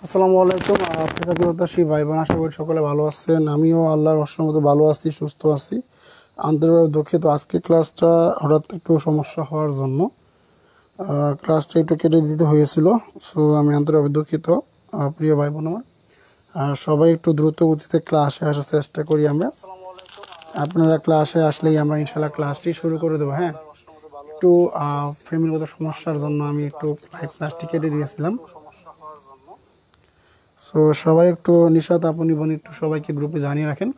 আসসালামু আলাইকুম। কৃতজ্ঞতাশী ভাই বোন, আশা করি সকলে ভালো আছেন। আমিও আল্লাহর রহমতে ভালো আছি, সুস্থ আছি। আন্তরিকভাবে দুঃখিত, আজকে ক্লাসটা হঠাৎ একটু সমস্যা হওয়ার জন্য ক্লাসটা একটু কেটে দিতে হয়েছিল। সো আমি আন্তরিকভাবে দুঃখিত। প্রিয় ভাই বোন আমার, সবাই একটু দ্রুত গতিতে ক্লাসে আসার চেষ্টা করি আমরা। আপনারা ক্লাসে আসলেই আমরা ইনশাল্লাহ ক্লাসটি শুরু করে দেবো। হ্যাঁ, একটু ফ্যামিলিগত সমস্যার জন্য আমি একটু লাইভ ক্লাসটি কেটে দিয়েছিলাম। সো সবাই একটু নিশাত আপনি বোন একটু সবাইকে গ্রুপে জানিয়ে রাখেন,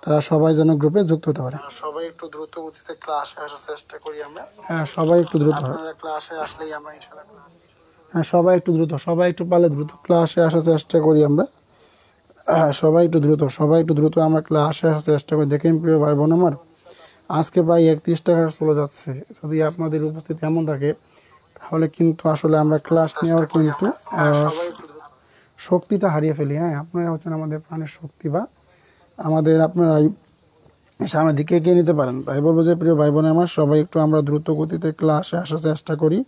তারা সবাই যেন গ্রুপে যুক্ত হতে পারে। সবাই একটু দ্রুত গতিতে ক্লাসে আসার চেষ্টা করি আমরা। হ্যাঁ, সবাই একটু দ্রুত ক্লাসে আসলেই আমরা ইনশাআল্লাহ হ্যাঁ, সবাই একটু দ্রুত, সবাই একটু পারলে দ্রুত ক্লাসে আসার চেষ্টা করি আমরা। হ্যাঁ, সবাই একটু দ্রুত আমরা ক্লাসে আসার চেষ্টা করি। দেখেন প্রিয় ভাই বোন আমার, আজকে প্রায় 31 টাকা চলে যাচ্ছে। যদি আপনাদের উপস্থিতি এমন থাকে তাহলে কিন্তু আসলে আমরা ক্লাস নেওয়ার কিন্তু শক্তিটা হারিয়ে ফেলি। হ্যাঁ, আপনারা হচ্ছেন আমাদের প্রাণের শক্তি, বা আপনারাই সামনের দিকে এগিয়ে নিতে পারেন। তাই বলবো যে প্রিয় ভাই বোন আমার, সবাই একটু আমরা দ্রুত গতিতে ক্লাসে আসার চেষ্টা করি,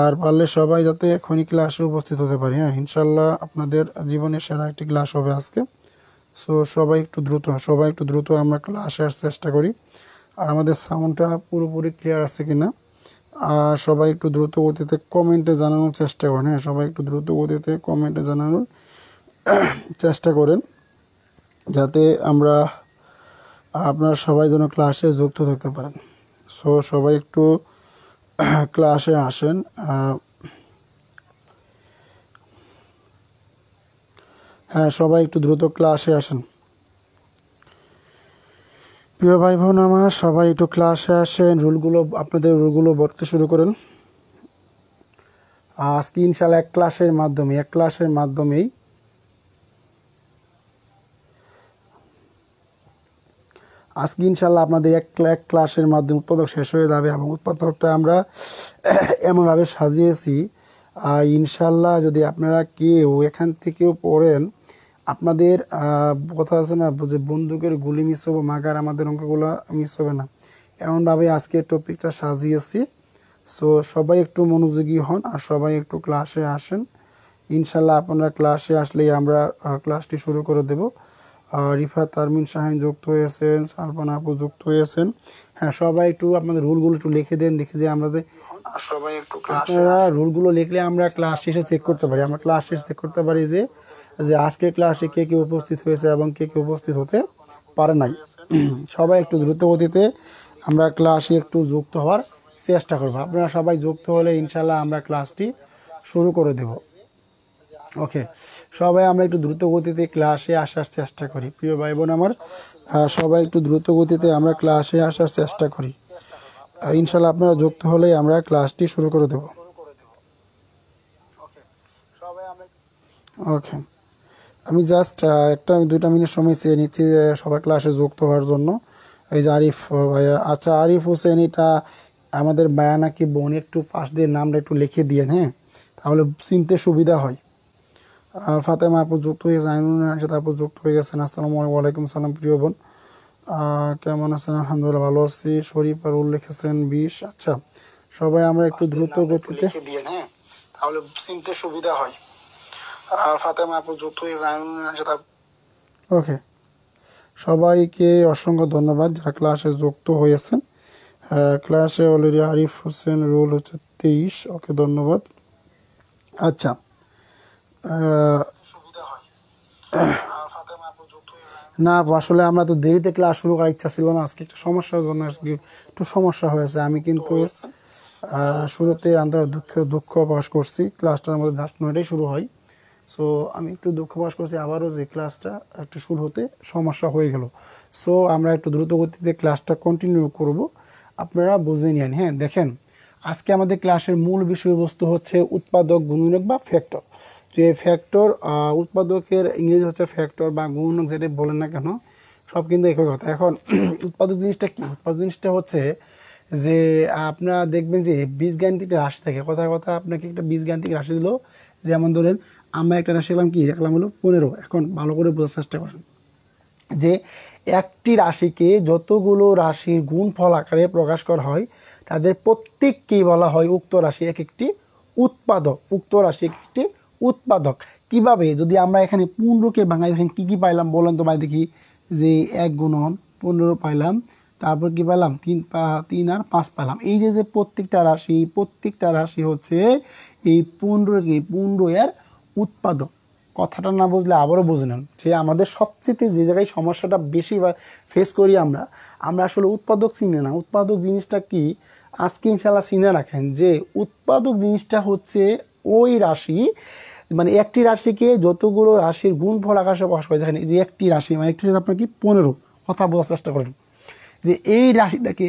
আর পারলে সবাই যাতে এখনই ক্লাসে উপস্থিত হতে পারি। হ্যাঁ, ইনশাল্লাহ আপনাদের জীবনের সেরা একটি ক্লাস হবে আজকে। সো সবাই একটু দ্রুত আমরা ক্লাসে আসার চেষ্টা করি। আর আমাদের সাউন্ডটা পুরোপুরি ক্লিয়ার আছে কিনা সবাই একটু দ্রুত গতিতে কমেন্টে জানানোর চেষ্টা করেন। হ্যাঁ, সবাই একটু দ্রুত গতিতে কমেন্টে জানানোর চেষ্টা করেন, যাতে আপনারা সবাই যেন ক্লাসে যুক্ত থাকতে পারেন। সো সবাই একটু ক্লাসে আসেন। হ্যাঁ, সবাই একটু দ্রুত ক্লাসে আসেন। প্রিয় ভাই বোন আমার, সবাই একটু ক্লাসে আসেন। আপনাদের রুলগুলো পড়তে শুরু করেন। আজকে ইনশাল্লাহ এক ক্লাসের মাধ্যমেই আজকে ইনশাল্লাহ আপনাদের এক ক্লাসের মাধ্যমে উৎপাদক শেষ হয়ে যাবে, এবং উৎপাদকটা আমরা এমনভাবে সাজিয়েছি ইনশাল্লাহ যদি আপনারা কেউ এখান থেকেও পড়েন, আপনাদের কথা আছে না যে বন্দুকের গুলি মিস হবে, মাগার আমাদের অঙ্কগুলো মিস হবে না, এমনভাবে আজকে টপিকটা সাজিয়েছি। সো সবাই একটু মনোযোগী হন আর সবাই একটু ক্লাসে আসেন। ইনশাল্লাহ আপনারা ক্লাসে আসলেই আমরা ক্লাসটি শুরু করে দেব। রিফাত আরমিন শাহিন যুক্ত হয়েছেন, সালফান আপু যুক্ত হয়েছেন। হ্যাঁ, সবাই একটু আপনাদের রুলগুলো একটু লিখে দেন, দেখি যে আমাদের সবাই একটু আপনারা রুলগুলো লিখলে আমরা ক্লাস শেষে চেক করতে পারি। আমরা ক্লাস শেষে চেক করতে পারি যে আজকে ক্লাসে কে কে উপস্থিত হয়েছে এবং কে কে উপস্থিত হতে পারে নাই। সবাই একটু দ্রুত গতিতে আমরা ক্লাসে একটু যুক্ত হওয়ার চেষ্টা করবো। আপনারা সবাই যুক্ত হলে ইনশাল্লাহ আমরা ক্লাসটি শুরু করে দেব। ওকে, সবাই আমরা একটু দ্রুত গতিতে ক্লাসে আসার চেষ্টা করি। প্রিয় ভাই বোন আমার, সবাই একটু দ্রুত গতিতে আমরা ক্লাসে আসার চেষ্টা করি। ইনশাল্লাহ আপনারা যুক্ত হলেই আমরা ক্লাসটি শুরু করে দেব। ওকে, আমি জাস্ট 1-2 মিনিট সময় চেয়ে নিচ্ছি সবাই ক্লাসে যুক্ত হওয়ার জন্য। এই যে আরিফ ভাইয়া, আচ্ছা আরিফ হোসেন, এটা আমাদের বায়ানা কি বোন, একটু ফার্স্ট দিয়ে নামটা একটু লিখে দিয়েন। হ্যাঁ, তাহলে চিনতে সুবিধা হয়। ফাতেমা আপু যুক্ত হয়েছে, আইনুর সাথে আপু যুক্ত হয়ে গেছেন। আসসালামু আলাইকুম সালাম প্রিয় বোন, কেমন আছেন? আলহামদুলিল্লাহ ভালো আছি। শরীফ আর লিখেছেন 20। আচ্ছা, সবাই আমরা একটু দ্রুত গতিতে হ্যাঁ, তাহলে চিনতে সুবিধা হয়। ফাতেমা আপু যুক্ত হয়েছে, আইনুর সাথে। ওকে, সবাইকে অসংখ্য ধন্যবাদ যারা ক্লাসে যুক্ত হয়েছেন। ক্লাসে অলরেডি আরিফ হোসেন, রোল হচ্ছে 23। ওকে, ধন্যবাদ। আচ্ছা, না আসলে আমরা তো দেরিতে ক্লাস শুরু করার ইচ্ছা ছিল না, আজকে একটা সমস্যার জন্য একটু সমস্যা হয়েছে। আমি কিন্তু শুরুতে দুঃখ প্রকাশ করছি, ক্লাসটার মধ্যে 10 মিনিটেই শুরু হয়। সো আমি একটু দুঃখ প্রকাশ করছি আবারও যে ক্লাসটা একটু শুরু হতে সমস্যা হয়ে গেল। সো আমরা একটু দ্রুত গতিতে ক্লাসটা কন্টিনিউ করব, আপনারা বুঝে নিন। হ্যাঁ, দেখেন আজকে আমাদের ক্লাসের মূল বিষয়বস্তু হচ্ছে উৎপাদক, গুণনীয়ক বা ফ্যাক্টর। যে ফ্যাক্টর, উৎপাদকের ইংরেজি হচ্ছে ফ্যাক্টর বা গুণনীয়ক, যেটা বলেন না কেন সব কিন্তু একই কথা। এখন উৎপাদক জিনিসটা কি? উৎপাদক জিনিসটা হচ্ছে যে আপনারা দেখবেন যে বীজগাণিতিক রাশি থাকে। কথার কথা আপনাকে একটা বীজগাণিতিক রাশি দিল, যেমন ধরেন আমরা একটা রাশি দেখলাম হলো 15। এখন ভালো করে বোঝার চেষ্টা করেন যে একটি রাশিকে যতগুলো রাশির গুণফল আকারে প্রকাশ করা হয়, তাদের প্রত্যেককেই বলা হয় উক্ত রাশি এক একটি উৎপাদক, উক্ত রাশি একটি উৎপাদক। কিভাবে, যদি আমরা এখানে 15কে ভাঙাই, দেখেন কী কী পাইলাম বলেন তো ভাই দেখি, যে 1 গুণন 15 পাইলাম, তারপর কি পেলাম 3 আর 5 পেলাম। এই যে প্রত্যেকটা রাশি হচ্ছে এই 15 এর উৎপাদক। কথাটা না বুঝলে আবারও বুঝে নেন, যে আমাদের সবচেয়ে যে জায়গায় সমস্যাটা বেশি ফেস করি আমরা আসলে উৎপাদক চিনি না। উৎপাদক জিনিসটা কি আজকে ইনশাল্লাহ চিনে রাখেন, যে উৎপাদক জিনিসটা হচ্ছে ওই রাশি, মানে একটি রাশিকে যতগুলো রাশির গুণফল আকারে প্রকাশ করে। যেখানে যে একটি রাশি, মানে একটি রাশি আপনার কি 15, কথা বোঝার চেষ্টা করেন, যে এই রাশিটাকে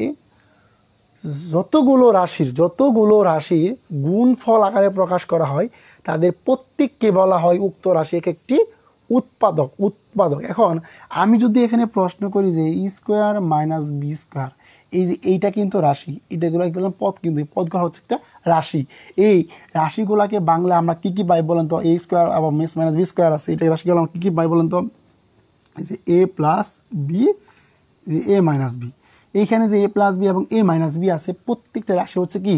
যতগুলো রাশির গুণফল আকারে প্রকাশ করা হয়, তাদের প্রত্যেককে বলা হয় উক্ত রাশি একটি উৎপাদক। এখন আমি যদি এখানে প্রশ্ন করি যে ই স্কোয়ার মাইনাস বি স্কোয়ার, এই যে এইটা কিন্তু রাশি, এটাগুলো পদ, কিন্তু এই পদগুলো হচ্ছে একটা রাশি। এই রাশিগুলোকে বাংলা আমরা কী কী পাই বলেন তো? এ স্কোয়ার এবং এস মাইনাস বি স্কোয়ার আছে, এটা রাশিগুলো আমরা কী কী পাই বলেন তো? যে এ প্লাস বি, যে এ মাইনাস বি। এইখানে যে এ প্লাস বি এবং এ মাইনাস বি আছে, প্রত্যেকটা রাশি হচ্ছে কি,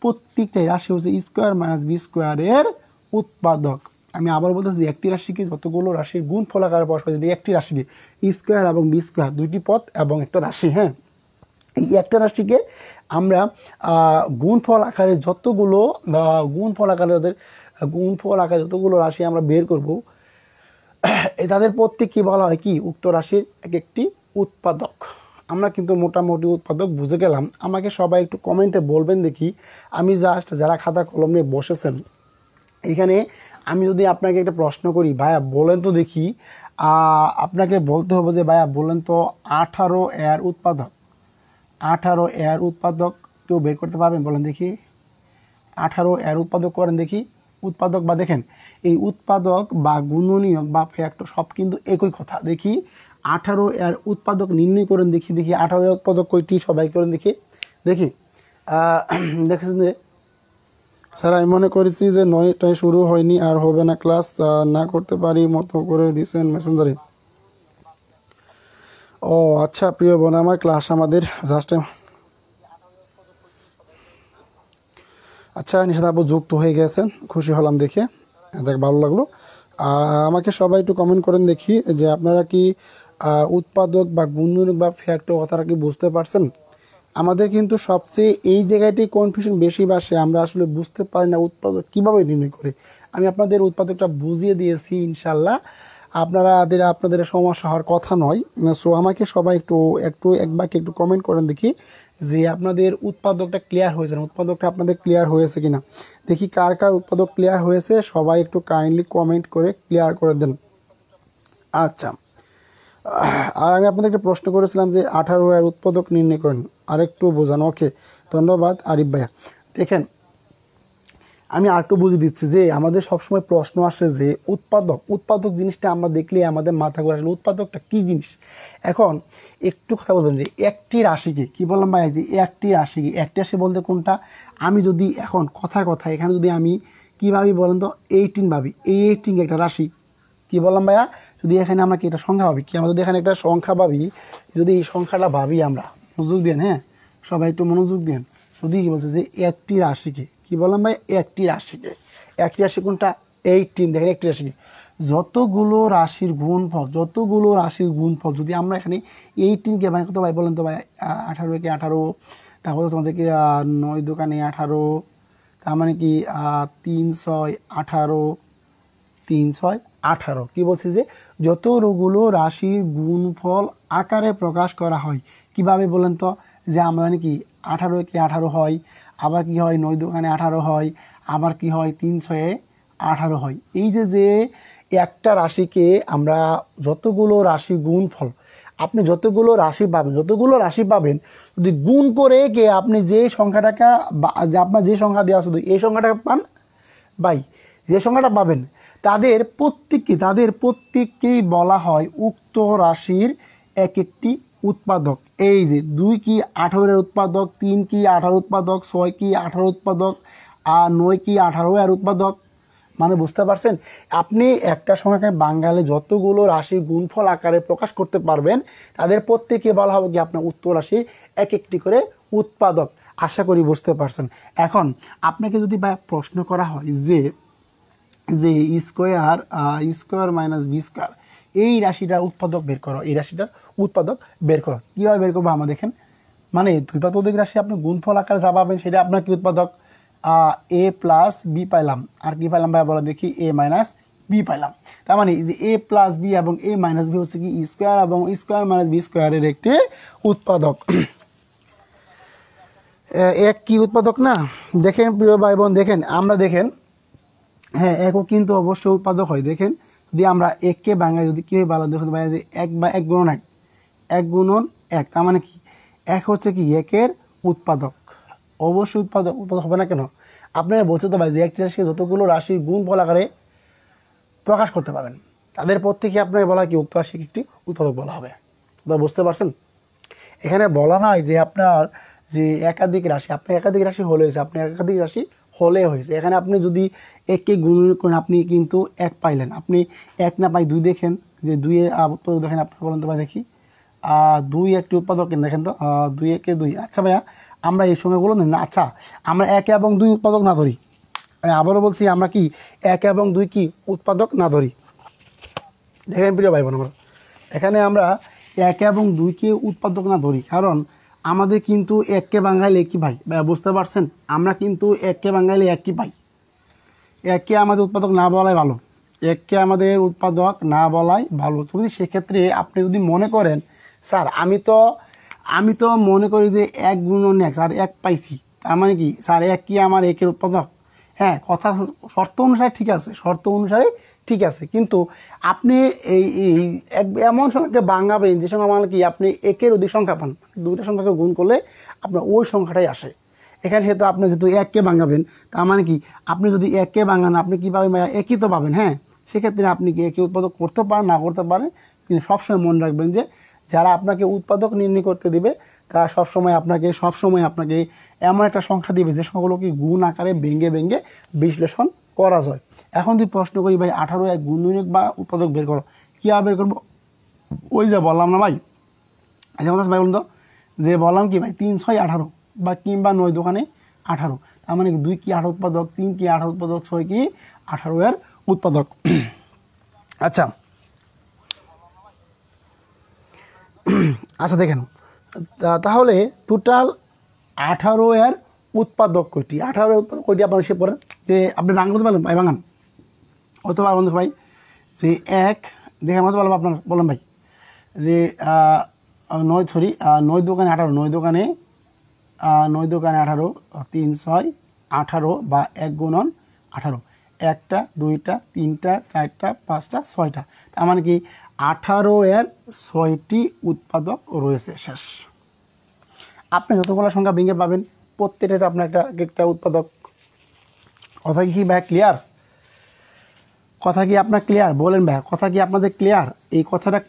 প্রত্যেকটাই রাশি হচ্ছে স্কোয়ার মাইনাস বি স্কোয়ারের উৎপাদক। আমি আবার বলতেছি, একটি রাশিকে যতগুলো রাশির গুণফল আকারে প্রকাশ করে, যদি একটি রাশিকে স্কোয়ার এবং বি স্কোয়ার, দুইটি পদ এবং একটা রাশি, হ্যাঁ, এই একটা রাশিকে আমরা গুণফল আকারে যতগুলো যতগুলো রাশি আমরা বের করব, তাদের প্রত্যেককে বলা হয় কি, উক্ত রাশির একটি উৎপাদক। আমরা কিন্তু মোটামুটি উৎপাদক বুঝে গেলাম। আমাকে সবাই একটু কমেন্টে বলবেন দেখি, আমি জাস্ট যারা খাতা কলম নিয়ে বসেছেন, এখানে আমি যদি আপনাকে একটা প্রশ্ন করি, ভাইয়া বলেন তো দেখি, আপনাকে বলতে হবে যে ভাইয়া বলেন তো 18 এর উৎপাদক কেউ বের করতে পারবেন? বলেন দেখি, 18 এর উৎপাদক করেন দেখি। উৎপাদক বা দেখেন, এই উৎপাদক বা গুণনীয়ক বা ফ্যাক্টর সব কিন্তু একই কথা। দেখি 18 এর উৎপাদক নির্ণয় করেন দেখি। 18 এর উৎপাদক কয়টি, সবাই করেন দেখি। দেখেছেন যে স্যার আমি মনে করেছি যে 9টায় শুরু হয়নি আর হবে না, ক্লাস না করতে পারি মতো করে দিয়েছেন মেসেঞ্জারে। ও আচ্ছা প্রিয় বোন, আমার ক্লাস আমাদের জাস্ট আচ্ছা, নিশাদ আপু যুক্ত হয়ে গেছেন, খুশি হলাম দেখে, দেখ ভালো লাগলো। আমাকে সবাই একটু কমেন্ট করেন দেখি, যে আপনারা কি উৎপাদক বা গুণনীয়ক বা ফ্যাক্টর কথাটা কি বুঝতে পারছেন? আমাদের কিন্তু সবচেয়ে এই জায়গাটাই কনফিউশন বেশি বাসে, আমরা আসলে বুঝতে পারি না উৎপাদক কীভাবে নির্ণয় করে। আমি আপনাদের উৎপাদকটা বুঝিয়ে দিয়েছি, ইনশাল্লাহ আপনাদের সমস্যা হওয়ার কথা নয়। সো আমাকে সবাই একটু এক বাক্যে একটু কমেন্ট করেন দেখি, যে আপনাদের উৎপাদকটা ক্লিয়ার হয়েছে না, উৎপাদকটা আপনাদের ক্লিয়ার হয়েছে কিনা দেখি। কার কার উৎপাদক ক্লিয়ার হয়েছে সবাই একটু কাইন্ডলি কমেন্ট করে ক্লিয়ার করে দেন। আচ্ছা, আর আমি আপনাদের একটা প্রশ্ন করেছিলাম যে 18 এর উৎপাদক নির্ণয় করেন, আরেকটু বোঝানো। ওকে, ধন্যবাদ আরিফ ভাইয়া। দেখেন আমি আরেকটু বুঝিয়ে দিচ্ছি, যে আমাদের সবসময় প্রশ্ন আসে যে উৎপাদক জিনিসটা আমরা দেখলে আমাদের মাথা ঘুরে, আসলে উৎপাদকটা কী জিনিস। এখন একটু কথা বলবেন যে একটি রাশিকে কী বললাম ভাই, যে একটি রাশি বলতে কোনটা? আমি যদি এখন কথার কথা এখানে যদি আমি কী ভাবি বলেন তো, 18 ভাবি, এই 18 একটা রাশি, কী বললাম ভাইয়া, যদি এখানে আমরা কি একটা সংখ্যা ভাবি, কি আমরা যদি এখানে একটা সংখ্যা ভাবি, যদি এই সংখ্যাটা ভাবি আমরা, মনোযোগ দেন, হ্যাঁ সবাই একটু মনোযোগ দেন। যদি কী বলছে যে একটি রাশিকে, কি বললাম ভাই, একটি রাশি কোনটা? 18। দেখেন একটি রাশিকে যতগুলো রাশির গুণফল যদি আমরা এখানে 18কে ভাই কত ভাই বলেন তো ভাই, 18কে 18, তারপরে তোমাদেরকে 9 দোকানে 18, তার মানে কি 3 6 18, 3 6 18। কী বলছে যে যতগুলো রাশির গুণফল আকারে প্রকাশ করা হয়, কিভাবে বলেন তো? যে আমরা জানি কি 18কে 18 হয়, আবার কি হয় 9 দোকানে 18 হয়, আবার কি হয় 3 6 18 হয়। এই যে একটা রাশিকে আমরা যতগুলো রাশি গুণফল, আপনি যতগুলো রাশি পাবেন যদি গুণ করে কে আপনি যে সংখ্যাটাকে, যে আপনার যে সংখ্যা দেওয়া শুধু এই সংখ্যাটা পান ভাই, যে সংখ্যাটা পাবেন তাদের প্রত্যেককেই বলা হয় উক্ত রাশির একটি উৎপাদক। এই যে 2 কি 18 এর উৎপাদক, 3 কি 18 উৎপাদক, 6 কি 18 উৎপাদক, আর 9 কি 18 এর উৎপাদক। মানে বুঝতে পারছেন, আপনি একটা সংখ্যাকে বাঙালি যতগুলো রাশির গুণফল আকারে প্রকাশ করতে পারবেন, তাদের প্রত্যেকে বলা হবে কি আপনার উক্ত রাশির একটি করে উৎপাদক। আশা করি বুঝতে পারছেন। এখন আপনাকে যদি প্রশ্ন করা হয় যে যে স্কোয়ার মাইনাস বি স্কোয়ার এই রাশিটার উৎপাদক বের করো, এই রাশিটার উৎপাদক বের করো, কীভাবে বের করবো আমরা দেখেন। মানে দুই প্রাত্যদিক রাশি আপনি গুণফল আকারে যা পাবেন সেটা আপনার কি উৎপাদক, এ প্লাস বি পাইলাম, আর কি পাইলাম ভাই বলো দেখি, এ মাইনাস বি পাইলাম। তার মানে যে এ প্লাস বি এবং এ মাইনাস বি হচ্ছে কি স্কোয়ার এবং স্কোয়ার মাইনাস বি স্কোয়ারের একটি উৎপাদক। এক কি উৎপাদক না? দেখেন প্রিয় ভাই বোন, দেখেন আমরা দেখেন, হ্যাঁ একও কিন্তু অবশ্যই উৎপাদক হয়। দেখেন যদি আমরা এককে বাঙালি যদি কী হয় ভালো দেখতে পাই যে এক বা এক গুণন এক, এক গুণন এক, তার মানে কি এক হচ্ছে কি একের উৎপাদক, অবশ্যই উৎপাদক হবে না কেন? আপনারা বলতে তো ভাই যে একটি রাশি যতগুলো রাশির গুণফল আকারে প্রকাশ করতে পারবেন তাদের প্রত্যেকে আপনাকে বলা কি উক্ত রাশিকে একটি উৎপাদক বলা হবে। তো বুঝতে পারছেন, এখানে বলা নয় যে আপনার যে একাধিক রাশি, আপনার একাধিক রাশি হলে হয়েছে, আপনার একাধিক রাশি হলে হয়েছে। এখানে আপনি যদি এককে গুণ করেন আপনি কিন্তু এক পাইলেন, আপনি এক না পাই দুই, দেখেন যে দুইয়ে উৎপাদক দেখেন, আপনার বলেন তো ভাই দেখি, দুই একটি উৎপাদক দেখেন তো, দুই একে দুই। আচ্ছা ভাইয়া আমরা এই সংখ্যাগুলো না, আচ্ছা আমরা এক এবং দুই উৎপাদক না ধরি, আমি আবারও বলছি আমরা কি এক এবং দুই কি উৎপাদক না ধরি। দেখেন প্রিয় ভাই বোন, আমরা এখানে আমরা এক এবং দুইকে উৎপাদক না ধরি, কারণ আমাদের কিন্তু এককে বাঙালি একই ভাই, বুঝতে পারছেন, আমরা কিন্তু এককে বাঙালি একই পাই। এককে আমাদের উৎপাদক না বলাই ভালো, এককে আমাদের উৎপাদক না বলাই ভালো। যদি সেক্ষেত্রে আপনি যদি মনে করেন স্যার আমি তো মনে করি যে এক গুণন এক আর এক পাইছি, তার মানে কি স্যার এক কি আমার একের উৎপাদক? হ্যাঁ কথা শর্ত অনুসারে ঠিক আছে, শর্ত অনুসারে ঠিক আছে, কিন্তু আপনি এই এমন সংখ্যাকে ভাঙাবেন যে সংখ্যা মানে কি আপনি একের অধিক সংখ্যা পান, দুইটা সংখ্যাকে গুণ করলে আপনার ওই সংখ্যাটাই আসে। এখানে সেহেতু আপনি যেহেতু এককে ভাঙাবেন, তার মানে কি আপনি যদি এককে ভাঙান আপনি কী পাবেন, একই তো পাবেন। হ্যাঁ সেক্ষেত্রে আপনি কি একে উৎপাদক করতে পারেন না করতে পারেন, কিন্তু সবসময় মনে রাখবেন যে যারা আপনাকে উৎপাদক নির্ণয় করতে দিবে তারা সবসময় আপনাকে এমন একটা সংখ্যা দিবে যে সংখ্যাগুলোকে গুণ আকারে ভেঙে ভেঙে বিশ্লেষণ করা যায়। এখন যদি প্রশ্ন করি ভাই 18 এক গুণনীয়ক বা উৎপাদক বের করো, কীভাবে বের করবো? ওই যে বললাম না ভাই, যেমন ভাই বলুন তো, যে বললাম কি ভাই 3 6 18 বা কিংবা 9 দোকানে 18, তার মানে কি 2 কি 18 উৎপাদক, 3 কি 18 উৎপাদক, 6 কি 18 এর উৎপাদক। আচ্ছা আচ্ছা দেখেন তাহলে টোটাল 18 এর উৎপাদক কয়টি, 18 এর উৎপাদক কয়টি আপনার সে পড়েন যে আপনি বাংলা বলতে পারবেন ভাই, বাঙান অথবা বন্ধু ভাই যে এক দেখে মতো বলবো আপনার বলেন ভাই যে 9 দোকানে 18, 9 দোকানে 18, 3 6 18 বা এক গুণন 18, একটা দুইটা তিনটা চারটা পাঁচটা ছয়টা, তার মানে কি 18 এর 6টি উৎপাদক রয়েছে। শেষ, আপনি যতগুলো সংখ্যা ভেঙে পাবেন প্রত্যেকটাতে আপনার একটা উৎপাদক। কথা কি ভাই ক্লিয়ার? কথা কি আপনার ক্লিয়ার বলেন ভাই, কথা কি আপনাদের ক্লিয়ার? এই কথাটা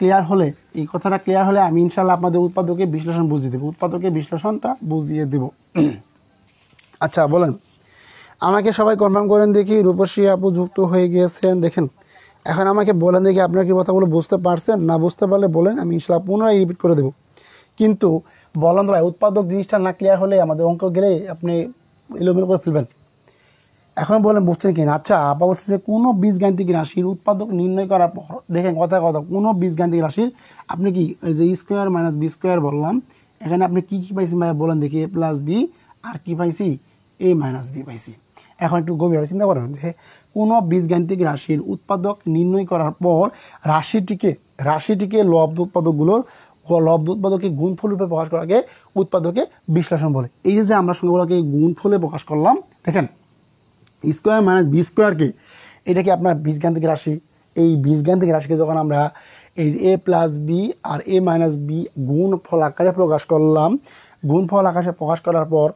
ক্লিয়ার হলে আমি ইনশাল্লাহ আপনাদের উৎপাদকের বিশ্লেষণ বুঝিয়ে দেবো, উৎপাদকের বিশ্লেষণটা বুঝিয়ে দেব। আচ্ছা বলেন, আমাকে সবাই কনফার্ম করেন দেখি। রূপশ্রী আপু যুক্ত হয়ে গিয়েছেন, দেখেন এখন আমাকে বলেন দেখি আপনার কি কথাগুলো বুঝতে পারছেন, না বুঝতে পারলে বলেন, আমি ইনশাল্লাহ পুনরায় রিপিট করে দেবো। কিন্তু বলেন ভাই উৎপাদক জিনিসটা না ক্লিয়ার হলে আমাদের অঙ্ক গেলে আপনি এলোমেলো করে ফেলবেন। এখন বলেন বুঝছেন কিনা? আচ্ছা আপা বলছে যে কোনো বীজগাণিতিক রাশির উৎপাদক নির্ণয় করার পর, দেখেন কথা কোনো বীজগাণিতিক রাশির আপনি কি এই যে স্কোয়ার মাইনাস বি স্কোয়ার বললাম, এখানে আপনি কী কী পাইছেন ভাই বলেন দেখি, এ প্লাস বি আর কি পাইছি, এ মাইনাস বি পাইছি। এখন একটু গভীরভাবে চিন্তা করেন যে কোনো বীজগাণিতিক রাশির উৎপাদক নির্ণয় করার পর রাশিটিকে লব্ধ উৎপাদকে গুণফল রূপে প্রকাশ করাকে উৎপাদকে বিশ্লেষণ বলে। এই যে আমরা সংখ্যাগুলোকে গুণফলে প্রকাশ করলাম, দেখেন স্কোয়ার মাইনাস বি স্কোয়ারকে, এটা কি আপনার বীজগাণিতিক রাশি। এই বীজগাণিতিক রাশিকে যখন আমরা এই এ প্লাস বি আর এ মাইনাস বি গুণফল আকারে প্রকাশ করলাম, গুণফল আকারে প্রকাশ করার পর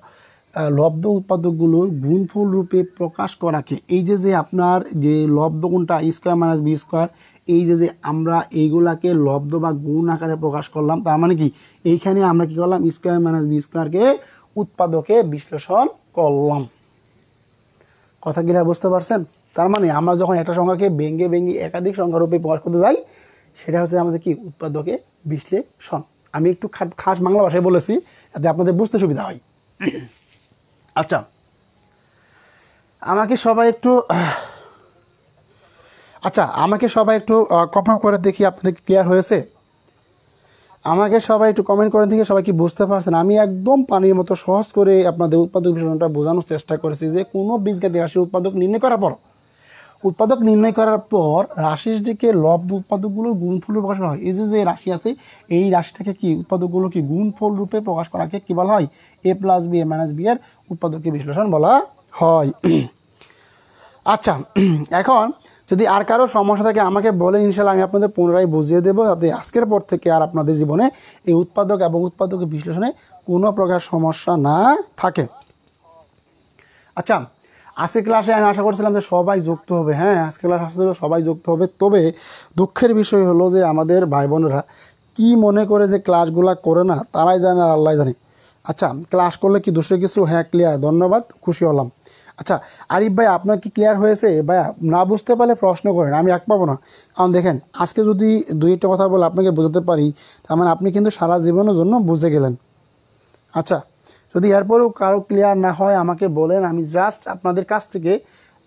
লব্ধ উৎপাদকগুলোর গুণফল রূপে প্রকাশ করাকে এই যে আপনার যে লব্ধ গুণটা স্কোয়ার মাইনাস বি স্কোয়ার, এই যে আমরা এইগুলাকে লব্ধ বা গুণ আকারে প্রকাশ করলাম, তার মানে কি এইখানে আমরা কি করলাম, স্কোয়ার মাইনাস বি স্কোয়ারকে উৎপাদকে বিশ্লেষণ করলাম। কথা কি বুঝতে পারছেন? তার মানে আমরা যখন একটা সংখ্যাকে ভেঙে একাধিক সংখ্যার রূপে প্রকাশ করতে যাই, সেটা হচ্ছে আমাদের কি উৎপাদকে বিশ্লেষণ। আমি একটু খাস বাংলা ভাষায় বলেছি যাতে আপনাদের বুঝতে সুবিধা হয়। আচ্ছা, আমাকে সবাই একটু কমেন্ট করে দেখি আপনাদের ক্লিয়ার হয়েছে। আমাকে সবাই একটু কমেন্ট করে দেখি সবাই কি বুঝতে পারছেন। আমি একদম পানির মতো সহজ করে আপনাদের উৎপাদক বিষয়টা বোঝানোর চেষ্টা করেছি যে কোনো বীজঘাতী রাশির উৎপাদক নির্ণয় করার পর রাশির দিকে লব উৎপাদকগুলোর গুণফল প্রকাশ করা হয়। এই যে রাশি আছে এই রাশিটাকে কি উৎপাদকগুলো কি গুণফল রূপে প্রকাশ করাকে কি বলা হয়? a plus B a minus B এর উৎপাদকীয় বিশ্লেষণ বলা হয়। আচ্ছা, এখন যদি আর কারো সমস্যা থাকে আমাকে বলেন, ইনশাল্লাহ আমি আপনাদের পুনরায় বুঝিয়ে দেবো যাতে আজকের পর থেকে আর আপনাদের জীবনে এই উৎপাদক এবং উৎপাদকীয় বিশ্লেষণে কোনো প্রকার সমস্যা না থাকে। আচ্ছা, আজকের ক্লাসে আমি আশা করছিলাম যে সবাই যুক্ত হবে। হ্যাঁ, আজকের ক্লাস আসতে সবাই যুক্ত হবে। তবে দুঃখের বিষয় হলো যে আমাদের ভাই বোনেরা কী মনে করে যে ক্লাসগুলো করে না, তারাই জানে আর আল্লাহ জানে। আচ্ছা, ক্লাস করলে কি দোষের কিছু? হ্যাঁ, ক্লিয়ার, ধন্যবাদ, খুশি হলাম। আচ্ছা আরিফ ভাই, আপনার কি ক্লিয়ার হয়েছে? ভাইয়া না বুঝতে পারলে প্রশ্ন করেন, আমি রাখ পাবো না। কারণ দেখেন, আজকে যদি দুই একটা কথা বলে আপনাকে বোঝাতে পারি, তার মানে আপনি কিন্তু সারা জীবনের জন্য বুঝে গেলেন। আচ্ছা, যদি এরপরেও কারো ক্লিয়ার না হয় আমাকে বলেন, আমি জাস্ট আপনাদের কাছ থেকে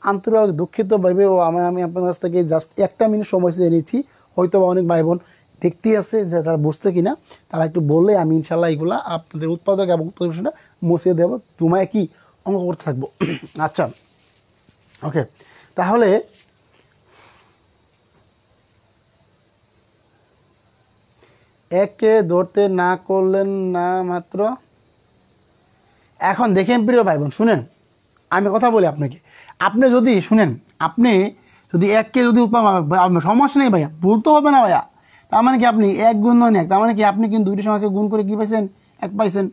আন্তরিক দুঃখিত ভাবে আমি আপনার কাছ থেকে জাস্ট 1 মিনিট সময় চেয়ে নিচ্ছি। হয়তো বা অনেক ভাই বোন দেখতে আছে যে তারা বুঝতে কিনা, তারা একটু বললে আমি ইনশাল্লাহ এইগুলো আপনাদের উৎপাদক এবং উৎপাদকটা মুছিয়ে দেবো, তোমায় কি অঙ্ক করতে থাকবো। আচ্ছা, ওকে, তাহলে একে ধরতে না করলেন না মাত্র। এখন দেখেন প্রিয় ভাই বোন, শুনেন আমি কথা বলি আপনাকে। আপনি যদি শুনেন, আপনি যদি এককে যদি সমস্যা নেই ভাইয়া, ভুলতে হবে না ভাইয়া। তার মানে কি আপনি 1 গুণ 9 1, তার মানে কি আপনি কিন্তু দুইটি সংখ্যাকে গুণ করে কী পাইছেন? 1 পাইছেন।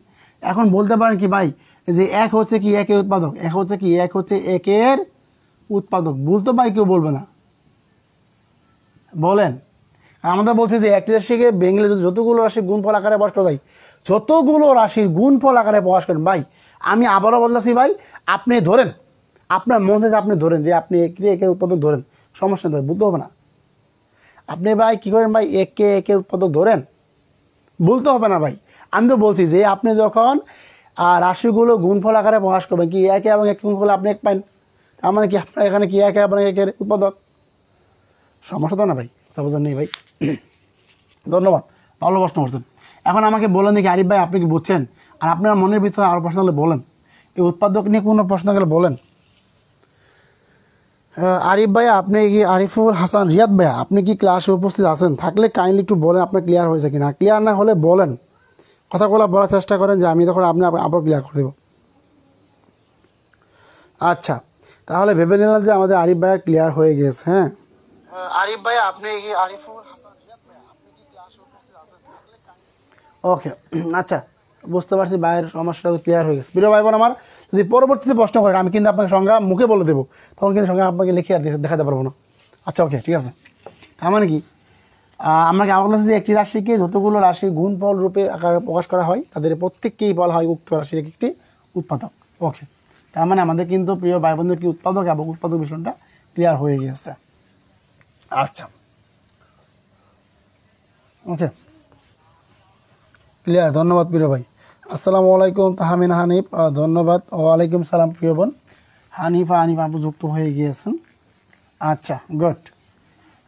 এখন বলতে পারেন কি ভাই যে 1 হচ্ছে কি 1 এর উৎপাদক, 1 হচ্ছে কি 1 হচ্ছে 1 এর উৎপাদক। ভুল তো ভাই কেউ বলবে না, বলেন। আমাদের বলছে যে একটি রাশিকে ভেঙে যতগুলো রাশির গুণফল আকারে প্রকাশ করা যায়, যতগুলো রাশির গুণফল আকারে প্রকাশ করেন ভাই। আমি আবারও বলতেছি ভাই, আপনি ধরেন, আপনার মন থেকে আপনি ধরেন যে আপনি একের উৎপাদক ধরেন, সমস্যা ধরেন, বলতে হবে না। আপনি ভাই কী করেন ভাই, একের উৎপাদক ধরেন, বলতে হবে না ভাই। আমি তো বলছি যে আপনি যখন রাশিগুলো গুণফল আকারে প্রকাশ করবেন, কি একে এবং এক গুণফল আপনি 1 পাইন, তার মানে কি আপনার এখানে কি একে এবং একের উৎপাদক। সমস্যা তো না ভাই, কথা বোঝেন নেই ভাই। ধন্যবাদ, ভালো প্রশ্ন করছেন। এখন আমাকে বলেন দেখি আরিফ ভাই, আপনি কি বুঝছেন? আর আপনার মনের ভিতরে আরও প্রশ্ন হলে বলেন, এই উৎপাদক নিয়ে কোনো প্রশ্ন গেলে বলেন। আরিফ ভাইয়া, আপনি কি আরিফুল হাসান রিয়াদ ভাইয়া, আপনি কি ক্লাসে উপস্থিত আছেন? থাকলে কাইন্ডলি একটু বলেন আপনার ক্লিয়ার হয়েছে কিনা। ক্লিয়ার না হলে বলেন, কথাগুলো বলার চেষ্টা করেন যে আমি তখন আপনি আবার ক্লিয়ার করে দেব। আচ্ছা, তাহলে ভেবে নিলাম যে আমাদের আরিফ ভাইয়া ক্লিয়ার হয়ে গেছে। হ্যাঁ, আরিফ ভাইয়া, আপনি কি আরিফুল হাসান রিয়াদ ভাইয়া, আপনি কি ক্লাসে উপস্থিত আছেন? ওকে, আচ্ছা, বুঝতে পারছি ভাইয়ের সমস্যাটা ক্লিয়ার হয়ে গেছে। প্রিয় ভাই বোন আমার, যদি পরবর্তীতে প্রশ্ন করেন আমি কিন্তু আপনাকে সংজ্ঞা মুখে বলে দেবো, তখন কিন্তু সংজ্ঞা আপনাকে লিখে আর দেখাতে পারবো না। আচ্ছা, ওকে, ঠিক আছে। তার মানে কি আমাকে আমার কাছে যে একটি রাশিকে যতগুলো রাশির গুণফল রূপে আকারে প্রকাশ করা হয়, তাদের প্রত্যেককেই বলা হয় উক্ত রাশির একটি উৎপাদক। ওকে, তার মানে আমাদের কিন্তু প্রিয় ভাই বোনদের কি উৎপাদক এবং উৎপাদক বিষয়টা ক্লিয়ার হয়ে গিয়েছে। আচ্ছা, ওকে, ক্লিয়ার, ধন্যবাদ প্রিয় ভাই। আসসালামু আলাইকুম তাহমিনা হানিফ, ধন্যবাদ। ওয়ালাইকুম সালাম প্রিয় বোন হানিফা আপু যুক্ত হয়ে গিয়েছেন। আচ্ছা, গুড।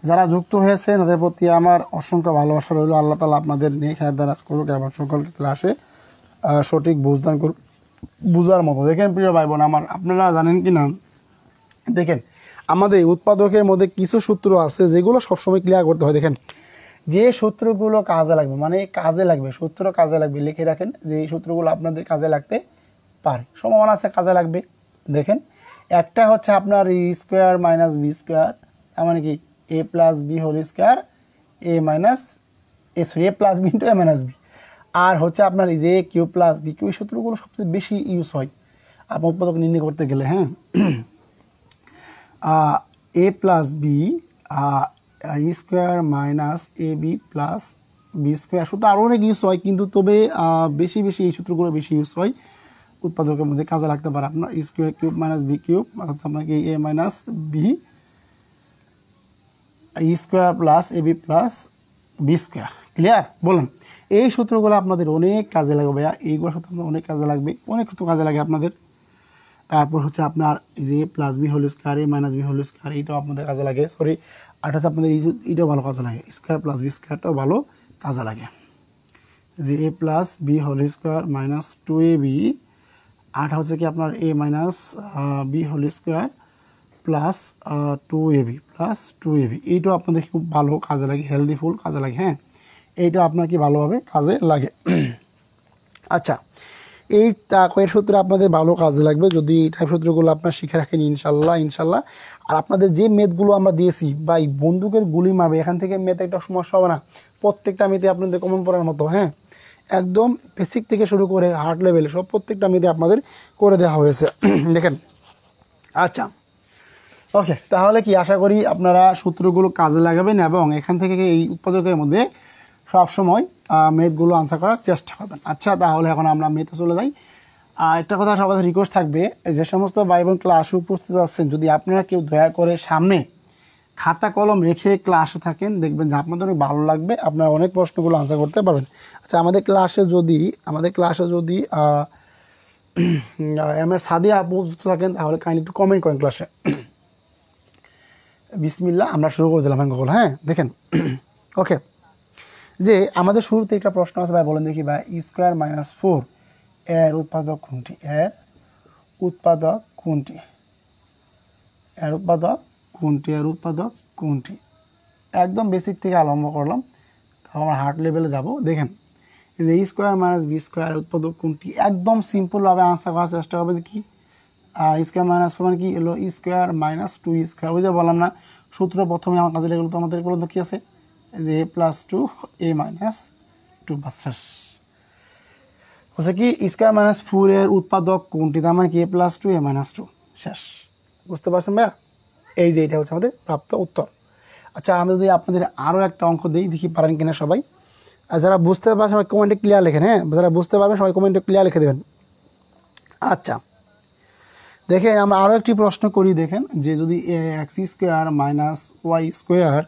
যারা যুক্ত হয়েছে তাদের প্রতি আমার অসংখ্য ভালোবাসা রইল। আল্লাহ তাআলা আপনাদের নেক হায়াত দারাজ করুক এবং সকলকে ক্লাসে সঠিক বুঝদান করুক, বুঝার মতো। দেখেন প্রিয় ভাই বোন আমার, আপনারা জানেন কি না, দেখেন আমাদের উৎপাদকের মধ্যে কিছু সূত্র আছে যেগুলো সবসময় ক্লিয়ার করতে হয়। দেখেন, যে সূত্রগুলো কাজে লাগবে, মানে কাজে লাগবে, সূত্র কাজে লাগবে, লিখে রাখেন যে এই সূত্রগুলো আপনাদের কাজে লাগতে পারে, সম্ভাবনা আছে কাজে লাগবে। দেখেন, একটা হচ্ছে আপনার ই স্কোয়ার মাইনাস বি স্কোয়ার, তার মানে কি এ প্লাস বি হোল স্কোয়ার এ প্লাস বি ইন্টু এ মাইনাস বি। আর হচ্ছে আপনার এই যে কিউ প্লাস বি কিউ, এই সূত্রগুলো সবচেয়ে বেশি ইউজ হয় আপনার উৎপাদক নির্ণয় করতে গেলে। হ্যাঁ, এ প্লাস বি ই square minus A B plus B square, সূত্র আরও অনেক ইউজ হয়, কিন্তু তবে বেশি এই সূত্রগুলো বেশি ইউজ হয়, উৎপাদকের মধ্যে কাজে লাগতে পারে। আপনার ই square cube minus B cube, অর্থাৎ আপনাকে এ মাইনাস বি ই square plus A B plus B square. Clear? বলুন এই সূত্রগুলো আপনাদের অনেক কাজে লাগবে ভাইয়া, এইগুলো সূত্র অনেক কাজে লাগবে, অনেক সূত্র কাজে লাগে আপনাদের। তারপর হচ্ছে আপনার যে প্লাস বি হোল স্কোয়ার এ মাইনাস বি হোল স্কোয়ার এইটাও আপনাদের কাজে লাগে, সরি আর হচ্ছে আপনাদের এইটাও ভালো কাজে লাগে, স্কোয়ার প্লাস বি স্কোয়ারটাও ভালো কাজে লাগে। যে a plus B whole square minus 2ab, আর হচ্ছে কি আপনার a minus b whole square plus 2ab এইটাও আপনাদের খুব ভালো কাজে লাগে, হেলদি ফুল কাজে লাগে। হ্যাঁ, এইটা আপনার কি ভালোভাবে কাজে লাগে। আচ্ছা, এই এর সূত্র আপনাদের ভালো কাজে লাগবে যদি এই টাইপ সূত্রগুলো আপনার শিখে রাখেন ইনশাল্লাহ। আর আপনাদের যে মেথগুলো আমরা দিয়েছি বা এই বন্দুকের গুলি মারবে এখান থেকে মেথ একটা সমস্যা হবে না, প্রত্যেকটা মেথে আপনাদের কমন পড়ার মতো। হ্যাঁ, একদম বেসিক থেকে শুরু করে হার্ড লেভেলে সব প্রত্যেকটা মেথে আপনাদের করে দেওয়া হয়েছে। দেখেন, আচ্ছা ওকে, তাহলে কি আশা করি আপনারা সূত্রগুলো কাজে লাগাবেন এবং এখান থেকে এই উৎপাদকের মধ্যে সবসময় মেথগুলো আনসার করার চেষ্টা করবেন। আচ্ছা, তাহলে এখন আমরা মেথে চলে যাই। একটা কথা সবার রিকোয়েস্ট থাকবে, যে সমস্ত ভাই বোন ক্লাসে উপস্থিত আছেন, যদি আপনারা কেউ দয়া করে সামনে খাতা কলম রেখে ক্লাসে থাকেন, দেখবেন যে আপনাদের অনেক ভালো লাগবে, আপনারা অনেক প্রশ্নগুলো আনসার করতে পারবেন। আচ্ছা, আমাদের ক্লাসে যদি এম এস সাদিয়া আপু যুক্ত থাকেন তাহলে কাইন্ডলি একটু কমেন্ট করেন ক্লাসে। বিসমিল্লাহ, আমরা শুরু করে দিলাম হ্যাঁ, দেখেন ওকে, যে আমাদের শুরুতে একটা প্রশ্ন আছে ভাই, বলেন দেখি ভাই, স্কোয়ার মাইনাস 4 এর উৎপাদক কোনটি? এর উৎপাদক কোনটি? একদম বেসিক থেকে আরম্ভ করলাম, তারপর আমরা হার্ড লেভেলে যাব। দেখেন, এই যে স্কোয়ার মাইনাস বি স্কোয়ার উৎপাদক কোনটি, একদম সিম্পলভাবে আনসার করার চেষ্টা করবে যে কি স্কোয়ার মাইনাস 4 মানে কি হলো স্কোয়ার মাইনাস 2 স্কোয়ার। ওই যে বললাম না সূত্র প্রথমে আমার কাছে লেগে তো আমাদের এগুলো তো কী আছে, যে এ প্লাস 2 এ মাইনাস 2 বাস শেষ। হচ্ছে কি স্কোয়ার মাইনাস 4 এর উৎপাদক কোনটি, তার মানে কি এ প্লাস 2 এ মাইনাস 2 শেষ। বুঝতে পারছেন ভাইয়া? এই যে এটা হচ্ছে আমাদের প্রাপ্ত উত্তর। আচ্ছা, আমি যদি আপনাদের আরও একটা অঙ্ক দিই, দেখি পারেন কিনা সবাই। আর যারা বুঝতে পারেন সবাই কমেন্টে ক্লিয়ার লেখেন। হ্যাঁ, যারা বুঝতে পারবেন সবাই কমেন্টে ক্লিয়ার লিখে দেবেন। আচ্ছা, দেখেন আমরা আরও একটি প্রশ্ন করি। দেখেন, যে যদি X square minus Y square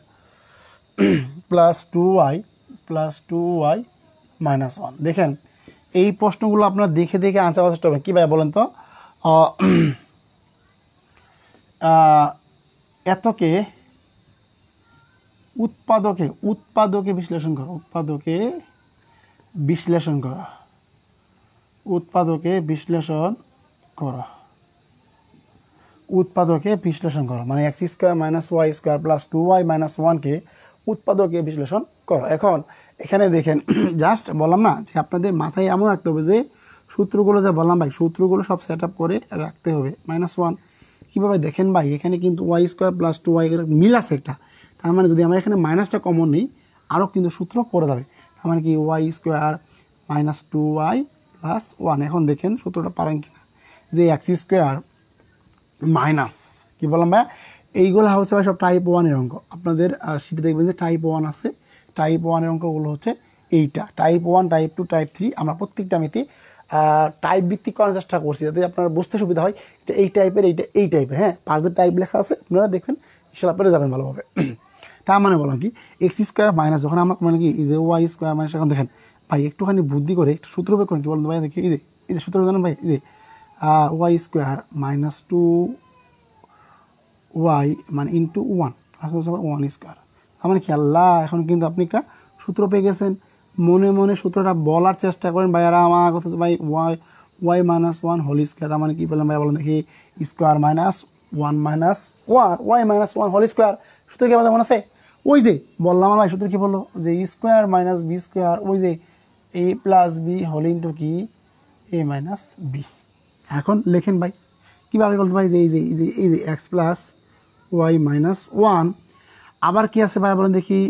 plus 2y minus 1, দেখেন এই প্রশ্নগুলো আপনারা দেখে দেখে আনসার করার চেষ্টা করবেন। কী ভাই বলেন তো, এতকে উৎপাদকে বিশ্লেষণ করো, উৎপাদকে বিশ্লেষণ করো মানে x square minus Y square plus 2y minus 1কে উৎপাদকে বিশ্লেষণ করো। এখন এখানে দেখেন, জাস্ট বললাম না যে আপনাদের মাথায় এমন রাখতে হবে যে সূত্রগুলো যা বললাম ভাই, সূত্রগুলো সব সেট আপ করে রাখতে হবে। -1 কীভাবে দেখেন ভাই, এখানে কিন্তু ওয়াই স্কোয়ার প্লাস 2y মিল আছে একটা, তার মানে যদি আমরা এখানে মাইনাসটা কমন নিই আরও কিন্তু সূত্র পড়ে যাবে। তার মানে কি Y square minus 2y plus 1। এখন দেখেন সূত্রটা পারেন কিনা, যে এক্স স্কোয়ার মাইনাস কী বললাম ভাই, এইগুলো হচ্ছে ভাই সব টাইপ 1-এর অঙ্ক। আপনাদের সেটা দেখবেন যে টাইপ 1 আছে, টাইপ 1-এর অঙ্কগুলো হচ্ছে এইটা, টাইপ 1, টাইপ 2, টাইপ 3। আমরা প্রত্যেকটা মিতে টাইপ ভিত্তিক করার চেষ্টা করছি যাতে আপনার বুঝতে সুবিধা হয়। এটা এই টাইপের, এইটা এই টাইপের। হ্যাঁ, 5টা টাইপ লেখা আছে, আপনারা দেখবেন ইনশাল্লাহ পেরে যাবেন ভালোভাবে। তার মানে বললাম কি, এক্স স্কোয়ার মাইনাস যখন আমরা মানে কি এই যে ওয়াই স্কোয়ার মাইনাস, এখন দেখেন ভাই একটুখানি বুদ্ধি করে একটু সূত্র বের করেন। কি বলুন ভাই, দেখি এই যে সূত্র জানেন ভাই, এই যে ওয়াই স্কোয়ার মাইনাস 2y মানে ইন্টু 1 প্লাস 1 স্কোয়ার। তার মানে কি আল্লাহ, এখন কিন্তু আপনি একটা সূত্র পেয়ে গেছেন। মনে মনে সূত্রটা বলার চেষ্টা করেন ভাই, আর আমার কথা হচ্ছে ভাই ওয়াই মাইনাস 1 হোল স্কোয়ার। তার মানে কী বললাম ভাই, বলেন দেখি square minus 1 minus Y minus 1 whole square. সূত্র কি আমাদের মনে আছে? ওই যে বললাম ভাই, সূত্র কী বললো, যে স্কোয়ার মাইনাস বি স্কোয়ার, ওই যে a plus B whole into কি এ মাইনাস বি। এখন লেখেন ভাই কীভাবে বলতে ভাই, যে এই যে এক্স প্লাস ওয়াই মাইনাস 1, আবার কি আছে ভাই বলেন দেখি,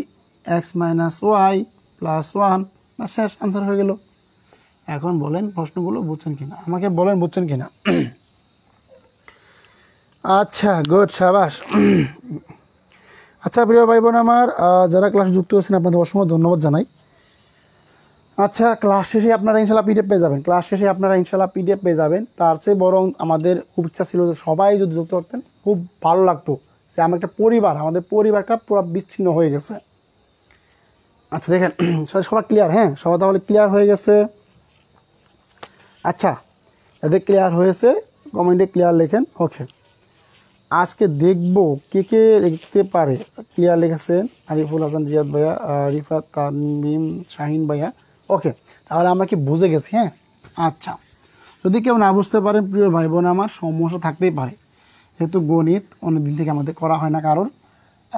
এক্স মাইনাস ওয়াই প্লাস 1, বা শেষ, আনসার হয়ে গেল। এখন বলেন প্রশ্নগুলো বুঝছেন কিনা, আমাকে বলেন বুঝছেন কিনা। আচ্ছা, গুড, সাবাস। আচ্ছা প্রিয় ভাই বোন আমার, যারা ক্লাস যুক্ত হয়েছেন আপনাদের অসংখ্য ধন্যবাদ জানাই। আচ্ছা, ক্লাস শেষে আপনারা ইনশাল্লাহ পিডিএফ পেয়ে যাবেন। তার চেয়ে বরং আমাদের খুব ইচ্ছা ছিল যে সবাই যদি যুক্ত করতেন, খুব ভালো লাগতো। যে আমার একটা পরিবার, আমাদের পরিবারটা পুরো বিচ্ছিন্ন হয়ে গেছে। আচ্ছা দেখেন সবার ক্লিয়ার, হ্যাঁ সবার তাহলে ক্লিয়ার হয়ে গেছে। আচ্ছা এদের ক্লিয়ার হয়েছে, কমেন্টে ক্লিয়ার লেখেন। ওকে, আজকে দেখব কে কে লিখতে পারে। ক্লিয়ার লিখেছেন আরিফুল হাসান, রিয়াদ ভাইয়া, রিফাত, তানমিম, শাহিন ভাইয়া। ওকে, তাহলে আমরা কি বুঝে গেছি? হ্যাঁ আচ্ছা, যদি কেউ না বুঝতে পারেন প্রিয় ভাই বোন আমার, সমস্যা থাকতেই পারে, যেহেতু গণিত অনেক দিন থেকে আমাদের করা হয় না কারোর,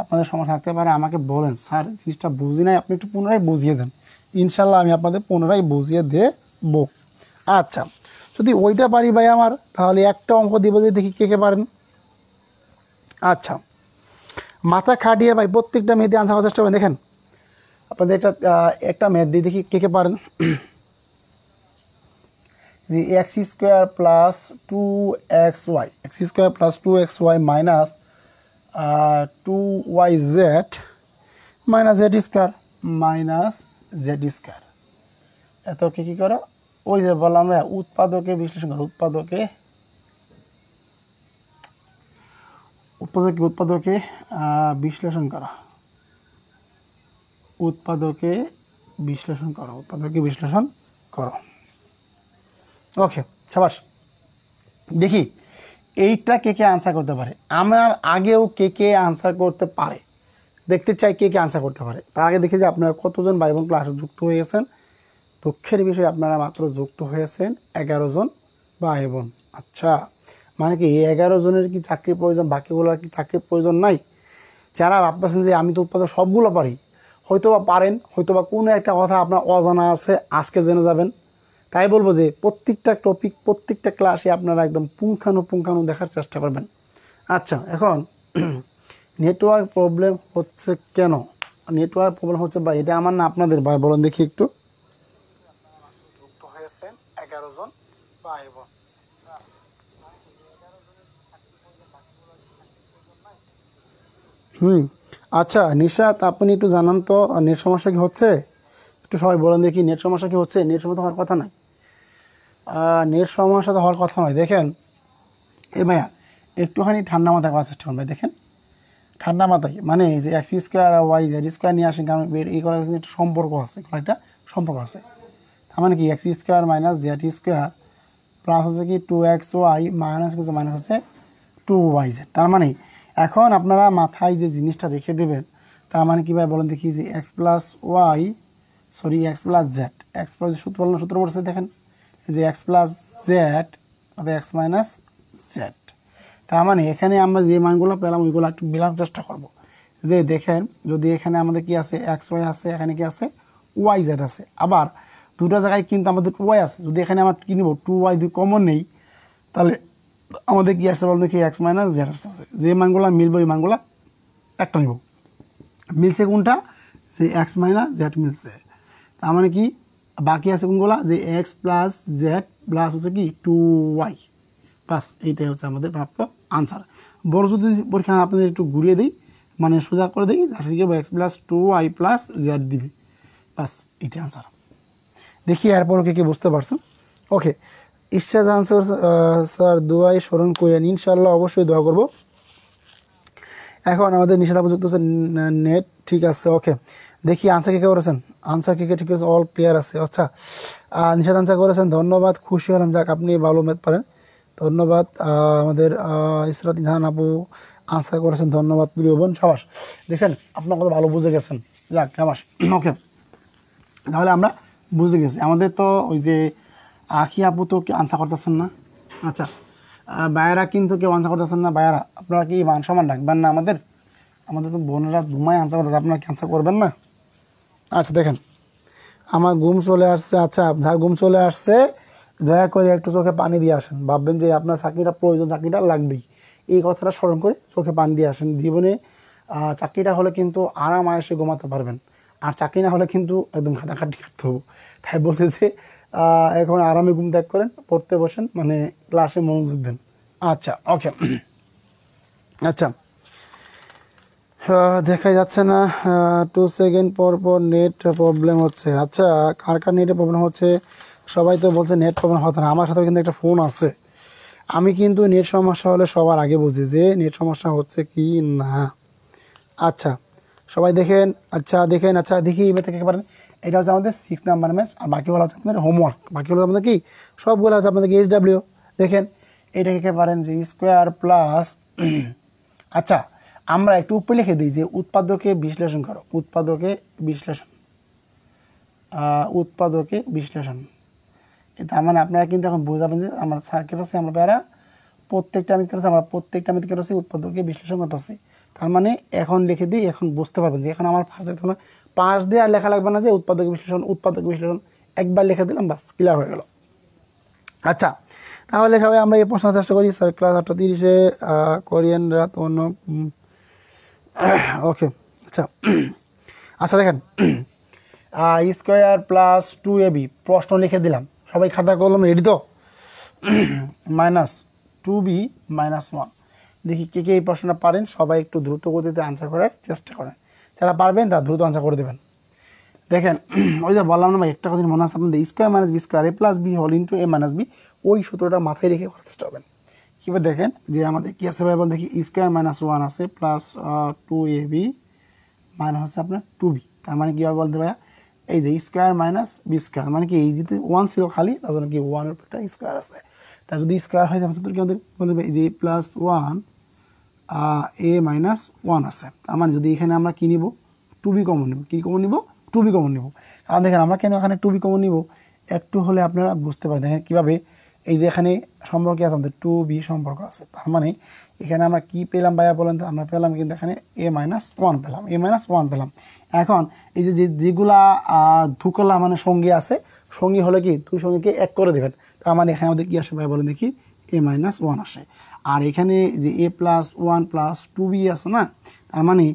আপনাদের সমস্যা থাকতে পারে, আমাকে বলেন স্যার জিনিসটা বুঝি নাই, আপনি একটু পুনরায় বুঝিয়ে দেন। ইনশাল্লাহ আমি আপনাদের পুনরায় বুঝিয়ে দেবো। আচ্ছা, যদি ওইটা পারি ভাই আমার, তাহলে একটা অঙ্ক দিব, যে দেখি কে কে পারেন। আচ্ছা, মাথা খাটিয়ে ভাই প্রত্যেকটা মেয়েতে আনসার করার চেষ্টা করেন। দেখেন আপনাদের একটা ম্যাথ দিয়ে দেখি কে কে পারেন। যে x square plus 2xy, x square plus 2xy minus 2yz minus Z square minus Z square, এত কী করো? ওই যে বললাম আমরা উৎপাদকে বিশ্লেষণ করো, উৎপাদকে বিশ্লেষণ করা, উৎপাদকে বিশ্লেষণ করো, উৎপাদকে বিশ্লেষণ করো। ওকে সাবাস, দেখি এইটা কে কে আনসার করতে পারে। আমার আগেও কে কে আনসার করতে পারে দেখতে চাই, কে কে আনসার করতে পারে। তার আগে দেখি যে আপনারা কতজন ভাই বোন ক্লাসে যুক্ত হয়ে গেছেন। দুঃখের বিষয়ে আপনারা মাত্র যুক্ত হয়েছেন 11 জন ভাই বোন। আচ্ছা, মানে কি এই 11 জনের কি চাকরির প্রয়োজন, বাকিগুলোর কি চাকরির প্রয়োজন নাই? যারা ভাবতেছেন যে আমি তো উৎপাদন সবগুলো পারি, হয়তো বা পারেন, হয়তো বা কোনো একটা কথা আপনার অজানা আছে, আজকে জেনে যাবেন। তাই বলবো যে প্রত্যেকটা টপিক, প্রত্যেকটা ক্লাসে আপনারা একদম পুঙ্খানু দেখার চেষ্টা করবেন। আচ্ছা, এখন নেটওয়ার্ক প্রবলেম হচ্ছে কেন? নেটওয়ার্ক প্রবলেম হচ্ছে ভাই, এটা আমার না আপনাদের ভাই, বলেন দেখি একটু। যুক্ত হয়েছেন 11 জন ভাই বোন। আচ্ছা নিশাত, আপনি একটু জানান তো নেট সমস্যা কি হচ্ছে? একটু সবাই বলেন দেখি, নেট সমস্যা কি হচ্ছে? নেট সমস্যা হওয়ার কথা নয়, নেট সমস্যা তো হওয়ার কথা নয়। দেখেন এ ভাইয়া একটুখানি ঠান্ডা মাথায় করার চেষ্টা করুন ভাই। দেখেন ঠান্ডা মাথায়, মানে এই যে এক্স স্কোয়ার আর ওয়াই জেড স্কোয়ার নিয়ে আসেন, কারণ এই করার একটা সম্পর্ক আছে, একটা সম্পর্ক আছে। তার মানে কি x square minus Z square plus হচ্ছে কি 2xy মাইনাস হচ্ছে 2yz। তার মানে এখন আপনারা মাথায় যে জিনিসটা রেখে দেবেন, তার মানে কী ভাই বলেন দেখি, যে x plus Z, x plus সূত্র পড়ছে দেখেন, যে x plus Z x minus Z. তার মানে এখানে আমরা যে মানগুলো পেলাম ওইগুলো একটু মেলানোর চেষ্টা করব। যে দেখেন যদি এখানে আমাদের কি আছে, এক্স ওয়াই আছে, এখানে কি আছে, ওয়াই জেড আছে। আবার দুটো জায়গায় কিন্তু আমাদের ওয়াই আছে, যদি এখানে আমরা কী নেব 2y দুই কমন নেই, তাহলে আমাদের কি আসছে বলতে কি এক্স মাইনাস জেড আছে। যে মানগুলো মিলবে ওই মানগুলো একটা নেব। মিলছে কোনটা? যে এক্স মাইনাস জেড মিলছে। তার মানে কি বাকি আছে কোনগুলো? যে এক্স প্লাস জেড প্লাস হচ্ছে কি 2y, বাস এইটাই হচ্ছে আমাদের প্রাপ্ত আনসার। বড় যদি পরীক্ষা আপনাদের একটু ঘুরিয়ে দিই, মানে সোজা করে দিই, আসলে কি x plus 2y plus Z দিবে, বাস এইটাই আনসার। দেখি এরপর কে বুঝতে পারছেন। ওকে, ইচ্ছাজ আনসার স্যার দোয়াই স্মরণ করেন, ইনশাল্লাহ অবশ্যই দোয়া করব। এখন আমাদের নিষেধ উপযুক্ত হচ্ছে নেট, ঠিক আছে। ওকে, দেখি আনসার কে করেছেন, আনসার কে ঠিক আছে, অল ক্লিয়ার আছে। আচ্ছা, নিষেধ আনসার করেছেন, ধন্যবাদ, খুশি হলাম, যাক আপনি ভালো ম্যাথ পারেন, ধন্যবাদ। আমাদের ইসরাত জাহান আপু আনসার করেছেন, ধন্যবাদ প্রিয় বোন, সাবাস। দেখছেন আপনার কথা ভালো বুঝে গেছেন, যাক সাবাস। ওকে, তাহলে আমরা বুঝে গেছি। আমাদের তো ওই যে আখি আপু তো আনসার করতেছেন না। আচ্ছা, ভাইয়েরা কিন্তু কেউ আনসার করতেছেন না। ভাইয়েরা আপনারা কি মান সম্মান রাখবেন না? আমাদের তো বোনেরা ঘুমায় আনসার করতেছে, আপনারা কি আনসার করবেন না? আচ্ছা দেখেন আমার ঘুম চলে আসছে। আচ্ছা, যার ঘুম চলে আসছে দয়া করে একটু চোখে পানি দিয়ে আসেন। ভাববেন যে আপনার চাকরিটা প্রয়োজন, চাকরিটা লাগবেই, এই কথাটা স্মরণ করে চোখে পানি দিয়ে আসেন। জীবনে চাকরিটা হলে কিন্তু আরাম আয়েসে ঘুমাতে পারবেন, আর চাকরি না হলে কিন্তু একদম খাটাখাটি কাটতে হবে। তাই বলছে যে এখন আরামে ঘুম ত্যাগ করেন, পড়তে বসেন, মানে ক্লাসে মনোযোগ দেন। আচ্ছা ওকে, আচ্ছা দেখা যাচ্ছে না, 2 সেকেন্ড পর পর নেট প্রবলেম হচ্ছে। আচ্ছা, কার কার নেটের প্রবলেম হচ্ছে? সবাই তো বলছে নেট প্রবলেম হতো না, আমার সাথে কিন্তু একটা ফোন আছে। আমি কিন্তু নেট সমস্যা হলে সবার আগে বুঝি যে নেট সমস্যা হচ্ছে কি না। আচ্ছা, সবাই দেখেন। আচ্ছা দেখেন, আচ্ছা দেখি এবার থেকে পারেন। এটা হচ্ছে আমাদের 6 নাম্বার ম্যাচ, আর বাকিগুলো হচ্ছে আপনাদের হোমওয়ার্ক, বাকিগুলো আপনাদের কি সবগুলো হচ্ছে আপনাদের SW। দেখেন এটাকে কে পারেন যে স্কোয়ার প্লাস আচ্ছা আমরা একটু উপরে লিখে দিই যে উৎপাদকে বিশ্লেষণ করো, উৎপাদকে বিশ্লেষণ, উৎপাদকে বিশ্লেষণ। তার মানে আপনারা কিন্তু এখন বোঝাবেন যে আমরা সার্কেল আছে, আমরা প্যারা প্রত্যেকটা আমি করেছি, আমরা প্রত্যেকটা আমি করেছি উৎপাদকে বিশ্লেষণ করতেছি। তার মানে এখন লিখে দিই, এখন বুঝতে পারবেন যে এখন আমার ফার্স্ট দেখতে হবে পাঁচ দিয়ে আর লেখা লাগবে না যে উৎপাদক বিশ্লেষণ, উৎপাদক বিশ্লেষণ একবার লিখে দিলাম, বাস ক্লিয়ার হয়ে গেল। আচ্ছা তাহলে সবাই আমরা এই প্রশ্ন চেষ্টা করি। স্যার ক্লাস 8:30 কোরিয়ান রাত অন্য ওকে। আচ্ছা আচ্ছা দেখেন স্কোয়ার প্লাস 2ab প্রশ্ন লিখে দিলাম, সবাই খাতা কলম রেডি তো? Minus 2b minus 1। দেখি কে কে এই প্রশ্নটা পারেন, সবাই একটু দ্রুত গতিতে আনসার করার চেষ্টা করেন, যারা পারবেন তারা দ্রুত আনসার করে দেবেন। দেখেন ওই যে বললাম না ভাই, একটা কথা মনে আছে আপনাদের, স্কোয়ার মাইনাস বি স্কোয়ার এ প্লাস বি হোল ইন্টু এ মাইনাস বি, ওই সূত্রটা মাথায় রেখে করার চেষ্টা করবেন। কীভাবে দেখেন যে আমাদের কী আছে ভাই, দেখি স্কোয়ার মাইনাস 1 আছে প্লাস 2ab মাইনাস হচ্ছে আপনার 2b। তার মানে কীভাবে বলতে ভাইয়া, এই যে স্কোয়ার মাইনাস বি স্কোয়ার মানে কি এই যেতে 1 ছিল খালি, তার জন্য কি 1 এর একটা স্কোয়ার আছে। তা যদি স্কোয়ার হয় তাহলে সূত্র কি আমাদের বলতে হবে, এই যে প্লাস 1 এ মাইনাস 1 আছে। তার মানে যদি এখানে আমরা কী নিব, 2b কমন নিব। কী কমন নিব? 2b কমন নিব। কারণ দেখেন আমরা কেন এখানে 2b কমন নিব একটু হলে আপনারা বুঝতে পারেন। দেখেন কীভাবে, এই যে এখানে সম্পর্ক আছে আমাদের 2b সম্পর্ক আছে, তার মানে এখানে আমরা কি পেলাম ভাইয়া বলেন তো, আমরা পেলাম কিন্তু এখানে a মাইনাস 1 পেলাম, a মাইনাস 1 পেলাম। এখন এই যে যেগুলা ধুকলা মানে সঙ্গী আছে, সঙ্গী হলে কি দুই সঙ্গীকে এক করে দেবেন, তার মানে এখানে আমাদের কী আসে ভাইয়া বলেন দেখি, a মাইনাস 1 আসে। আর এখানে যে a প্লাস 1 প্লাস 2b আছে না, তার মানে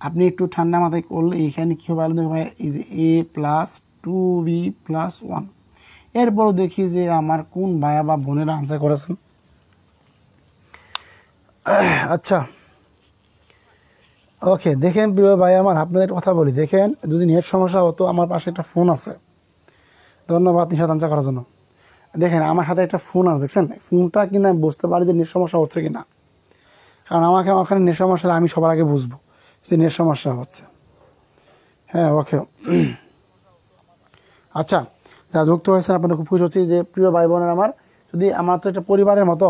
আপনি একটু ঠান্ডা মাথায় করলে এখানে কী হবে ভাই, এই যে a প্লাস 2b প্লাস 1। এরপরও দেখি যে আমার কোন ভাইয়া বা বোনেরা আনসার করেছেন। আচ্ছা ওকে দেখেন প্রিয় ভাই আমার, আপনাদের কথা বলি, দেখেন যদি নেট সমস্যা হতো, আমার পাশে একটা ফোন আছে, ধন্যবাদ নিশাদ আনসার করার জন্য। দেখেন আমার হাতে একটা ফোন আছে, দেখছেন ফোনটা কিনা আমি বুঝতে পারি যে নেট সমস্যা হচ্ছে কিনা, কারণ আমাকে ওখানে নেট সমস্যা আমি সবার আগে বুঝবো যে নেট সমস্যা হচ্ছে। হ্যাঁ ওকে আচ্ছা যা যুক্ত হয়েছেন আপনাদের খুব খুশি হচ্ছি যে প্রিয় ভাই বোনের আমার, যদি আমার তো একটা পরিবারের মতো,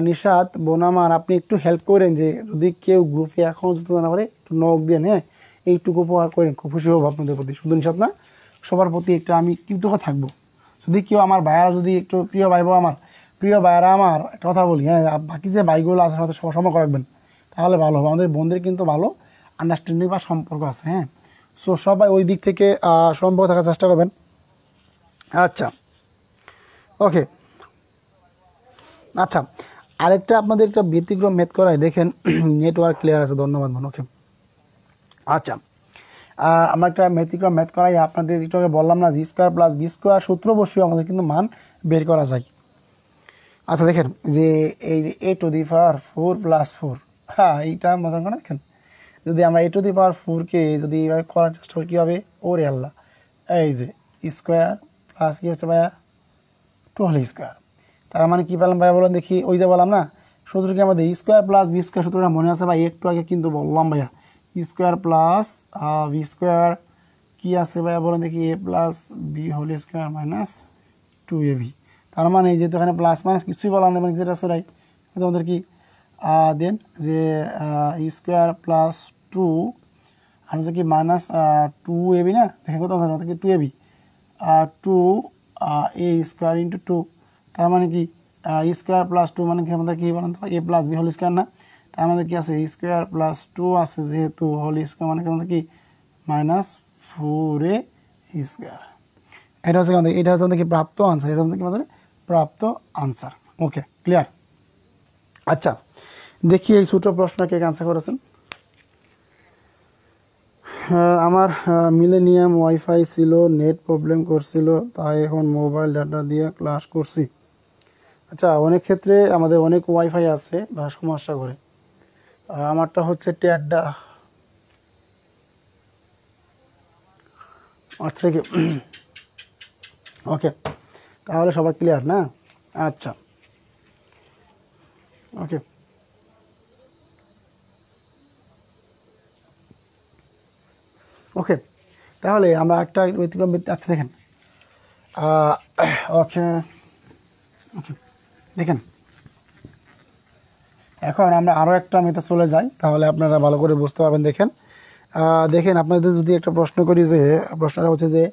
নিশাদ বোন আমার আপনি একটু হেল্প করেন, যে যদি কেউ গ্রুপে এখন যুক্ত না পারে একটু নক দেন, হ্যাঁ এইটুকু উপহার করেন, খুব খুশি হবো আপনাদের প্রতি। শুধু নিশাদ না, সবার প্রতি একটু আমি কৃতজ্ঞ থাকবো। যদি কেউ আমার ভাইয়ারা যদি একটু প্রিয় ভাই বোন আমার, প্রিয় ভাইয়ারা আমার একটা কথা বলি, হ্যাঁ বাকি যে ভাইগুলো আছে সাথে সময় রাখবেন, তাহলে ভালো হবে। আমাদের বোনদের কিন্তু ভালো আন্ডারস্ট্যান্ডিং বা সম্পর্ক আছে, হ্যাঁ। সো সবাই ওই দিক থেকে সম্পর্ক থাকার চেষ্টা করবেন। আচ্ছা ওকে আচ্ছা আরেকটা আপনাদের একটা ব্যতিক্রম ম্যাথ করায়, দেখেন নেটওয়ার্ক ক্লিয়ার আছে, ধন্যবাদ বোন। ওকে আচ্ছা আমরা একটা ব্যতিক্রম ম্যাথ করাই, আপনাদের একটু আগে বললাম না G square plus B square সূত্র বসিয়ে আমাদের কিন্তু মান বের করা যায়। আচ্ছা দেখেন যে এই যে এ টু দি পাওয়ার 4 প্লাস 4, হ্যাঁ এইটা মজা করে দেখেন, যদি আমরা এ টু দি পাওয়ার 4কে যদি এইভাবে করার চেষ্টা করি কী হবে, ওরে আল্লাহ, এই যে স্কোয়ার প্লাস কী হচ্ছে ভাইয়া 2 হোল স্কোয়ার। তার মানে কী পেলাম ভাইয়া বলেন দেখি, ওই যে বললাম না সূত্র কি আমাদের স্কোয়ার প্লাস বি স্কোয়ার সূত্রটা মনে আছে ভাই, একটু আগে কিন্তু বললাম ভাইয়া স্কোয়ার প্লাস বি স্কোয়ার কী আছে ভাইয়া বলেন দেখি, a plus B whole square minus 2ab। তার মানে যেহেতু এখানে প্লাস মাইনাস কিছুই বললাম না, মানে যেটা আছে রাই তোমাদের কি দেন যে স্কোয়ার প্লাস 2 আর হচ্ছে কি মাইনাস 2ab না, দেখেন কত কি 2ab 2 এ স্কোয়ার ইন্টু 2, তার মানে কি স্কোয়ার প্লাস 2 মানে কি আমাদের কি বলেন তো এ প্লাস বি হোল স্কোয়ার না, তার মধ্যে কি আছে স্কোয়ার প্লাস 2 আছে যেহেতু হোল স্কোয়ার মানে কি আমাদের কি মাইনাস 4a স্কোয়ার। এটা হচ্ছে আমাদের, এটা হচ্ছে আমাদের কি প্রাপ্ত আনসার, এটা হচ্ছে কি আমাদের প্রাপ্ত আনসার। Okay clear. আচ্ছা দেখি এই ছোটো প্রশ্ন কে আনসার করেছেন। আমার মিলেনিয়াম ওয়াইফাই ছিল, নেট প্রবলেম করছিল, তাই এখন মোবাইল ডাটা দিয়ে ক্লাস করছি। আচ্ছা অনেক ক্ষেত্রে আমাদের অনেক ওয়াইফাই আছে বা সমস্যা করে, আমারটা হচ্ছে টেডা। আচ্ছা থেকে ওকে তাহলে সবার ক্লিয়ার না? আচ্ছা ওকে ওকে, তাহলে আমরা একটা ব্যতিক্রম আচ্ছা দেখেন, ওকে ওকে দেখেন, এখন আমরা আরও একটা মেথড চলে যাই, তাহলে আপনারা ভালো করে বুঝতে পারবেন। দেখেন দেখেন আপনাদের যদি একটা প্রশ্ন করি, যে প্রশ্নটা হচ্ছে যে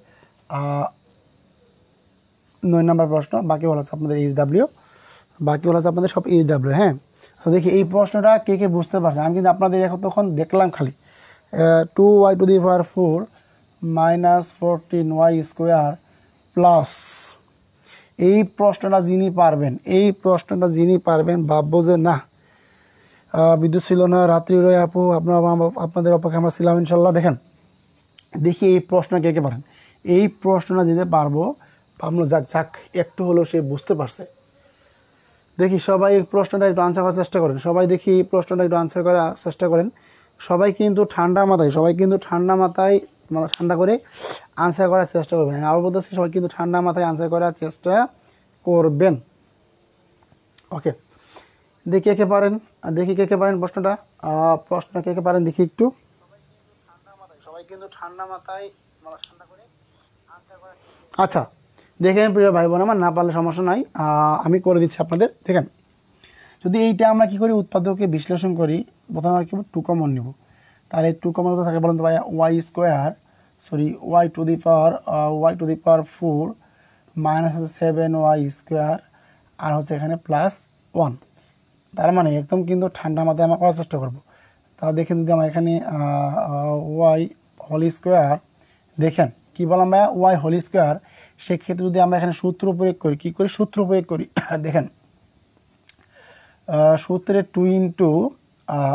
9 নম্বর প্রশ্ন, বাকি বলা হচ্ছে আপনাদের HW, বাকি বলা হচ্ছে আপনাদের সব HW। হ্যাঁ, তো দেখি এই প্রশ্নটা কে কে বুঝতে পারছেন। আমি কিন্তু আপনাদের এখন তখন দেখলাম খালি 2y⁴ মাইনাস 14y² প্লাস, এই প্রশ্নটা যিনি পারবেন ভাববো যে না বিদ্যুৎ ছিল না, রাত্রি রয়ে আপু আপনাদের অপেক্ষা আমরা ছিলাম ইনশাল্লাহ। দেখেন দেখি এই প্রশ্ন কে কে পারেন, এই প্রশ্নটা যেতে পারবো ভাবলো, যাক একটু হলেও সে বুঝতে পারছে। দেখি সবাই এই প্রশ্নটা একটু আনসার করার চেষ্টা করেন, সবাই দেখি এই প্রশ্নটা একটু আনসার করার চেষ্টা করেন। সবাই কিন্তু ঠান্ডা মাথায় মানে ঠান্ডা করে আনসার করার চেষ্টা করবেন। আবার বলতেছি, সবাই কিন্তু ঠান্ডা মাথায় আনসার করার চেষ্টা করবেন। ওকে, দেখি কে কে পারেন প্রশ্নটা, কে কে পারেন দেখি একটু। সবাই কিন্তু ঠান্ডা মাথায় মানে ঠান্ডা করে আনসার করার, আচ্ছা দেখেন প্রিয় ভাই বোন আমার, না পারলে সমস্যা নাই, আমি করে দিচ্ছি আপনাদের। দেখেন যদি এইটা আমরা কি করি, উৎপাদকে বিশ্লেষণ করি, প্রথমে আমরা কি 2 কমন নিব, তাহলে 2 কমন কত থাকে বলুন তো ভাই, y² মাইনাস হচ্ছে 7y² আর হচ্ছে এখানে +1। তার মানে একদম কিন্তু ঠান্ডা মাথায় আমরা করার চেষ্টা করবো। তাহলে দেখেন যদি আমরা এখানে y² দেখেন কি বললাম ভাইয়া, y², সেক্ষেত্রে যদি আমরা এখানে সূত্র প্রয়োগ করি, কি করি সূত্র প্রয়োগ করি দেখেন সূত্রে 2 ইন্টু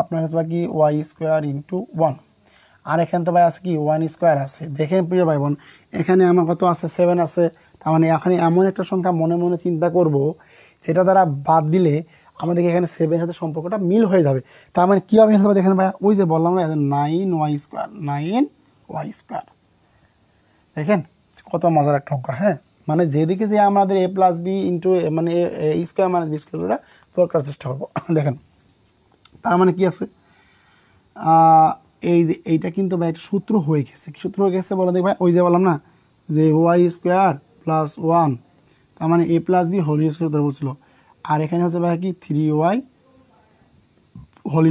আপনার হচ্ছে কি y² × 1, আর এখানে তো ভাই আছে কি 1² আছে। দেখেন প্রিয় ভাই বোন, এখানে আমার কত আছে 7 আছে, তার মানে এখানে এমন একটা সংখ্যা মনে মনে চিন্তা করব যেটা দ্বারা বাদ দিলে আমাদেরকে এখানে 7 সাথে সম্পর্কটা মিল হয়ে যাবে। তার মানে কীভাবে মিল হবে দেখেন ভাই, ওই যে বললাম 9y², দেখেন কত মজার একটা অঙ্ক। হ্যাঁ, মানে যেদিকে যে আমাদের a+b ইন্টু মানে a² - b² প্রয়োগ করার চেষ্টা করবো। দেখেন তার মানে কি আছে, এই যে এইটা কিন্তু ভাই একটা সূত্র হয়ে গেছে। কি সূত্র হয়ে গেছে বলো দেখ ভাই, ওই যে বললাম না যে y² + 1, তার মানে a+b হোল² ধরে বলছিল, আর এখানে হচ্ছে ভাই কি 3y হোল²।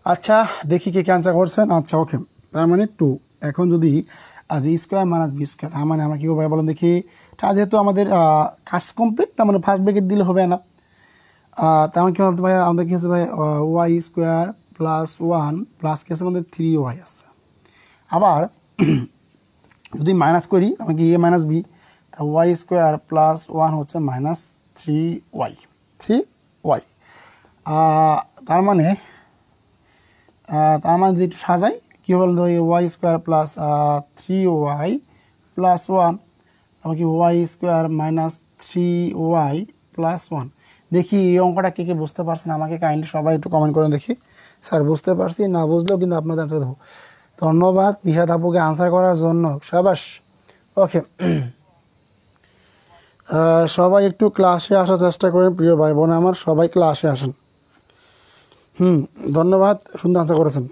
আচ্ছা দেখি কে কে আনসার করছেন। আচ্ছা ওকে, তার মানে 2। এখন যদি আজ a² - b², তার মানে আমরা কী করবো বলেন দেখি, যেহেতু আমাদের কাজ কমপ্লিট, তার মানে ফার্স্ট ব্র্যাকেট দিলে হবে না, তেমন কী বলতে ভাই, আমাদের কী আছে ভাই y² + 1 প্লাস কী আছে আমাদের 3y আছে। আবার যদি মাইনাস করি আমি কি a - b, তা y² + 1 হচ্ছে -3y। তার মানে যদি একটু সাজাই কী হবে বলতো, y² + 3y + 1, তারপর কি y² - 3y + 1। দেখি এই অঙ্কটা কে কে বুঝতে পারছেন, আমাকে কাইন্ডলি সবাই একটু কমেন্ট করে দেখি। স্যার বুঝতে পারছি, না বুঝলেও কিন্তু আপনাদের আনসার দেবো। ধন্যবাদ নিশাদ আপুকে আনসার করার জন্য, সাবাস। ওকে, সবাই একটু ক্লাসে আসার চেষ্টা করেন প্রিয় ভাই বোন আমার, সবাই ক্লাসে আসেন। ধন্যবাদ, সুন্দর আনসার করেছেন।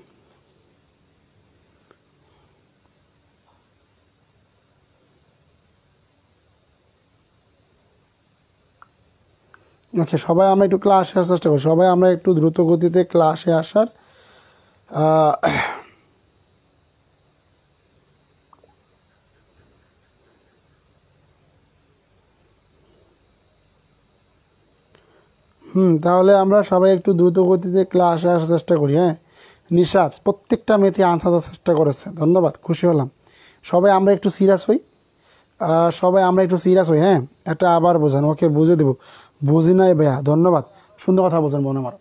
ওকে, সবাই আমরা একটু ক্লাসে আসার চেষ্টা করি, সবাই আমরা একটু দ্রুত গতিতে ক্লাসে আসার তাহলে আমরা সবাই একটু দ্রুত গতিতে ক্লাসে আসার চেষ্টা করি। হ্যাঁ, নিশাদ প্রত্যেকটা মেথে আনসার দেওয়ার চেষ্টা করেছে, ধন্যবাদ, খুশি হলাম। সবাই আমরা একটু সিরিয়াস হই, হ্যাঁ এটা আবার বোঝান। ওকে, বুঝে দেবো, বুঝি নাই ভাইয়া, ধন্যবাদ, সুন্দর কথা বলছেন বোন আমার।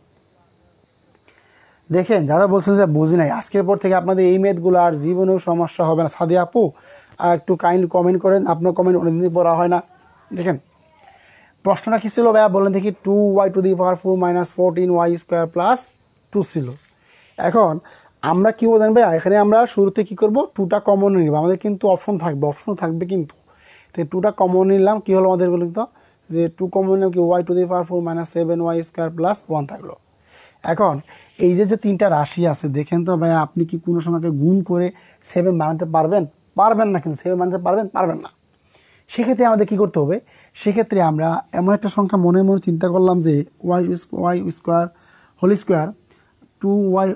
দেখেন যারা বলছেন যে বুঝি নাই, আজকের পর থেকে আপনাদের এই মেথগুলো আর জীবনেও সমস্যা হবে না। সাদিয়া আপু একটু কাইন্ড কমেন্ট করেন, আপনার কমেন্ট অনেকদিন পড়া হয় না। দেখেন প্রশ্নটা কী ছিল ভাইয়া বলেন দেখি, 2y⁴ - 14y² + 2 ছিল। এখন আমরা কী বলতেন ভাইয়া, এখানে আমরা শুরুতে কী করবো, 2টা কমন নিব, আমাদের কিন্তু অপশন থাকবে কিন্তু, তো 2টা কমন নিলাম, কী হলো আমাদের বলুন তো, যে 2 কমন নিলাম কি y⁴ - 7y² + 1 থাকলো। এখন এই যে তিনটা রাশি আছে দেখেন তো ভাই, আপনি কি কোনো সংখ্যাকে গুণ করে 7 বানাতে পারবেন? পারবেন না, কিন্তু 7 বানাতে পারবেন না। সেক্ষেত্রে আমাদের কী করতে হবে? সেক্ষেত্রে আমরা এমন একটা সংখ্যা মনে মনে চিন্তা করলাম যে Y square whole square 2y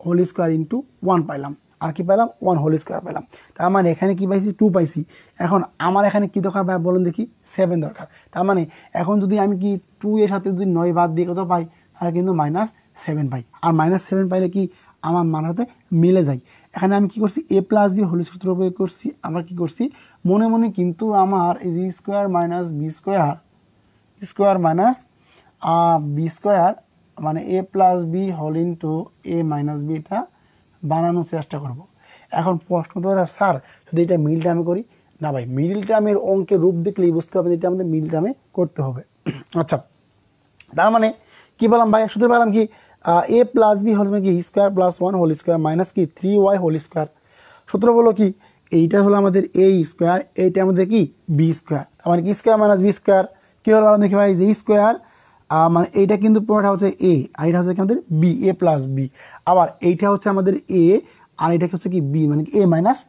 whole square into 1 পাইলাম, আর কি পাইলাম? 1 হোল স্কোয়ার পাইলাম। তার মানে এখানে কি পাইছি? 2 পাইছি। এখন আমার এখানে কি দরকার ভাই বলেন দেখি? 7 দরকার। তার মানে এখন যদি আমি কি 2 এর সাথে যদি 9 বাদ দিয়ে কত পাই, তাহলে কিন্তু -7 পাই। আর -7 পাইলে কি আমার মানের সাথে মিলে যায়। এখানে আমি কি করছি? a প্লাস বি হোল সূত্র প্রয়োগ করছি। আমরা কি করছি মনে মনে, কিন্তু আমার এই যে square minus B square minus B square মানে a plus B whole into a minus B, এটা বানানোর চেষ্টা করব। এখন প্রশ্ন তো স্যার যদি এটা মিল টার্মে করি, না ভাই মিডল টার্মের অঙ্কের রূপ দেখলেই বুঝতে পারবেন এটা আমাদের মিডল টার্মে করতে হবে। আচ্ছা, তার মানে কি বললাম ভাই? সূত্র পেলাম কি? a প্লাস বি হোল কি square plus 1 whole square minus কি 3y হোল স্কোয়ার। সূত্র বলো কি? এইটা হলো আমাদের a স্কোয়ার, এইটা আমাদের কি বি স্কোয়ার। তার মানে কি স্কোয়ার মাইনাস বি স্কোয়ার কী হলো বললাম দেখি ভাই? যে স্কোয়ার মানে এইটা কিন্তু পুরোটা হচ্ছে a, আর এটা হচ্ছে আমাদের বি, a প্লাস বি। আবার এইটা হচ্ছে আমাদের a, আর এটা হচ্ছে কি বি, মানে a মাইনাস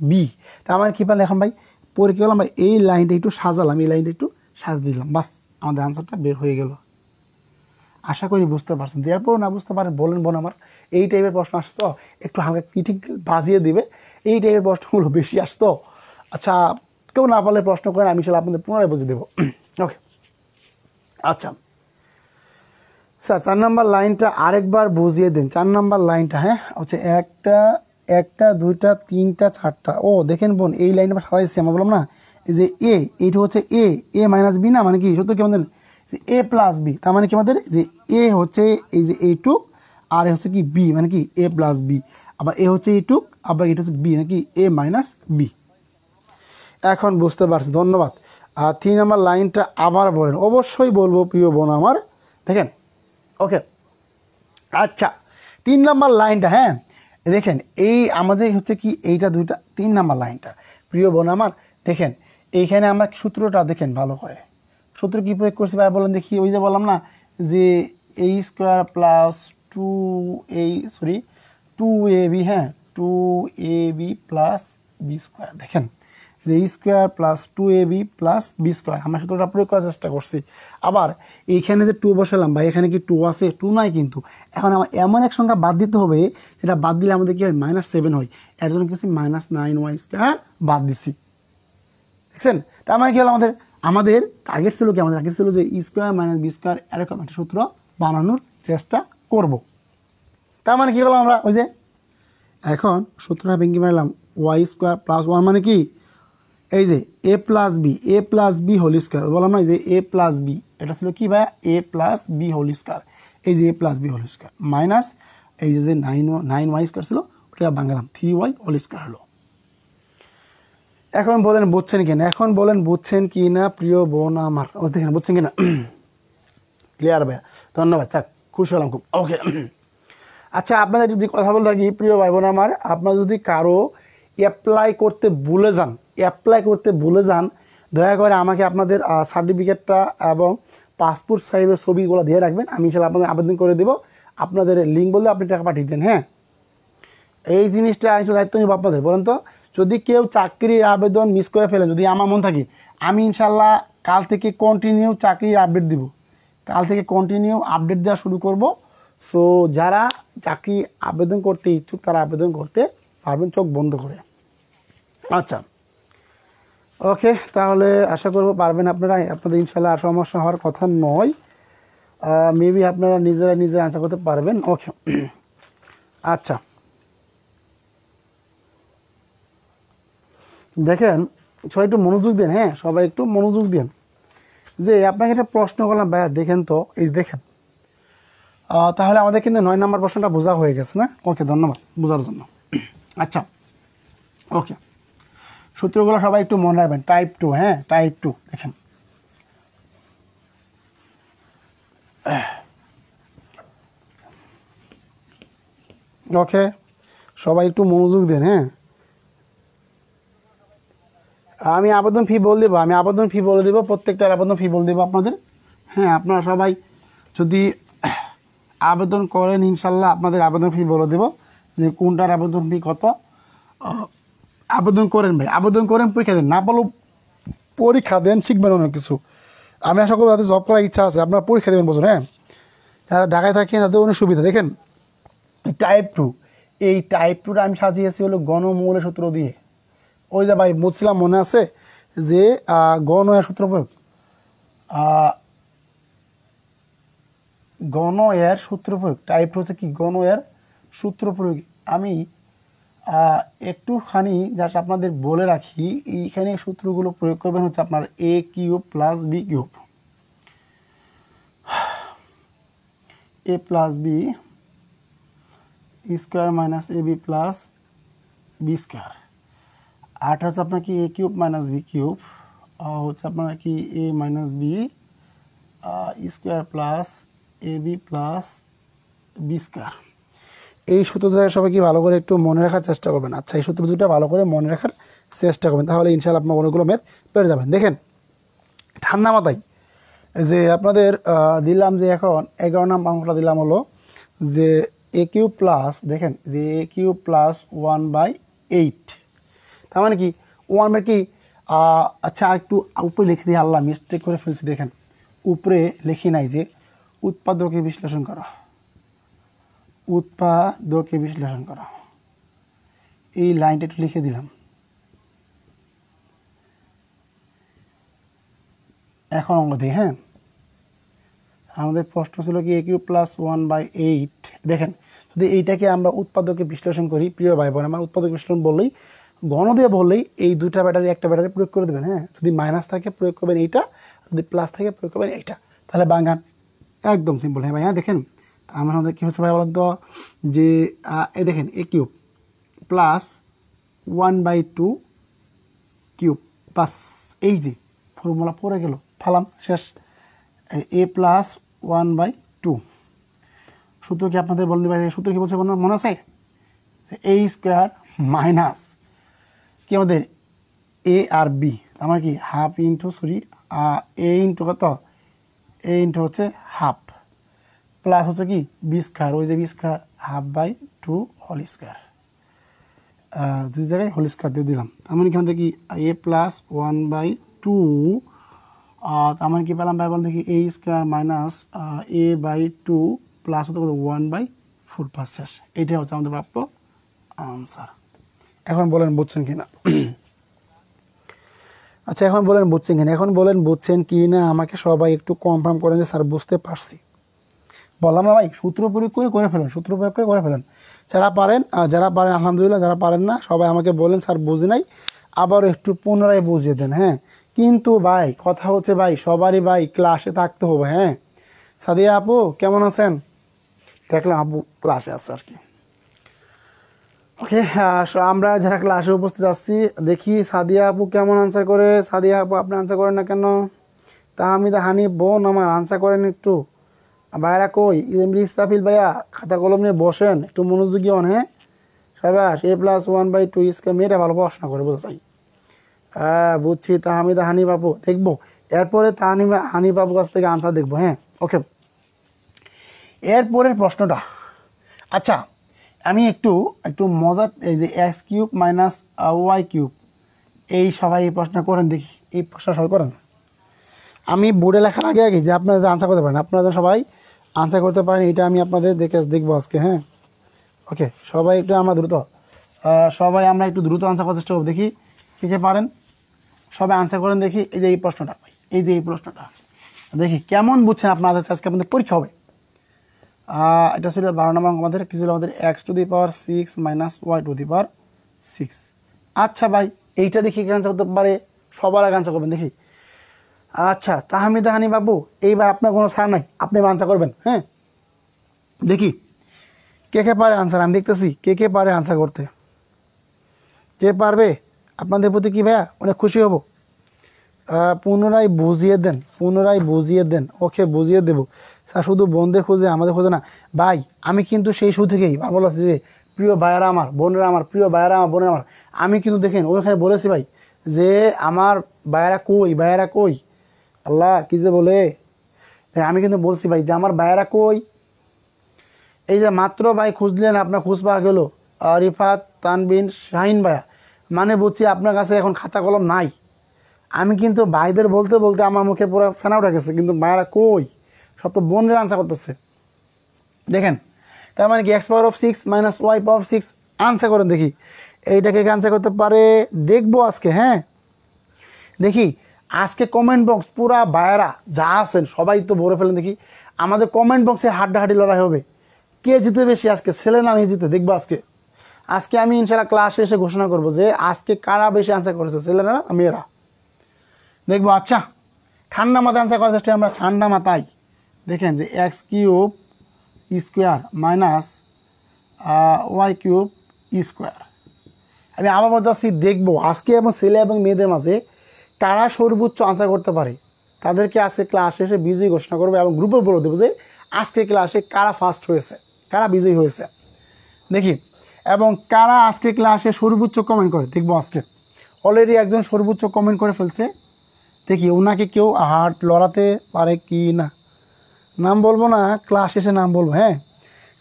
বি। তার মানে কী পারলাম এখন ভাই? পরে কী করলাম ভাই? এই লাইনটা একটু সাজালাম, এই লাইনটা একটু সাজিয়ে দিলাম, বাস আমাদের আনসারটা বের হয়ে গেল। আশা করি বুঝতে পারছেন। দেওয়ার পর না বুঝতে পারেন বলেন বোন আমার, এই টাইপের প্রশ্ন আসতো একটু হালকা ক্রিটিক্যাল বাজিয়ে দিবে, এই টাইপের প্রশ্নগুলো বেশি আসতো। আচ্ছা, কেউ না পারলে প্রশ্ন করেন, আমি সেটা আপনাদের পুনরায় বুঝিয়ে দেবো। ওকে, আচ্ছা স্যার 4 নম্বর লাইনটা আরেকবার বুঝিয়ে দিন। 4 নম্বর লাইনটা হ্যাঁ হচ্ছে একটা 2টা 3টা 4টা। ও দেখেন বোন, এই লাইনটা আমরা সাজাইছি, আমরা বললাম না এই যে এইটা হচ্ছে এ মাইনাস বি, না মানে কি সত্য কি আমাদের যে a প্লাস বি। তার মানে কি আমাদের যে a হচ্ছে এই যে এইটুক, আর হচ্ছে কি বি মানে কি a প্লাস বি। আবার এ হচ্ছে এইটুক, আবার এটা হচ্ছে বি মানে কি a মাইনাস বি। এখন বুঝতে পারছি, ধন্যবাদ। আর 3 নম্বর লাইনটা আবার বলেন। অবশ্যই বলবো প্রিয় বোন আমার, দেখেন। ওকে, আচ্ছা 3 নম্বর লাইনটা হ্যাঁ দেখেন, এই আমাদের হচ্ছে কি এইটা 2টা 3 নম্বর লাইনটা প্রিয় বোন আমার দেখেন, এইখানে আমরা সূত্রটা দেখেন ভালো করে। সূত্র কী প্রয়োগ করছি ভাই বলেন দেখি? ওই যে বললাম না যে a স্কোয়ার প্লাস 2ab হ্যাঁ 2ab প্লাস বি স্কোয়ার। দেখেন যে square plus 2ab plus B square, আমরা সূত্রটা প্রয়োগ করার চেষ্টা করছি। আবার এইখানে যে 2 বসালাম ভাই, এখানে কি 2 আছে? 2 নাই কিন্তু। এখন আমার এমন এক সংখ্যা বাদ দিতে হবে, সেটা বাদ দিলে আমাদের কি হয়? -7 হয়। এর জন্য কি -9y স্কোয়ার বাদ দিছি, দেখছেন? তার মানে কি হলো? আমাদের টার্গেট ছিল কি? আমাদের টার্গেট ছিল যে স্কোয়ার মাইনাস বি স্কোয়ার এরকম একটা সূত্র বানানোর চেষ্টা করব। তার মানে কি হলো? আমরা ওই যে এখন সূত্রটা ভেঙে মারলাম, ওয়াই স্কোয়ার প্লাস 1 মানে কি এই যে a plus B whole square. বললাম না যে a প্লাস বি, এটা ছিল কি ভাই? a plus B whole square. এই যে a plus B whole square minus এই যে 9y স্কোয়ার ছিল, ওটা বাংলাম 3y হোল স্কোয়ার হলো। এখন বলেন বুঝছেন কি না? এখন বলেন বুঝছেন কি না প্রিয় বোন আমার? ও দেখেন বুঝছেন কি না? ক্লিয়ার ভাইয়া, ধন্যবাদ। থাক, খুশি হলাম খুব। ওকে, আচ্ছা আপনাদের যদি কথা বলতে থাকি প্রিয় ভাই বোন আমার, আপনার যদি কারো অ্যাপ্লাই করতে ভুলে যান দয়া করে আমাকে আপনাদের সার্টিফিকেটটা এবং পাসপোর্ট সাইজের ছবিগুলো দিয়ে রাখবেন, আমি ইনশাল্লাহ আপনাদের আবেদন করে দেবো। আপনাদের লিঙ্ক বললে আপনি টাকা পাঠিয়ে দেন। হ্যাঁ, এই জিনিসটা আমি দায়িত্ব নিব আপনাদের। বলেন তো, যদি কেউ চাকরির আবেদন মিস করে ফেলেন, যদি আমার মন থাকে, আমি ইনশাল্লাহ কাল থেকে কন্টিনিউ চাকরির আপডেট দিব। কাল থেকে কন্টিনিউ আপডেট দেওয়া শুরু করব। সো যারা চাকরি আবেদন করতে ইচ্ছুক তারা আবেদন করতে পারবেন চোখ বন্ধ করে। আচ্ছা, ওকে, তাহলে আশা করব পারবেন আপনারা। আপনাদের ইনশাল্লাহ আর সমস্যা হওয়ার কথা নয়। মেবি আপনারা নিজেরা আনসার করতে পারবেন। ওকে, আচ্ছা দেখেন সবাই একটু মনোযোগ দেন। হ্যাঁ, সবাই একটু মনোযোগ দেন। যে আপনাকে একটা প্রশ্ন করলাম ভাইয়া, দেখেন তো, এই দেখেন। তাহলে আমাদের কিন্তু 9 নম্বর প্রশ্নটা বোঝা হয়ে গেছে না? ওকে, ধন্যবাদ বোঝার জন্য। আচ্ছা, ওকে, সূত্রগুলো সবাই একটু মনে রাখবেন। টাইপ 2, হ্যাঁ টাইপ 2 দেখেন। ওকে, সবাই একটু মনোযোগ দেন। হ্যাঁ, আমি আবেদন ফি বলে দেবো, প্রত্যেকটার আবেদন ফি বলে দেবো আপনাদের। হ্যাঁ, আপনারা সবাই যদি আবেদন করেন, ইনশাল্লাহ আপনাদের আবেদন ফি বলে দেব যে কোনটার আবেদন ফি কত। আবেদন করেন ভাই, আবেদন করেন, পরীক্ষা দেন, না বলো পরীক্ষা দেন, শিখবেন অনেক কিছু। আমি আশা করি তাদের জব করার ইচ্ছা আছে, আপনারা পরীক্ষা দেবেন বছর। হ্যাঁ, যারা ঢাকায় থাকেন তাদের অনেক সুবিধা। দেখেন টাইপ 2, এই টাইপ 2টা আমি সাজিয়েছি হলো গণমূলের সূত্র দিয়ে। ওই যে ভাই বলছিলাম মনে আছে যে গণ এর সূত্র প্রয়োগ, গণ এর সূত্র প্রয়োগ। টাইপ 2 হচ্ছে কি গণ এর সূত্র প্রয়োগ। আমি একটুখানি জাস্ট আপনাদের বলে রাখি, এইখানে সূত্রগুলো প্রয়োগ করবেন হচ্ছে আপনার a cube plus b cube, a plus B square minus ab plus B square. আট হচ্ছে আপনার কি a cube minus B cube, হচ্ছে আপনার কি a minus B square plus ab plus B square. এই সূত্র দুটো সবাই কি ভালো করে একটু মনে রাখার চেষ্টা করবেন। আচ্ছা, এই সূত্র দুটো ভালো করে মনে রাখার চেষ্টা করবেন, তাহলে ইনশাআল্লাহ আপনার অনেকগুলো ম্যাথ পেরে যাবেন। দেখেন ঠান্ডা মাথায় যে আপনাদের দিলাম যে এখন 11 নম্বর অঙ্কটা দিলাম হলো যে a কিউব প্লাস, দেখেন যে a কিউব প্লাস 1/8, তার মানে কি 1 কি আচ্ছা একটু উপরে লিখে দিয়ে আল্লাহ মিস্টেক করে ফেলছি। দেখেন উপরে লিখি নাই যে উৎপাদকে বিশ্লেষণ করা, উৎপাদকে বিশ্লেষণ করা, এই লাইনটা একটু লিখে দিলাম। এখন অঙ্ক দিই। হ্যাঁ, আমাদের প্রশ্ন ছিল কি a কিউব প্লাস 1/8। দেখেন যদি এইটাকে আমরা উৎপাদকে বিশ্লেষণ করি, প্রিয় ভাই বোন আমার, উৎপাদক বিশ্লেষণ বললেই ঘন দিয়ে বললেই এই দুটা ব্যাটারি একটা ব্যাটারি প্রয়োগ করে দেবেন। হ্যাঁ, যদি মাইনাস থাকে প্রয়োগ করবেন এইটা, যদি প্লাস থাকে প্রয়োগ করবেন এইটা, তাহলে বাঙ্গান একদম সিম্পল। হ্যাঁ ভাই, হ্যাঁ দেখেন আমাদের কী হচ্ছে ভাই বলেন তো যে এই দেখেন a cube plus 1/2 cube plus এই যে ফর্মুলা পড়ে গেল, ফালাম শেষ। a প্লাস 1/2 সূত্র কি আপনাদের বলেন ভাই, সূত্র কি বলছে মনে আছে যে a স্কোয়ার মাইনাস কি আমাদের a আর b, আমার কি হাফ ইন্টু a ইন্টু কত, a ইন্টু হচ্ছে হাফ প্লাস হচ্ছে কি বি স্কোয়ার, ওই যে বি স্কোয়ার ½ হোল স্কোয়ার, দুই জায়গায় হোল স্কোয়ার দিয়ে দিলাম। তার মানে কি আমাদের কি a প্লাস 1/2, তার মানে কি পেলাম ভাই বলুন দেখি a square minus a/2 plus হতে 1/4 প্লাস শেষ। এইটাই হচ্ছে আমাদের প্রাপ্য আনসার। এখন বলেন বুঝছেন কি না? আচ্ছা এখন বলেন বুঝছেন কি না, এখন বলেন বুঝছেন কি না, আমাকে সবাই একটু কনফার্ম করেন যে স্যার বুঝতে পারছি। বললাম না ভাই, সূত্র প্রয়োগ করে ফেলেন, সূত্র প্রয়োগ করে ফেলেন। যারা পারেন আলহামদুলিল্লাহ, যারা পারেন না সবাই আমাকে বলেন স্যার বুঝি নাই, আবার একটু পুনরায় বুঝিয়ে দেন। হ্যাঁ, কিন্তু ভাই কথা হচ্ছে ভাই সবারই ভাই ক্লাসে থাকতে হবে। হ্যাঁ, সাদিয়া আপু কেমন আছেন? দেখলাম আপু ক্লাসে আছে আর কি। ওকে, আমরা যারা ক্লাসে উপস্থিত আসছি দেখি সাদিয়া আপু কেমন আনসার করে। সাদিয়া আপু আপনি আনসার করেন না কেন? তাহমিদা হানি বোন আমার আনসার করেন একটু। ভাইরা কই? ইস্তাফিল ভাইয়া খাতা কলম নিয়ে বসেন, একটু মনোযোগী হন। হ্যাঁ সাবাস। a প্লাস 1/2 স্কোয়ার, মেয়েটা ভালো পড়াশোনা করে বলতে চাই। হ্যাঁ বুঝছি। তাহমিদা হানি বাবু দেখবো, এরপরে হানি বাবু কাছ থেকে আনসার দেখবো। হ্যাঁ ওকে, এরপরের প্রশ্নটা আচ্ছা আমি একটু মজার, এই যে x cube minus y cube, এই সবাই এই প্রশ্ন করেন দেখি, এই প্রশ্ন সবাই করেন। আমি বোর্ডে লেখার আগে যে আপনারা আনসার করতে পারেন, আপনারা সবাই আনসার করতে পারেন, এটা আমি আপনাদের দেখবো আজকে। হ্যাঁ ওকে, সবাই একটু আমরা একটু দ্রুত আনসার করার চেষ্টা করবো, দেখি কে পারেন। সবাই আনসার করেন দেখি। এই যে এই প্রশ্নটা, এই প্রশ্নটা দেখি কেমন বুঝছেন আপনাদের। আজকে আপনাদের পরীক্ষা হবে। এটা ছিল 12 নম্বর আমাদের, কি ছিল আমাদের x⁶ মাইনাস y⁶। আচ্ছা ভাই এইটা দেখি কে আনসার করতে পারে, সবার আগে আনসার করবেন দেখি। আচ্ছা তাহমিদা হানি বাবু, এইবার আপনার কোনো ছাড় নাই, আপনি আনসার করবেন। হ্যাঁ দেখি কে পারে আনসার, আমি দেখতেছি কে পারে আনসার করতে। যে পারবে আপনাদের প্রতি কি ভাইয়া অনেক খুশি হব। পুনরায় বুঝিয়ে দেন। ওকে বুঝিয়ে দেবো স্যার, শুধু বন্ধে খুঁজে আমাদের খোঁজে না ভাই। আমি কিন্তু সেই শুরু থেকেই বলেছি যে প্রিয় ভাইয়ারা আমার, বোনেরা আমার, প্রিয় ভাইয়ারা আমার, বোনেরা আমার, আমি কিন্তু দেখেন ওখানে বলেছি ভাই যে আমার ভাইয়ারা কই, আল্লাহ কি যে বলে, আমি কিন্তু বলছি ভাই যে আমার ভাইয়ারা কই, এই যে মাত্র ভাই খুঁজলেন, আপনার খুঁজ পাওয়া গেল রিফাত তানবিন শাহিন ভাইয়া, মানে বুঝছি আপনার কাছে এখন খাতা কলম নাই। আমি কিন্তু ভাইদের বলতে বলতে আমার মুখে পুরো ফেনা উঠে গেছে, কিন্তু ভাইয়ারা কই, সব তো বোনের আনসার করতেছে। দেখেন, তার মানে কি x⁻6 - y⁻6 আনসার করেন দেখি, এইটাকে আনসার করতে পারে দেখবো আজকে। হ্যাঁ দেখি আজকে কমেন্ট বক্স পুরা ভাইয়ারা যা আছেন সবাই তো ভরে ফেলেন, দেখি আমাদের কমেন্ট বক্সে হাড্ডাহাড্ডি লড়াই হবে, কে জিতে বেশি আজকে, ছেলে না মেয়ে জিতে দেখবো আজকে। আজকে আমি ইনশাল্লাহ ক্লাসে এসে ঘোষণা করবো যে আজকে কারা বেশি আনসার করেছে, ছেলেরা না মেয়েরা, দেখবো। আচ্ছা ঠান্ডা মাথায় আনসার করার চেষ্টা, আমরা ঠান্ডা মাথায় দেখেন যে x³ মাইনাস y³ আমি আমার মধ্যে আসছি, দেখবো আজকে এবং ছেলে এবং মেয়েদের মাঝে কারা সর্বোচ্চ আনসার করতে পারে, তাদেরকে আজকে ক্লাসে এসে বিজয়ী ঘোষণা করবো এবং গ্রুপে বলে দেবো যে আজকে ক্লাসে কারা ফার্স্ট হয়েছে, কারা বিজয়ী হয়েছে দেখি, এবং কারা আজকে ক্লাসে সর্বোচ্চ কমেন্ট করে দেখবো। আজকে অলরেডি একজন সর্বোচ্চ কমেন্ট করে ফেলছে, দেখি ওনাকে কেউ হাট লড়াতে পারে কি না। নাম বলবো না, ক্লাস শেষে নাম বলবো। হ্যাঁ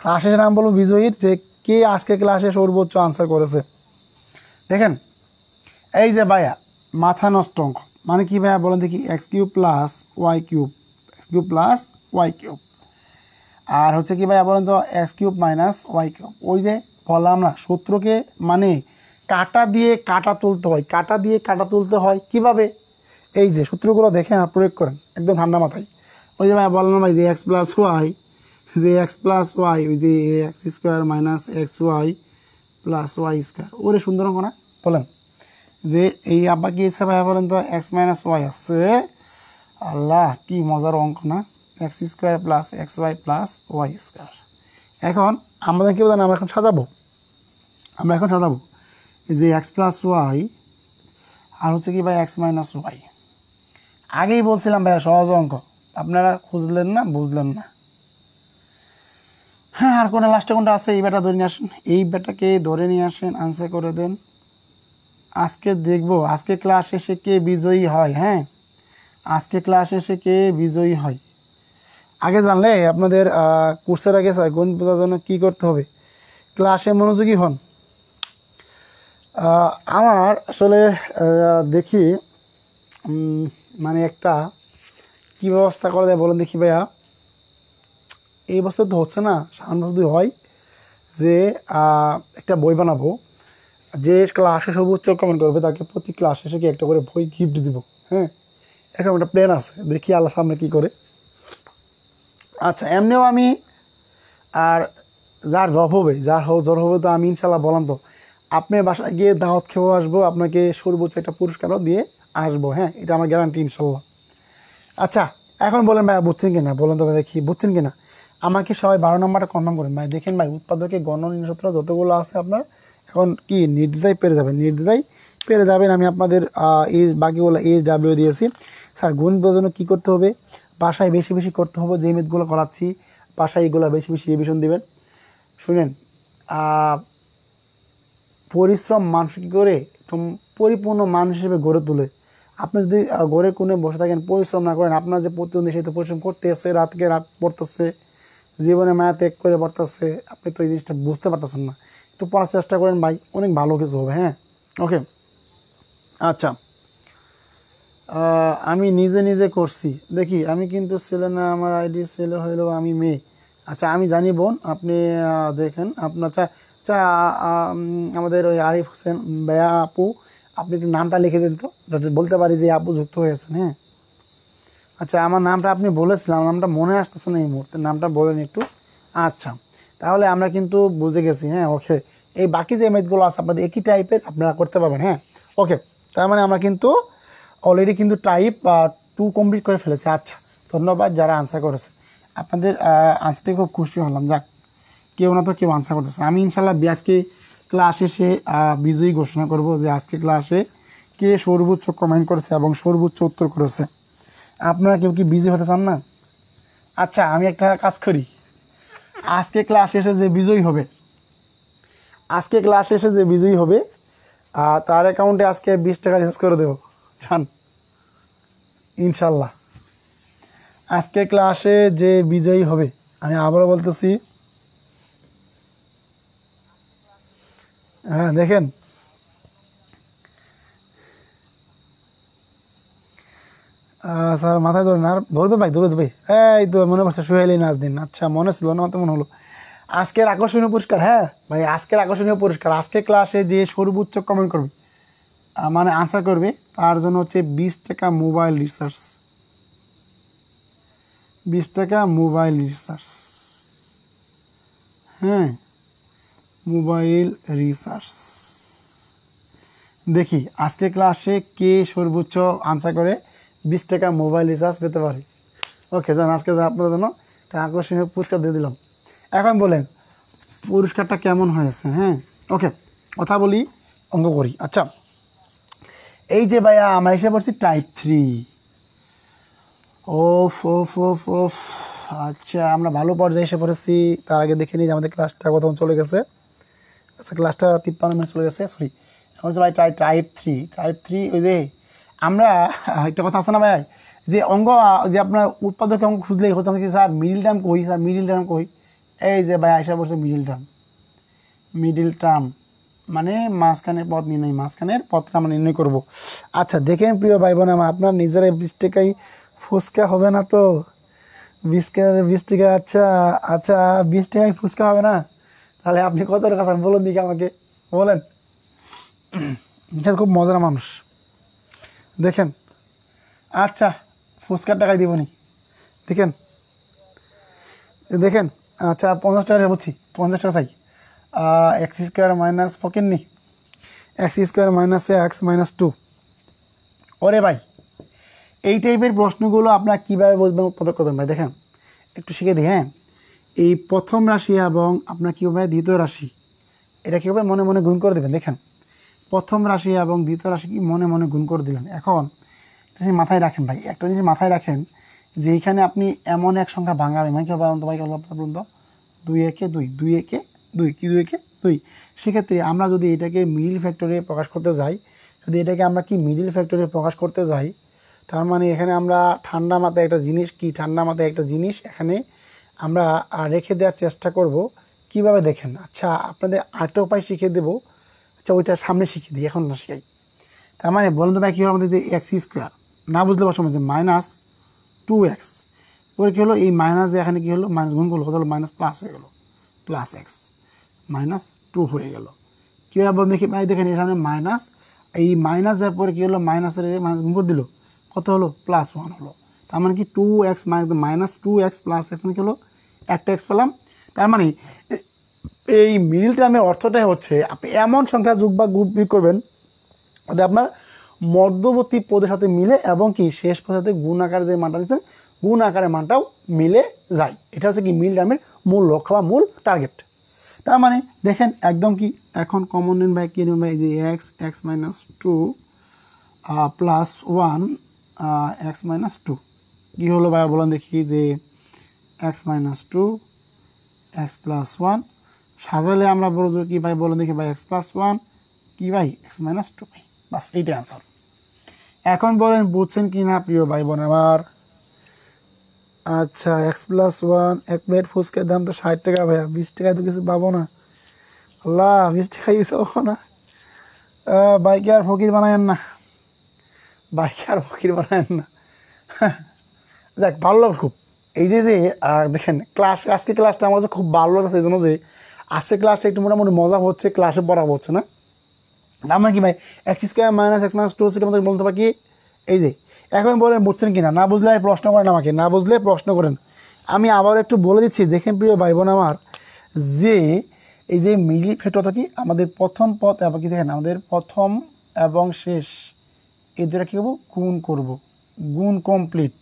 ক্লাস শেষে নাম বলবো বিজয়ীর, যে কে আজকে ক্লাসে সর্বোচ্চ আনসার করেছে। দেখেন এই যে ভাইয়া মাথা নষ্ট অঙ্ক মানে কি ভাইয়া বলেন দেখি, x³ + y³ x³ + y³ আর হচ্ছে কি ভাইয়া বলেন তো x³ - y³। ওই যে বললাম না, সূত্রকে মানে কাটা দিয়ে কাটা তুলতে হয়, কাটা দিয়ে কাটা তুলতে হয় কিভাবে, এই যে সূত্রগুলো দেখেন আর প্রয়োগ করেন একদম ঠান্ডা মাথায়। ওই যে ভাই বললাম ভাই যে x + y, যে x + y ওই যে x² - xy + y², ওরে সুন্দর অঙ্ক না বলেন। যে এই আবার কি ইচ্ছা ভাই বলেন তো x - y আসছে, আল্লাহ কি মজার অঙ্ক না, x² + xy + y²। এখন আমাদের কি বলেন, আমরা এখন সাজাবো, এই যে x + y আর হচ্ছে কি ভাই x - y। আগেই বলছিলাম ভাইয়া সহজ অঙ্ক, আপনারা খুঁজলেন না, বুঝলেন না। হ্যাঁ আর কোনো লাস্টে কোনটা আছে, এই বেটা ধরে নিয়ে আসেন, এই বেটাকে ধরে নিয়ে আসেন, আনসার করে দেন। আজকে দেখবো আজকে ক্লাস শেষে কে বিজয়ী হয়। হ্যাঁ আজকে ক্লাস শেষে কে বিজয়ী হয়, আগে জানলে আপনাদের কোর্সের আগে স্যার গণিত বোঝার জন্য কী করতে হবে, ক্লাসে মনোযোগী হন। আমার আসলে দেখি মানে একটা কী ব্যবস্থা করা যায় বলেন দেখি ভাইয়া, এই বছর তো হচ্ছে না, সামনের বছর যদি হয় যে একটা বই বানাবো, যে ক্লাসে সর্বোচ্চ কমেন্ট করবে তাকে প্রতি ক্লাস শেষে কি একটা করে বই গিফট দিব। হ্যাঁ এখন একটা প্ল্যান আছে, দেখি আল্লাহ সামনে কী করে। আচ্ছা এমনিও আমি আর যার জব হবে, জ্বর হবে তো আমি ইনশাল্লাহ বললাম তো আপনার বাসায় গিয়ে দাওয়াত খেয়েও আসবো, আপনাকে সর্বোচ্চ একটা পুরস্কারও দিয়ে আসবো। হ্যাঁ এটা আমার গ্যারান্টি ইনশাল্লাহ। আচ্ছা এখন বলেন ভাই বুঝছেন কিনা, বলেন তো ভাই দেখি বুঝছেন কিনা, আমাকে সবাই 12 নম্বরটা কনফার্ম করেন ভাই। দেখেন ভাই উৎপাদকে গণনীয় সূত্র যতগুলো আছে আপনার এখন কি নির্দ্বিধায় পেরে যাবেন, আমি আপনাদের বাকিগুলো HW দিয়েছি। স্যার গণিত বোঝার জন্য কী করতে হবে, বাসায় বেশি বেশি করতে হবে, যে মেথগুলো করাচ্ছি বাসায় এগুলো বেশি বেশি রিভিশন দেবেন। শুনেন পরিশ্রম মানুষ কী করে পরিপূর্ণ মানুষ হিসেবে গড়ে তোলে। আপনি যদি ঘরে কোণে বসে থাকেন পরিশ্রম না করেন, আপনার যে প্রতিদ্বন্দ্বী সেই তো পরিশ্রম করতেছে, রাতকে রাত পড়তেছে, জীবনে মায়া ত্যাগ করে পড়তেছে, আপনি তো এই জিনিসটা বুঝতে পারতেছেন না। একটু পড়ার চেষ্টা করেন ভাই, অনেক ভালো কিছু হবে। হ্যাঁ ওকে আচ্ছা আমি নিজে করছি, দেখি আমি কিন্তু ছেলে না, আমার আইডি ছেলে হইলেও আমি মেয়ে। আচ্ছা আমি জানি বোন, আপনি দেখেন আপনার আমাদের ওই আরিফ হোসেন ভাইয়া আপু, আপনি একটু নামটা লিখে দিন তো, যাতে বলতে পারি যে আপু যুক্ত হয়েছেন। হ্যাঁ আচ্ছা আমার নামটা আপনি বলেছিলাম, নামটা মনে আসতেছে না এই মুহূর্তে, নামটা বলেন একটু। আচ্ছা তাহলে আমরা কিন্তু বুঝে গেছি। হ্যাঁ ওকে এই বাকি যে মেথগুলো আছে আপনাদের একই টাইপের আপনারা করতে পারবেন। হ্যাঁ ওকে তার মানে আমরা কিন্তু অলরেডি কিন্তু টাইপ 2 কমপ্লিট করে ফেলেছি। আচ্ছা ধন্যবাদ যারা আনসার করেছে, আপনাদের আনসারতে খুব খুশি হলাম। যাক কেউ না তো কেউ আনসার করতেছে। আমি ইনশাল্লাহ আজকে ক্লাস শেষে বিজয়ী ঘোষণা করব যে আজকে ক্লাসে কে সর্বোচ্চ কমেন্ট করেছে এবং সর্বোচ্চ উত্তর করেছে। আপনারা কেউ কি বিজয়ী হতে চান না? আচ্ছা আমি একটা কাজ করি, আজকে ক্লাস শেষে যে বিজয়ী হবে তার অ্যাকাউন্টে আজকে 20 টাকা রিচার্জ করে দেবো, জান ইনশাল্লাহ। আজকে ক্লাসে যে বিজয়ী হবে, আমি আবারও বলতেছি হ্যাঁ দেখেন স্যার মাথায় ধরে না, আর ধরবে ভাই, ধরবে। এই তো মনে পড়ছে সোহেলি নাজদিন, আচ্ছা মনে ছিল না, তো মনে হলো। আজকের আকর্ষণীয় পুরস্কার, হ্যাঁ ভাই আজকের আকর্ষণীয় পুরস্কার, আজকে ক্লাসে যে সর্বোচ্চ কমেন্ট করবে মানে আনসার করবে তার জন্য হচ্ছে 20 টাকা মোবাইল রিচার্জ, 20 টাকা মোবাইল রিচার্জ। হ্যাঁ মোবাইল রিচার্জ। দেখি আজকে ক্লাসে কে সর্বোচ্চ আনসার করে 20 টাকা মোবাইল রিচার্জ পেতে পারে। ওকে জান, আজকে আপনাদের জন্য একটা আকর্ষণীয় পুরস্কার দিয়ে দিলাম। এখন বলেন পুরস্কারটা কেমন হয়েছে? হ্যাঁ ওকে, কথা বলি, অঙ্ক করি। আচ্ছা এই যে ভাইয়া আমরা এসে পড়ছি টাইপ 3। ওফ ওফ ওফ ওফ, আচ্ছা আমরা ভালো পর্যায়ে এসে পড়েছি। তার আগে দেখে নিই যে আমাদের ক্লাসটা কত চলে গেছে। আচ্ছা ক্লাসটা 53 মিনিট চলে গেছে, সরি। এখন হচ্ছে ভাই টাইপ 3, টাইপ 3 ওই যে আমরা একটা কথা আছে না ভাই, যে অঙ্ক যে আপনার উৎপাদকের অঙ্ক খুঁজলেই হতো কি স্যার মিডিল টার্ম কই, স্যার মিডিল টার্ম কই, এই যে ভাই আশা পড়ছে মিডিল টার্ম। মিডিল টার্ম মানে মাঝখানের পথ নির্ণয়, মাঝখানের পথটা আমরা নির্ণয় করবো। আচ্ছা দেখেন প্রিয় ভাই বোন আমার, আপনার নিজেরাই 20 টাকায় ফুচকা হবে না তো? 20 টাকা, আচ্ছা আচ্ছা 20 টাকায় ফুচকা হবে না, তাহলে আপনি কত টাকা স্যার বলুন দিকে আমাকে বলেন। এটা খুব মজার মানুষ দেখেন। আচ্ছা ফুচকার টাকায় দিবনি, দেখেন দেখেন। আচ্ছা 50 টাকা বলছি, 50 টাকা চাই। এক্স স্কোয়ার মাইনাস ফকির নি, x square minus x minus 2। ওরে ভাই এই টাইপের প্রশ্নগুলো আপনারা কীভাবে বুঝবেন, উৎপাদক করবেন ভাই? দেখেন একটু শিখে দিই। হ্যাঁ এই প্রথম রাশি এবং আপনার কী হবে দ্বিতীয় রাশি, এটা কীভাবে মনে মনে গুণ করে দেবেন। দেখেন প্রথম রাশি এবং দ্বিতীয় রাশি কি মনে মনে গুণ করে দিলেন। এখন একটা জিনিস মাথায় রাখেন ভাই, একটা জিনিস মাথায় রাখেন যে এইখানে আপনি এমন এক সংখ্যা ভাঙাবেন, মানে কেউ বলুন তো ভাই, বলুন তো 2 একে 2, 2 একে 2, কি 2 একে 2। সেক্ষেত্রে আমরা যদি এটাকে মিডিল ফ্যাক্টরে প্রকাশ করতে যাই, যদি এটাকে আমরা কি মিডিল ফ্যাক্টরে প্রকাশ করতে যাই, তার মানে এখানে আমরা ঠান্ডা মাথায় একটা জিনিস, কি ঠান্ডা মাথায় একটা জিনিস এখানে আমরা রেখে দেওয়ার চেষ্টা করব। কিভাবে দেখেন, আচ্ছা আপনাদের আরেকটা উপায় শিখিয়ে দেবো। আচ্ছা ওইটা সামনে শিখিয়ে দিই, এখন না শিখাই। তার মানে বলুন তো ভাই কী হলো আমাদের যে এক্স স্কোয়ার, না বুঝলে বসে যে মাইনাস 2x, পরে কী হলো এই মাইনাস এখানে কী হলো মাইনাস গুণ করলো, কত হলো মাইনাস প্লাস হয়ে গেলো, প্লাস এক্স মাইনাস 2 হয়ে গেল। কীভাবে বলুন দেখি ভাই? দেখেন এখানে মাইনাস, এই মাইনাস যাওয়ার পরে কী হলো মাইনাসের মাইনাস গুণ করে দিল, কত হলো প্লাস 1 হলো। তার মানে কি 2x minus 2x plus x মানে কী হলো একটা এক্স পেলাম। তার মানে এই মিডিল টার্মের অর্থটাই হচ্ছে আপনি এমন সংখ্যা যোগ বা গুণ করবেন যাতে আপনার মধ্যবর্তী পদের সাথে মিলে এবং কি শেষ পদের সাথে গুণ আকারে যে মানটা নিচ্ছেন গুণ আকারের মানটাও মিলে যায়। এটা হচ্ছে কি মিডিল টার্মের মূল লক্ষ্য বা মূল টার্গেট। তার মানে দেখেন একদম কি এখন কমন নেন ভাই, কী নেন ভাই? যে x minus 2 plus 1 x minus 2 কী হলো ভাই বলেন দেখি? যে এক্স মাইনাস 2 এক্স প্লাস 1 সাজালে আমরা বলবো কি ভাই বলেন দেখি ভাই? এক্স প্লাস 1 কি ভাই? এক্স মাইনাস 2 ভাই, বাস এইটাই আনসার। এখন বলেন বুঝছেন কি না প্রিয় ভাই বোন আমার? আচ্ছা এক্স প্লাস 1, এক প্লেট ফুচকার দাম তো 60 টাকা ভাইয়া, 20 টাকায় তো কিছু পাবো না। আল্লাহ 20 টাকায় কিছু পাবো না। বাইকে আর ফকির বানায়েন না, বাইকে আর ফকির বানায়েন না। যাক ভালো লাগলো খুব। এই যে যে দেখেন ক্লাস, আজকে ক্লাসটা আমার কাছে খুব ভালো লাগছে, এই জন্য যে আজকে ক্লাসটা একটু মোটামুটি মজা হচ্ছে, ক্লাসে পড়া হচ্ছে না। আমরা কি ভাই x square minus x minus 2 আমাদের বলতে পারি কি? এই যে এখন বলেন বুঝছেন কি না? না বুঝলে প্রশ্ন করেন আমাকে, না বুঝলে প্রশ্ন করেন। আমি আবার একটু বলে দিচ্ছি, দেখেন প্রিয় ভাই বোন আমার, যে এই যে মিডিল ফ্যাক্টরটা কি আমাদের প্রথম পথ এবং কি দেখেন আমাদের প্রথম এবং শেষ এই দুটা কী করবো? গুণ করব, গুণ কমপ্লিট।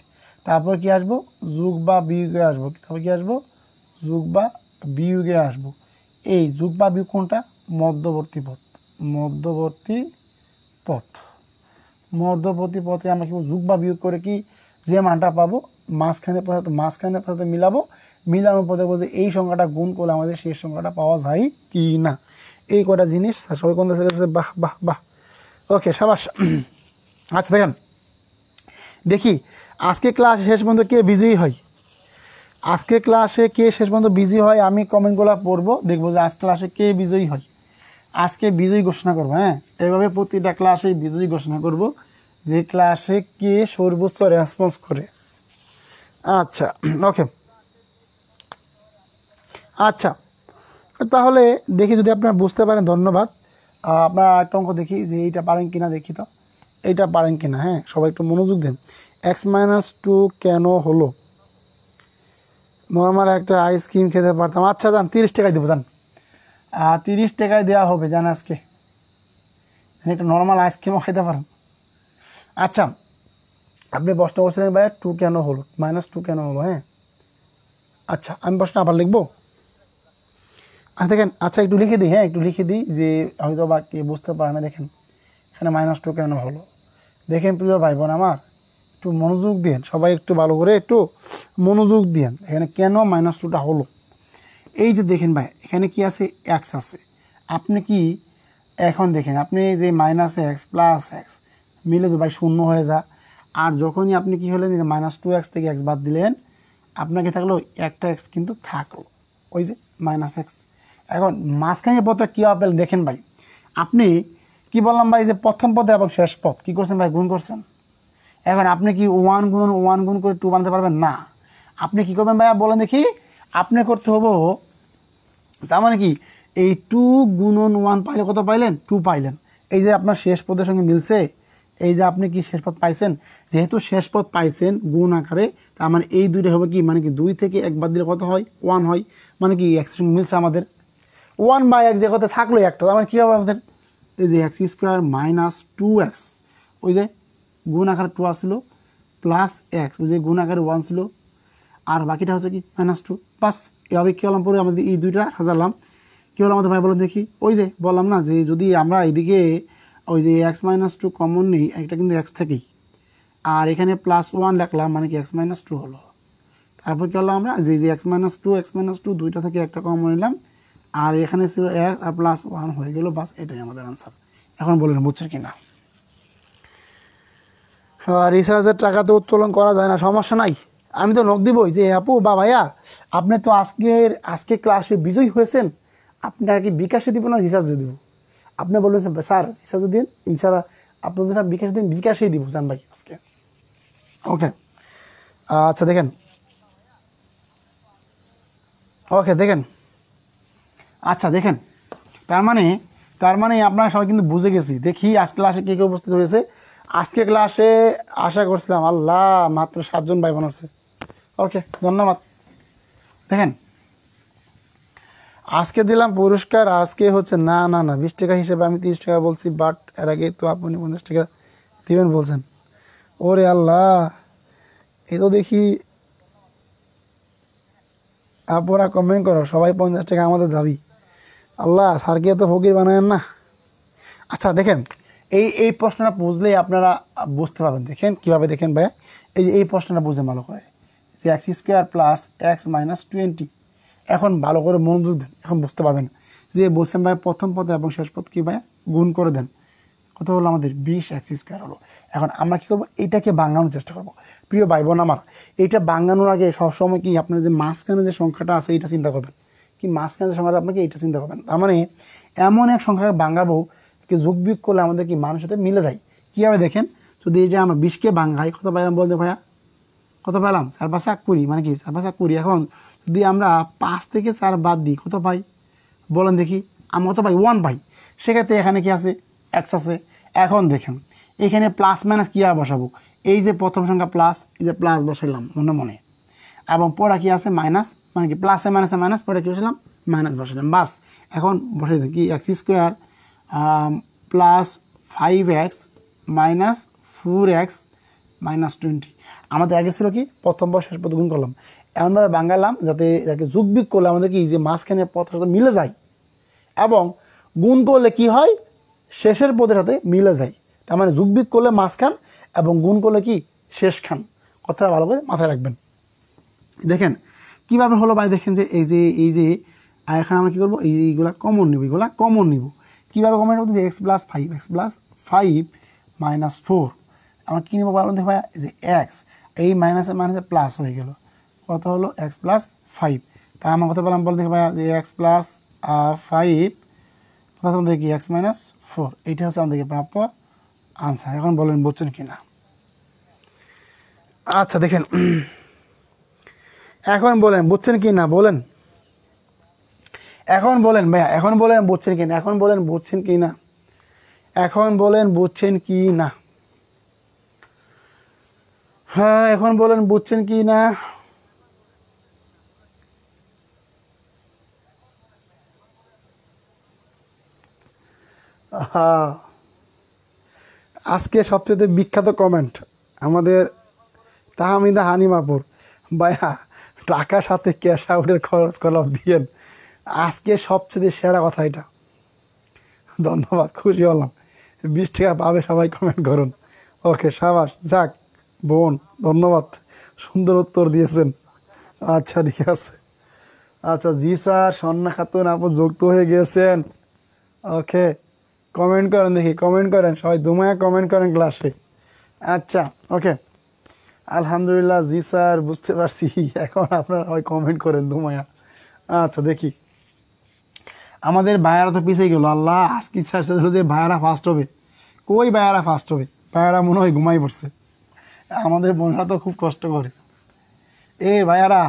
তারপর কি আসবো? যোগ বা বিয়োগে আসবো। তারপর কি আসবো? যোগ বা বিয়োগে আসবো। এই যোগ বা বিয়োগ কোনটা? মধ্যবর্তী পথ, মধ্যবর্তী পথ। মধ্যবর্তী পথে আমরা কি যোগ বা বিয়োগ করে কি যে মানটা পাবো মাঝখানের সাথে মিলাবো, মিলানোর পথে বলতে এই সংখ্যাটা গুণ করলে আমাদের শেষ সংখ্যাটা পাওয়া যায় কি না। এই কটা জিনিস সবাই কোন দেশে গেছে? বাহ বাহ বাহ, ওকে সাবাস। আচ্ছা দেখেন দেখি আজকে ক্লাস শেষ পর্যন্ত কে বিজয়ী হয়, আজকে ক্লাসে কে শেষ পর্যন্ত বিজয়ী হয় আমি কমেন্টগুলো পড়বো, দেখবো যে আজ ক্লাসে কে বিজয়ী হয়। আজকে বিজয়ী ঘোষণা করবো। হ্যাঁ, এভাবে প্রতিটা ক্লাসে বিজয়ী ঘোষণা করব, যে ক্লাসে কে সর্বোচ্চ রেসপন্স করে। আচ্ছা, ওকে। আচ্ছা, তাহলে দেখি যদি আপনারা বুঝতে পারেন, ধন্যবাদ। আপনার একটা অঙ্ক দেখি যে এইটা পারেন কিনা, দেখি তো এইটা পারেন কিনা। হ্যাঁ, সবাই একটু মনোযোগ দেন। x-2 কেন হলো? নর্মাল একটা আইসক্রিম খেতে পারতাম। আচ্ছা যান, 30 টাকায় দেবো, যান 30 টাকায় দেওয়া হবে, যান আজকে একটা নর্মাল আইসক্রিমও খেতে পারেন। আচ্ছা, আপনি প্রশ্ন করছিলেন ভাইয়া 2 কেন হলো, -2 কেন হলো? হ্যাঁ, আচ্ছা আমি প্রশ্ন আবার লিখবো। আচ্ছা দেখেন, আচ্ছা একটু লিখে দিই। হ্যাঁ, একটু লিখে দিই, যে হয়তো বা কে বুঝতে পারে না। দেখেন এখানে -2 কেন হলো, দেখেন প্রিয় ভাই বোন আমার, একটু মনোযোগ দিন, সবাই একটু ভালো করে একটু মনোযোগ দিন। এখানে কেন -2টা হলো, এই যে দেখেন ভাই, এখানে কি আছে, x আছে। আপনি কি এখন দেখেন, আপনি যে -x + x মিলে তো ভাই 0 হয়ে যা। আর যখনই আপনি কি হলেন, -2x থেকে x বাদ দিলেন, আপনাকে থাকলো একটা x কিন্তু থাকলো, ওই যে -x। এখন মাঝখানে পদটা কীভাবে পেলেন দেখেন ভাই, আপনি কি বললাম ভাই, যে প্রথম পদ এবং শেষ পদ কী করছেন ভাই, গুণ করছেন। এখন আপনি কি 1 গুণন 1 গুণ করে 2 বানাতে পারবেন না। আপনি কি করবেন ভাইয়া বলেন দেখি, আপনি করতে হবো, তার মানে কি, এই 2 গুণন 1 পাইলে কত পাইলেন, 2 পাইলেন। এই যে আপনার শেষ পদের সঙ্গে মিলছে, এই যে আপনি কি শেষ পদ পাইছেন, যেহেতু শেষ পদ পাইছেন গুণ আকারে, তার মানে এই দুইটা হবে কি, মানে কি 2 থেকে 1 বাদ দিলে কত হয়, 1 হয়। মানে কি এক্সের সঙ্গে মিলছে আমাদের, 1/x যে কথা থাকলো একটা, তার মানে কী হবে আমাদের, এই যে x² - 2x, ওই যে গুণ আকারে 2 আসছিল, +x, ওই যে গুণ আকারে 1 ছিল, আর বাকিটা হচ্ছে কি -2। বাস, এভাবে কী হলাম, পরে আমাদের এই দুইটা সাজালাম, কী হলো আমাদের ভাই বলেন দেখি। ওই যে বললাম না, যে যদি আমরা এইদিকে ওই যে x - 2 কমন নেই, একটা কিন্তু x থেকেই, আর এখানে +1 লিখলাম, মানে কি x - 2 হলো। তারপর কী হলো, আমরা যে x - 2 দুইটা থেকে একটা কমন নিলাম, আর এখানে ছিল x আর +1 হয়ে গেল। বাস, এটাই আমাদের আনসার। এখন বলেন বুঝছেন কি না? রিসার্চের টাকা তো উত্তোলন করা যায় না, সমস্যা নাই, আমি তো নক দিবই, যে আপু বা ভাইয়া আপনি তো আজকে ক্লাসে বিজয়ী হয়েছেন, আপনারা কি বিকাশে দিব না রিসার্চ দিয়ে দিব? আপনি বলবেন স্যার রিসার্চে দিন, ইনশাআল্লাহ আপনি স্যার বিকাশে দিন, বিকাশেই দিব, জান ভাই আজকে। ওকে, আচ্ছা দেখেন, ওকে দেখেন, আচ্ছা দেখেন, তার মানে আপনারা সবাই কিন্তু বুঝে গেছি। দেখি আজকে ক্লাসে কে কে উপস্থিত হয়েছে। আজকে ক্লাসে আশা করছিলাম, আল্লাহ মাত্র 7 জন ভাই বোন আছে। ওকে, ধন্যবাদ। দেখেন আজকে দিলাম পুরস্কার, আজকে হচ্ছে না 20 টাকা হিসেবে আমি 30 টাকা বলছি, বাট এর আগে তো আপনি 50 টাকা দিবেন বলছেন। ওরে আল্লাহ, এই তো দেখি আপনারা কমেন্ট করো, সবাই 50 টাকা আমাদের দাবি। আল্লাহ, স্যারকে তো ফকির বানায়েন না। আচ্ছা দেখেন, এই প্রশ্নটা বুঝলেই আপনারা বুঝতে পারবেন। দেখেন কীভাবে, দেখেন ভাই, এই প্রশ্নটা বুঝে ভালো করে, যে x² + x - 20। এখন ভালো করে মনোযোগ দেন, এখন বুঝতে পারবেন। যে বলছেন ভাই প্রথম পদ এবং শেষ পদ কি ভাই গুণ করে দেন, কত হলো আমাদের 20x² হলো। এখন আমরা কী করবো, এইটাকে ভাঙানোর চেষ্টা করব। প্রিয় ভাই বোন আমার, এইটা ভাঙানোর আগে সবসময় কি আপনার যে মাঝখানে যে সংখ্যাটা আছে এইটা চিন্তা করবেন, কি মাঝখানে যে সংখ্যাটা আপনাকে এইটা চিন্তা করবেন। তার মানে এমন এক সংখ্যাকে ভাঙাবো কি যোগ বিয়োগ করলে আমাদের কি মানুষের সাথে মিলে যায়। কীভাবে দেখেন, যদি এই যে আমরা 20কে ভাঙাই, কত পাইলাম বলতে ভাইয়া, কত পেলাম, 4 × 5 = 20, মানে কি 4 × 5 = 20। এখন যদি আমরা 5 থেকে 4 বাদ দিই, কত পাই বলেন দেখি, আমরা কত পাই, 1 পাই। সেক্ষেত্রে এখানে কি আছে, x আছে। এখন দেখেন এখানে প্লাস মাইনাস কীভাবে বসাবো, এই যে প্রথম সংখ্যা প্লাস, এই যে প্লাস বসাইলাম মনে মনে, এবং পরে কি আছে মাইনাস, মানে কি প্লাসে মাইনাসে মাইনাস, পরে কী বসালাম, মাইনাস বসালাম। বাস, এখন বসাই দিই কি x² + 5x - 4x - 20। আমাদের আগে ছিল কি প্রথম পদ শেষ পদ গুণ করলাম, এমনভাবে বাঙালাম যাতে যোগ বিয়োগ করলে আমাদের কি যে মাঝখানে পদের সাথে মিলে যায়, এবং গুণ করলে কি হয়, শেষের পদের সাথে মিলে যায়। তার মানে যোগ বিয়োগ করলে মাঝখান এবং গুণ করলে কি শেষখান। কথাটা ভালো করে মাথায় রাখবেন। দেখেন কীভাবে হলো ভাই, দেখেন যে এই যে এখানে আমরা কী করবো, এইগুলা কমন নিব, এইগুলা কমন নিব। কীভাবে কমন নেব, x + 5 - 4 আমরা কী নেবো বলুন দেখো ভাই, যে x, এই মাইনাসে মাইনাসে প্লাস হয়ে গেল, কত হলো x + 5। তাই আমার কত পেলাম বলুন দেখো ভাইয়া, যে x + 5 আমাদের কি x-4, এইটা হচ্ছে আমাদেরকে প্রাপ্ত আনসার। এখন বলেন বুঝছেন কি না? আচ্ছা দেখেন, এখন বলেন বুঝছেন কি না বলেন, এখন বলেন ভাইয়া, এখন বলেন বুঝছেন কি না, এখন বলেন বুঝছেন কি না, এখন বলেন বুঝছেন কি না, হ্যাঁ এখন বলেন বুঝছেন কি না? হ্যাঁ, আজকে সবচেয়ে বিখ্যাত কমেন্ট আমাদের তাহমিদা হানিমাপুর, ভাইয়া টাকার সাথে ক্যাশ আউটের খরচ করা দিয়েন, আজকে সবচেয়ে সেরা কথা এটা। ধন্যবাদ, খুশি হলাম। 20 টাকা পাবে সবাই, কমেন্ট করুন। ওকে সাবাস, যাক বোন ধন্যবাদ, সুন্দর উত্তর দিয়েছেন। আচ্ছা ঠিক আছে, আচ্ছা জি স্যার, সন্না খাতুন আপু যুক্ত হয়ে গিয়েছেন। ওকে কমেন্ট করেন দেখি, কমেন্ট করেন সবাই, দুমায়া কমেন্ট করেন ক্লাসে। আচ্ছা ওকে, আলহামদুলিল্লাহ জি স্যার বুঝতে পারছি, এখন আপনারা হয় কমেন্ট করেন দুমায়া। আচ্ছা দেখি, আমাদের ভাইয়ারা তো পিছিয়ে গেল, আল্লাহ আজকে স্যার যে ভাইয়ারা ফার্স্ট হবে, কই ভাইয়ারা ফার্স্ট হবে, ভাইয়ারা মনে হয় ঘুমাই পড়ছে। আমাদের বোনরা তো খুব কষ্ট করে। এ ভাইয়ারা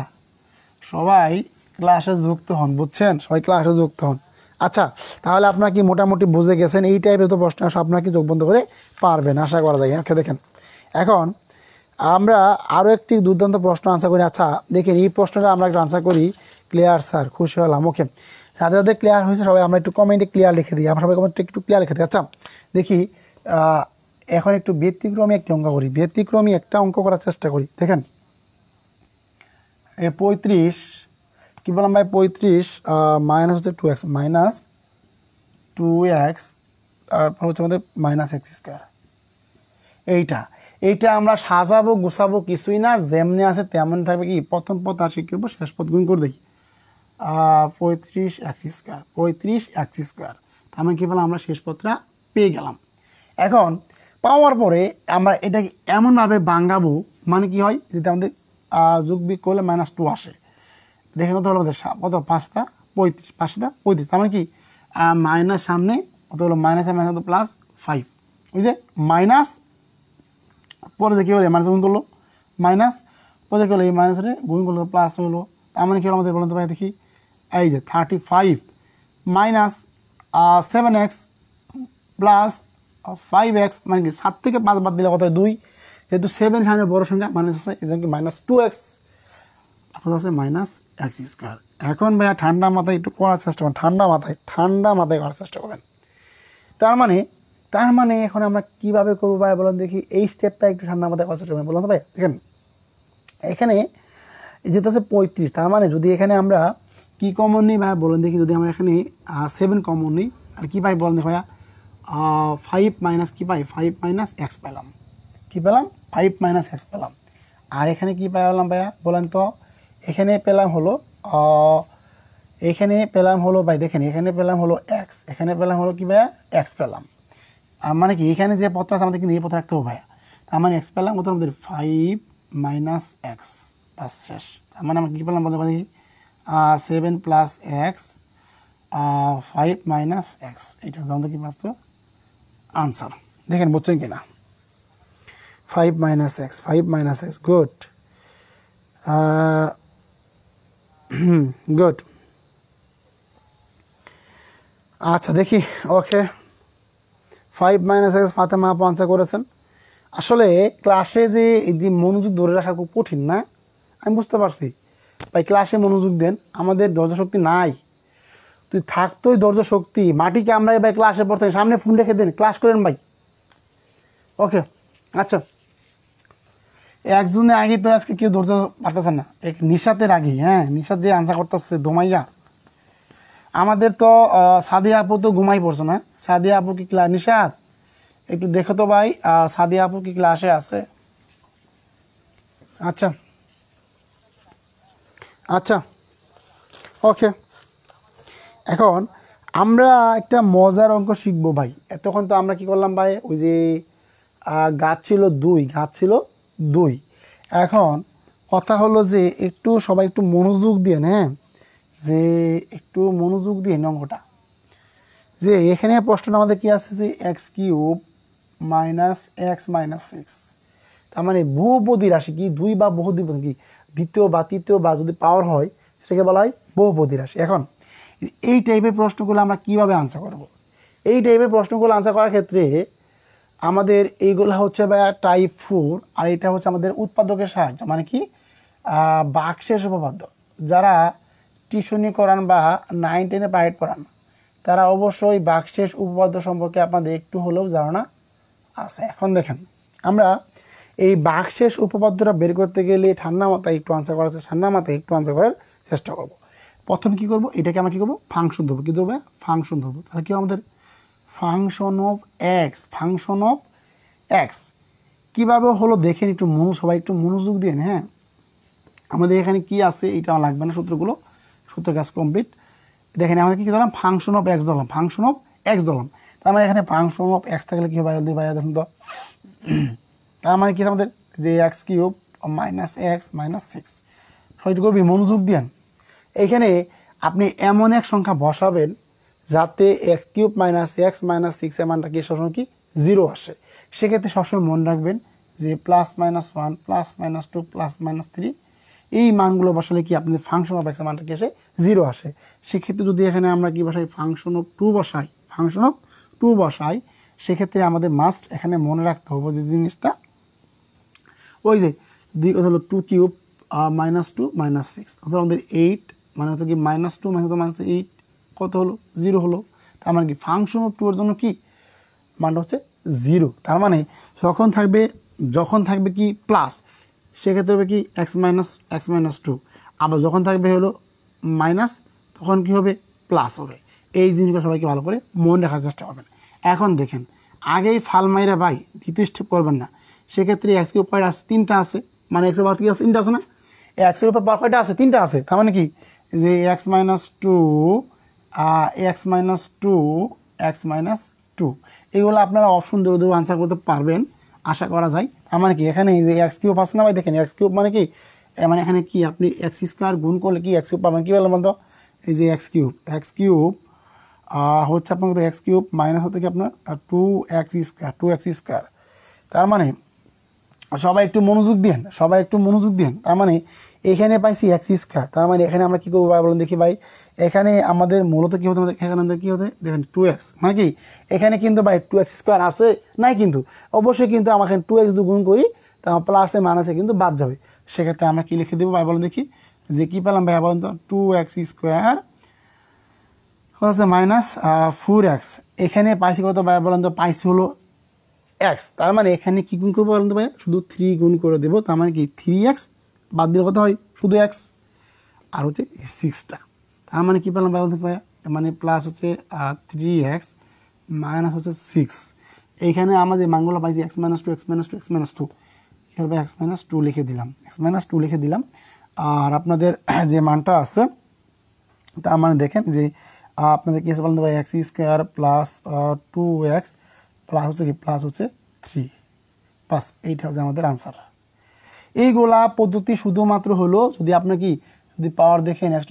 সবাই ক্লাসে যুক্ত হন, বুঝছেন, সবাই ক্লাসে যুক্ত হন। আচ্ছা তাহলে আপনারা কি মোটামুটি বুঝে গেছেন এই টাইপের তো প্রশ্ন আসে, আপনারা কি চোখ বন্ধ করে পারবেন আশা করা যায়। ওকে দেখেন, এখন আমরা আরও একটি দুর্দান্ত প্রশ্ন আনসার করি। আচ্ছা দেখেন, এই প্রশ্নটা আমরা একটু আনসার করি। ক্লিয়ার স্যার, খুশি হলাম। ওকে, যাদের যাদের ক্লিয়ার হয়েছে সবাই আমরা একটু কমেন্টে ক্লিয়ার লিখে দিই, আমরা সবাই কমেন্টে একটু ক্লিয়ার লিখে দিই। আচ্ছা দেখি, এখন একটু ব্যতিক্রমী একটি অঙ্ক করি, ব্যতিক্রমী একটা অঙ্ক করার চেষ্টা করি। দেখেন এ 35, কী বললাম ভাই, 35 মাইনাস হচ্ছে 2x, মাইনাস 2x, তারপর হচ্ছে আমাদের মাইনাস x²। এইটা আমরা সাজাবো গুছাবো কিছুই না, যেমনি আছে তেমন থাকবে। কি প্রথম পথ আর শিখ করবো, শেষ পথ গুণ করে দেখি। 35x², 35x², তার মানে কী বললাম, আমরা শেষ পথটা পেয়ে গেলাম। এখন পাওয়ার পরে আমরা এটাকে এমনভাবে ভাঙাবো, মানে কি হয়, যেটা আমাদের যোগ বিয়োগ করলে -2 আসে। দেখে কত হলো আমাদের, কত 5টা 35, 5টা 35, তার মানে কি মাইনাস সামনে কত হলো, মাইনাসে মাইনাস +5, ওই যে মাইনাস পরে যে কী হলো, মাইনাস গুণ করলো, মাইনাস পরে কী হলো, এই মাইনাসে গুণ করলো প্লাস হলো, তার মানে কী হলো আমাদের, বলতে পারি দেখি, এই যে 35 মাইনাস 7x প্লাস 5x, মানে কি 7 থেকে 5 বাদ দিলে কত হয় 2, যেহেতু 7 এখানে বড় সংখ্যা, মাইনাস আছে, এই জন্য -2x আছে -x²। এখন ভাইয়া ঠান্ডা মাথায় একটু করার চেষ্টা করবেন, ঠান্ডা মাথায় করার চেষ্টা করবেন। তার মানে এখন আমরা কীভাবে করবো ভাই বলেন দেখি, এই স্টেপটা একটু ঠান্ডা মাথায় করার চেষ্টা করবেন, বলুন তো ভাই। দেখেন এখানে যেটা আছে 35, তার মানে যদি এখানে আমরা কি কমন নিই ভাই বলুন দেখি, যদি আমরা এখানে 7 কমন নিই, আর কী পাই বলেন দেখি ভাইয়া, 5 মাইনাস কী পাই, 5 মাইনাস এক্স পেলাম, কী পেলাম, 5 মাইনাস এক্স পেলাম। আর এখানে কী পেলাম ভাইয়া বলেন তো, এখানে পেলাম হলো ভাই, দেখেন এখানে পেলাম হলো এক্স, এখানে পেলাম হলো কি ভাইয়া, এক্স পেলাম। মানে কি এখানে যে পথটা আছে আমাদের কিন্তু এই পথে রাখতে হবে ভাইয়া, তার মানে এক্স পেলাম, কত আমাদের 5 মাইনাস এক্স, বাস শেষ। তার মানে আমরা কী পেলাম বলতে পারি, 7 প্লাস এক্স 5 মাইনাস এক্স, এটা হচ্ছে আমাদের কী প্রাপ্ত আনসার। দেখেন বুঝছেন কিনা, 5 minus x, 5 minus x, good good. আচ্ছা দেখি, ওকে 5 মাইনাস এক্স ফাতেমা আপু আনসার করেছেন। আসলে ক্লাসে যে মনোযোগ ধরে রাখা খুব কঠিন না, আমি বুঝতে পারছি ভাই, ক্লাসে মনোযোগ দেন, আমাদের ধৈর্য শক্তি নাই, তুই থাকতোই ধৈর্য শক্তি, মাটিকে আমরা ভাই ক্লাসে পড়তে, সামনে ফোন রেখে দেন, ক্লাস করেন ভাই। ওকে আচ্ছা, একজনের আগে তো আজকে কেউ ধৈর্য পারতেছেন না, এক নিশাতের আগে, হ্যাঁ নিশাত যে আনসার করতেছে দোমাইয়া, আমাদের তো সাদিয়া আপু তো ঘুমাই পড়ছে না, সাদিয়া আপু কি ক্লাস, নিশাত একটু দেখো তো ভাই, সাদিয়া আপু কি ক্লাসে আছে? আচ্ছা আচ্ছা ওকে, এখন আমরা একটা মজার অঙ্ক শিখবো ভাই। এতক্ষণ তো আমরা কি করলাম ভাই, ওই যে গাছ ছিল 2, এখন কথা হলো যে একটু সবাই একটু মনোযোগ দিয়ে, হ্যাঁ যে একটু মনোযোগ দিয়ে অঙ্কটা, যে এখানে প্রশ্নটা আমাদের কি আছে যে x cube minus x minus six, তার মানে বহুপদী রাশি কি দুই বা বহুপদী কি দ্বিতীয় বা তৃতীয় বা যদি পাওয়ার হয় সেটাকে বলা হয় বহুপদী রাশি। এখন এই টাইপের প্রশ্নগুলো আমরা কিভাবে আনসার করব? এই টাইপের প্রশ্নগুলো আনসার করার ক্ষেত্রে আমাদের এইগুলো হচ্ছে ভাইয়া টাইপ 4, আর এটা হচ্ছে আমাদের উৎপাদকের সাহায্য, মানে কি বাক্সের উপপাদ্য। যারা টিউশনি করান বা 9, 10-এ প্রাইভেট পড়ান তারা অবশ্যই বাক্সের উপপাদ্য সম্পর্কে আপনাদের একটু হলেও ধারণা আছে। এখন দেখেন আমরা এই বাক্সের উপপাদ্যটা বের করতে গেলে ঠান্ডা মাথায় একটু আনসার করার চেষ্টা করব। প্রথম কি করব, এটাকে আমরা কী করবো, ফাংশন ধরবো। কী ধরবো? ফাংশন ধরবো। তাহলে কি আমাদের ফাংশন অফ এক্স কীভাবে হলো দেখেন, একটু সবাই একটু মনোযোগ দিন। হ্যাঁ, আমাদের এখানে কি আছে এটা আমার লাগবে না, সূত্র কাজ কমপ্লিট। দেখেন আমাদের কী ধরলাম, ফাংশন অফ এক্স ধরলাম। তার মানে এখানে ফাংশন অফ এক্স থাকলে কী হবে ভাইয়া দেখুন তো, তার মানে কি আমাদের যে x cube minus x minus six. সবাই করবি মনোযোগ দিন। এইখানে আপনি এমন এক সংখ্যা বসাবেন যাতে x cube minus x minus সিক্সের মানটা কি সবসময় কি 0 আসে। সেক্ষেত্রে সবসময় মনে রাখবেন যে +-1 +-2 +-3 এই মানগুলো বসালে কি আপনাদের ফাংশন অফ এক্সের মানটা কি আসে 0 আসে। সেক্ষেত্রে যদি এখানে আমরা কি বসাই ফাংশন অফ 2 বসাই সেক্ষেত্রে আমাদের মাস্ট এখানে মনে রাখতে হবে যে জিনিসটা ওই যে হলো 2 কিউব -2 -6 অর্থাৎ আমাদের 8 মানে হচ্ছে কি -2 -8 কত হলো 0 হলো। তার মানে কি ফাংশন অফ 2 এর জন্য কি মানটা হচ্ছে 0। তার মানে যখন থাকবে কি প্লাস সেক্ষেত্রে হবে কি x মাইনাস 2, আবার যখন থাকবে হলো মাইনাস তখন কি হবে প্লাস হবে। এই জিনিসগুলো সবাইকে ভালো করে মনে রাখার চেষ্টা করবেন। এখন দেখেন আগেই ফাল মাইরা ভাই দ্বিতীয় স্টেপ করবেন না। সেক্ষেত্রে এক্স কিউব পাওয়ার আছে 3টা আছে, মানে এক্সের পাওয়ার কি আছে 3টা আছে না, এক্সের উপর পাওয়ার কয়টা আছে 3টা আছে। তার মানে কি যে এক্স মাইনাস টু এগুলো আপনারা অপশন ধরে আনসার করতে পারবেন আশা করা যায়। তার মানে কি এখানে এই যে এক্স কিউব আছে না ভাই, দেখেন এক্স কিউব মানে কি মানে এখানে কি আপনি এক্স স্কোয়ার গুণ করলে কি এক্স কিউব পাবেন। কী বললাম বলতো, এই যে এক্স কিউব হচ্ছে আপনার এক্স কিউব মাইনাস হতে কি আপনার 2x স্কোয়ার। তার মানে সবাই একটু মনোযোগ দিন। তার মানে এখানে পাইছি এক্স স্কোয়ার, তার মানে এখানে আমরা কী করবো ভাই বলুন দেখি ভাই, এখানে আমাদের মূলত কী হতে এখানে আমাদের কী হতে দেখেন 2x, মানে কি এখানে কিন্তু ভাই 2x স্কোয়ার আছে নাই, কিন্তু অবশ্যই কিন্তু আমার এখানে 2x গুণ করি তা প্লাসে মাইনাসে কিন্তু বাদ যাবে। সেক্ষেত্রে আমরা কী লিখে দেবো ভাই বলুন দেখি, যে কী পেলাম ভাই বলুন তো 2x স্কোয়ার হচ্ছে -4x। এখানে পাইছি কত ভাই বলুন তো, পাইছি হলো x। তার মানে এখানে কী গুণ করবো বলুন তো ভাই, শুধু 3 গুণ করে দেবো। তার মানে কি 3x বাদ দিলে কত হয় শুধু x আর হচ্ছে 6টা। তার মানে কী পেলাম ভাই বলতে ভাই, মানে প্লাস হচ্ছে 3x মাইনাস হচ্ছে 6। এইখানে আমাদের মানগুলো পাইছি x - 2 কী হবে x - 2 লিখে দিলাম। আর আপনাদের যে মানটা আছে তার মানে দেখেন যে আপনাদের কী আছে বলতে ভাই x square plus 2x plus হচ্ছে 3 বাস, এইটা হচ্ছে আমাদের আনসার। এইগুলা পদ্ধতি শুধুমাত্র হলো যদি আপনার কি যদি পাওয়ার দেখেন x⁴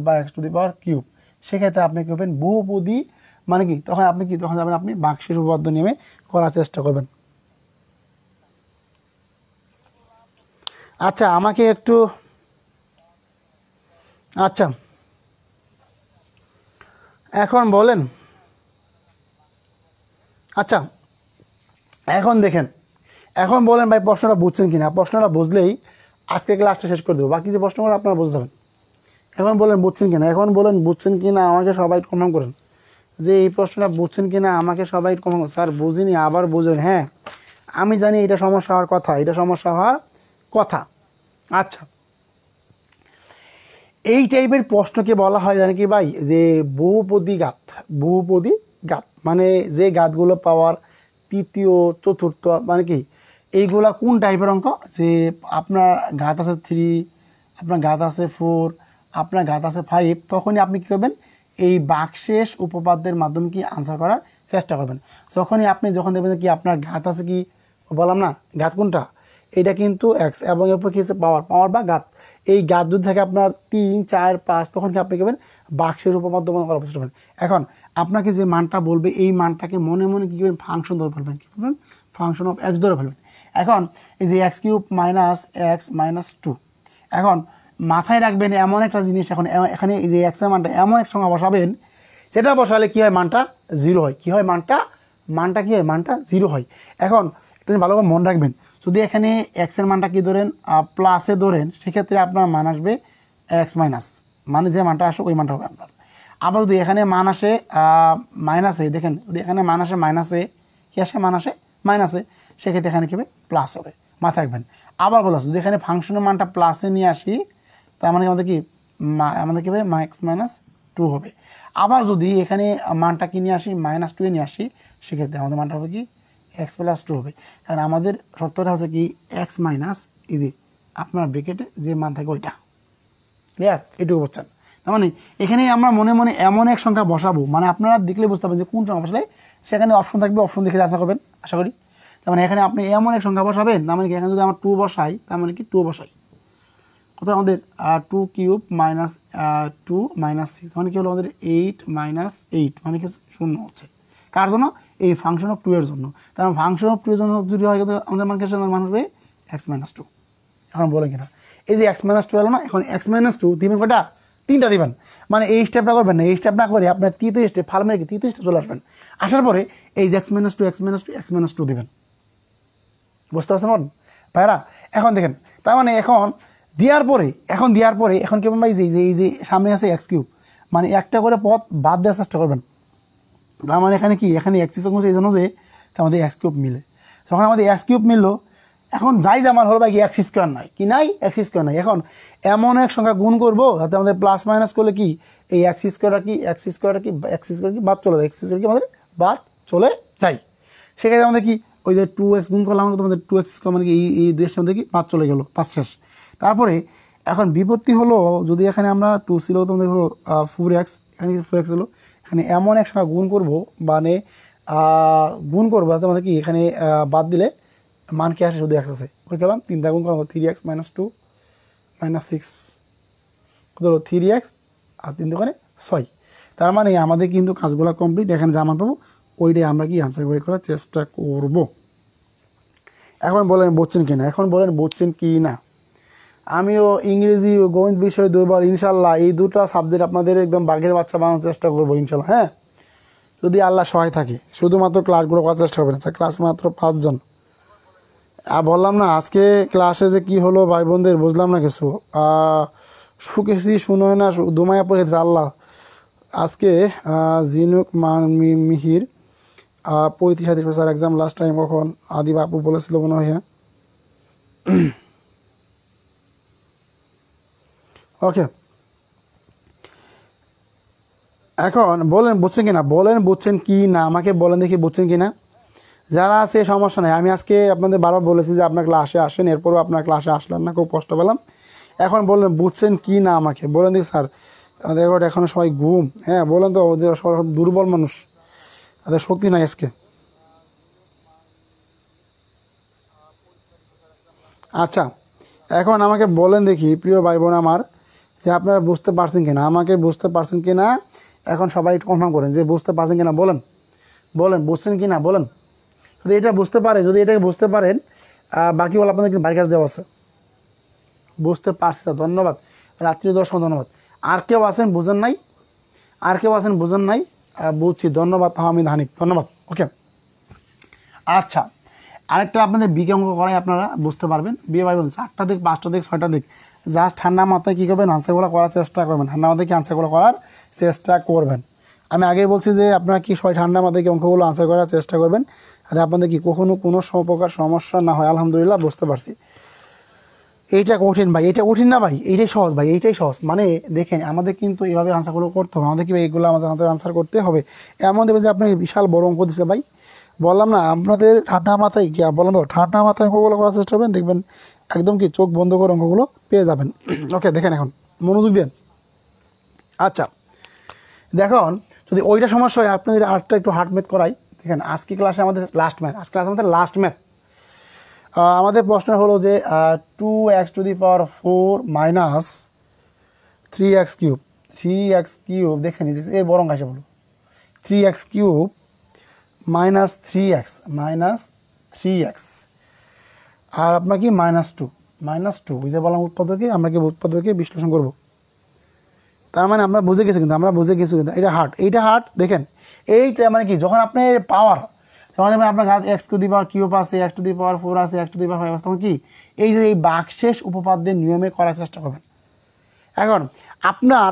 বা x³ সেক্ষেত্রে আপনি কী করবেন বহুপদী, মানে কি তখন যাবেন আপনি বাক্সের উপপাদ্য নেমে করার চেষ্টা করবেন। আচ্ছা আমাকে একটু এখন বলেন, এখন বলেন ভাই প্রশ্নটা বুঝছেন কিনা। প্রশ্নটা বুঝলেই আজকে ক্লাসটা শেষ করে দেবো, বাকি যে প্রশ্নগুলো আপনারা বুঝতে হবে। এখন বলেন বুঝছেন কিনা আমাকে সবাই কমেন্ট করেন যে এই প্রশ্নটা বুঝছেন কিনা আমাকে সবাই কমেন্ট করেন। স্যার বুঝিনি, আবার বুঝেন। হ্যাঁ আমি জানি এটা সমস্যা হওয়ার কথা। আচ্ছা এই টাইপের প্রশ্নকে বলা হয় জানি কি ভাই যে বহুপদী গাত, মানে যে গাতগুলো পাওয়ার তৃতীয় চতুর্থ, মানে কি এইগুলা কোন টাইপের অঙ্ক, যে আপনার ঘাত আছে 3, আপনার ঘাত আছে 4, আপনার ঘাত আছে 5, তখনই আপনি কী করবেন এই বাক্সেস উপপাদ্যের মাধ্যমে কি আনসার করার চেষ্টা করবেন। যখন দেখবেন কি আপনার ঘাত আছে কি বললাম না, ঘাত কোনটা এটা কিন্তু এক্স এবং এরপর কি হচ্ছে পাওয়ার পাওয়ার বা ঘাত। এই ঘাত যদি থাকে আপনার 3, 4, 5 তখন কি আপনি করবেন বাক্সের উপপাদ্য করার চেষ্টা করবেন। এখন আপনাকে যে মানটা বলবে এই মানটাকে মনে মনে কী করবেন ফাংশন ধরে ফেলবেন, কী করবেন ফাংশন অফ এক্স ধরে ফেলবেন। এখন এই যে x cube minus x minus 2, এখন মাথায় রাখবেন এমন একটা জিনিস, এখন এখানে এই যে এক্সের মানটা এমন এক সংখ্যা বসাবেন সেটা বসালে কী হয় মানটা 0 হয়। কী হয় মানটা কী হয় মানটা 0 হয়। এখন এটা ভালো করে মনে রাখবেন, যদি এখানে এক্সের মানটা কি ধরেন প্লাসে ধরেন সেক্ষেত্রে আপনার মান আসবে এক্স মাইনাস, মানে যে মানটা আসে ওই মানটা হবে আপনার। আবার যদি এখানে মান আসে মাইনাসে, দেখেন যদি এখানে মান আসে মাইনাসে, কী আসে মান আসে মাইনাসে, সেক্ষেত্রে এখানে কী হবে প্লাস হবে, মাথায় রাখবেন। আবার বলা যদি এখানে ফাংশনের মানটা প্লাসে নিয়ে আসি তার মানে আমাদের কি কী হবে এক্স মাইনাস 2 হবে। আবার যদি এখানে মানটা কি নিয়ে আসি -2 নিয়ে আসি সেক্ষেত্রে আমাদের মানটা হবে কি এক্স প্লাস 2 হবে। কারণ আমাদের শর্তটা হচ্ছে কি এক্স মাইনাস ইদি আপনার ব্রেকেটে যে মান থাকে ওইটা, ক্লিয়ার? এটুকু বুঝছেন? তার মানে এখানে আমরা মনে মনে এমন এক সংখ্যা বসাবো, মানে আপনারা দেখলে বুঝতে পারবেন যে কোন সংখ্যা বসালে সেখানে অপশন থাকবে, অপশন দেখে আশা করবেন, আশা করি। তার মানে এখানে আপনি এমন এক সংখ্যা বসাবেন, তার মানে কি এখানে যদি আমরা 2 বসাই তার মানে কি 2 বসাই কোথায় আমাদের 2 কিউব মাইনাস 2 মাইনাস 6 মানে কি হলো আমাদের 8 মাইনাস 8 মানে কি হচ্ছে 0 হচ্ছে। কার জন্য? এই ফাংশন অফ 2 এর জন্য। তার ফাংশন অফ 2 এর জন্য যদি হয় আমাদের মান কেসে মান হবে এক্স মাইনাস 2। এখন বলেন কিনা এই যে এক্স মাইনাস 2 হলো না, এখন এক্স মাইনাস 2 দিবেন কটা? 3টা দিবেন। মানে এই স্টেপটা করবেন না, এই স্টেপ না করে আপনার তৃতীয় স্টেপ ফার্মের কি তৃতীয় স্টেপ চলে আসবেন। আসার পরে এই যে x minus 2 x minus 2 x minus 2 দিবেন। বুঝতে পারছেন বলুন ভাইরা? এখন দেখেন তার মানে এখন দেওয়ার পরে এখন কেমন ভাই এই যে সামনে আছে এক্স কিউব, মানে একটা করে পথ বাদ দেওয়ার চেষ্টা করবেন। তার মানে এখানে কি এখানে এক্স কিউব এই জন্য যে আমাদের এক্স কিউব মিলে, যখন আমাদের এক্স কিউব মিললো এখন যাই জামান হলো ভাই কি এক্স স্কোয়ার নাই, কি নাই এক্স স্কোয়ার নাই। এখন এমন এক সংখ্যা গুণ করবো যাতে আমাদের প্লাস মাইনাস করলে কি এই এক্স স্কোয়ারটা কি বাদ চলে যায়, এক্স স্কোয়ার কি আমাদের বাদ চলে যায়। সেক্ষেত্রে আমাদের কি ওই যে 2x গুণ করলাম আমাদের 2x স্কোয়ার মানে কি এই দুইয়ের মধ্যে কি 5 চলে গেল, 5 শেষ। তারপরে এখন বিপত্তি হলো যদি এখানে আমরা 2 ছিল তোমাদের হলো 4x, এখানে 4x হলো, এখানে এমন এক সংখ্যা গুণ করবো মানে গুণ করবো যাতে আমাদের কি এখানে বাদ দিলে মান কি আসে শুধু এক্স আছে, ওই গেলাম 3 গুণ করবো 3x মাইনাস 2 মাইনাস 6 কত হলো 3x আর 3 দোকানে 6। তার মানে আমাদের কিন্তু কাজগুলো কমপ্লিট, এখানে যা মান পাবো ওইটাই আমরা কি আনসার বের করার চেষ্টা করব। এখন বলেন বুঝছেন কি না? আমিও ইংরেজি ও গণিত বিষয় দুর্বল, ইনশাল্লাহ এই দুটো সাবজেক্ট আপনাদের একদম বাঘের বাচ্চা বানানোর চেষ্টা করবো ইনশাল্লাহ। হ্যাঁ, যদি আল্লাহ সহায় থাকে। শুধুমাত্র ক্লাসগুলো করার চেষ্টা করবেন, ক্লাস মাত্র 5 জন। আর বললাম না আজকে ক্লাসে যে কি হলো ভাই বোনদের বুঝলাম না কিছু, শুকেছি শুনোয় না দুমায়া পড়ে আল্লাহ। আজকে জিনুক মিহির 35-37 পেশার এক্সাম লাস্ট টাইম কখন আদি বাপু বলেছিল মনে হয়। হ্যাঁ ওকে, এখন বলেন বুঝছেন কি না, বুঝছেন কি না আমাকে বলেন দেখি বুঝছেন কি না। যারা আছে সমস্যা নেই, আমি আজকে আপনাদের বারবার বলেছি যে আপনার ক্লাসে আসেন, এরপরও আপনার ক্লাসে আসলেন না, খুব কষ্ট পেলাম। এখন বললেন বুঝছেন কি না আমাকে বলেন দেখি স্যার। দেখো এখনও সবাই ঘুম, হ্যাঁ বলেন তো, ওদের সব দুর্বল মানুষ, তাদের শক্তি নাই আজকে। আচ্ছা এখন আমাকে বলেন দেখি প্রিয় ভাই বোন আমার, যে আপনারা বুঝতে পারছেন কিনা, আমাকে বুঝতে পারছেন কিনা। এখন সবাই একটু কনফার্ম করেন যে বুঝতে পারছেন কিনা, বলেন বুঝছেন কিনা বলেন। যদি এটা বুঝতে পারেন, যদি এটাকে বুঝতে পারেন বাকি বলে আপনাদের কিন্তু বাড়ির কাজ দেওয়া আছে। বুঝতে পারছি স্যার, ধন্যবাদ। রাত্রি দর্শন ধন্যবাদ। আর কেউ আছেন বুঝেন নাই? বুঝছি, ধন্যবাদ হামিদ হানিফ, ধন্যবাদ। ওকে আচ্ছা, আরেকটা আপনাদের বিকে অঙ্ক করাই আপনারা বুঝতে পারবেন। বিয়ে ভাই বোন 4টা দিক 5টা দিক 6টা দিক জাস্ট ঠান্ডা মাথায় কী করবেন আনসারগুলো করার চেষ্টা করবেন, ঠান্ডা মাথায় কি আনসারগুলো করার চেষ্টা করবেন। আমি আগেই বলছি যে আপনারা কি সবাই ঠান্ডা মাথায় কি অঙ্কগুলো আনসার করার চেষ্টা করবেন, আর আপনাদের কি কখনো কোনো প্রকার সমস্যা না হয়। আলহামদুলিল্লাহ বুঝতে পারছি। এইটা কঠিন ভাই, এটা কঠিন না ভাই, এইটাই সহজ ভাই, এইটাই সহজ। মানে দেখেন আমাদের কিন্তু এইভাবে আনসারগুলো করতে হবে, আমাদের কি এইগুলো আমাদের আনসার করতে হবে। এমন দেবে যে আপনাকে বিশাল বড় অঙ্ক দিচ্ছে ভাই, বললাম না আপনাদের ঠান্ডা মাথায় গিয়া বললাম তো ঠান্ডা মাথায় অঙ্কগুলো করার চেষ্টা করবেন, দেখবেন একদম কি চোখ বন্ধ করে অঙ্কগুলো পেয়ে যাবেন। ওকে দেখেন এখন মনোযোগ দেন। আচ্ছা দেখুন, যদি ওইটা সমস্যা হয় আপনাদের আরেকটা একটু হার্ড ম্যাথ করাই। দেখেন আজকে ক্লাসে আমাদের লাস্ট ম্যাথ, আমাদের প্রশ্ন হলো যে 2x⁴ মাইনাস 3x³ 3x³ দেখে নিয়েছি এই বরং আসে বলো 3x³ মাইনাস 3x আর আপনার কি -2 এই যে বললাম উৎপাদকে আমরা কি উৎপাদকে বিশ্লেষণ করব। তার মানে আমরা বুঝে গেছি কিন্তু এটা হার্ট দেখেন এইটা মানে কি যখন আপনি পাওয়ার তখন আপনার x⁴ আছে x⁴ আছে x⁴ আছে তখন কি এই যে এই বাকশেষ উপপাদ্যের নিয়মে করার চেষ্টা করবেন। এখন আপনার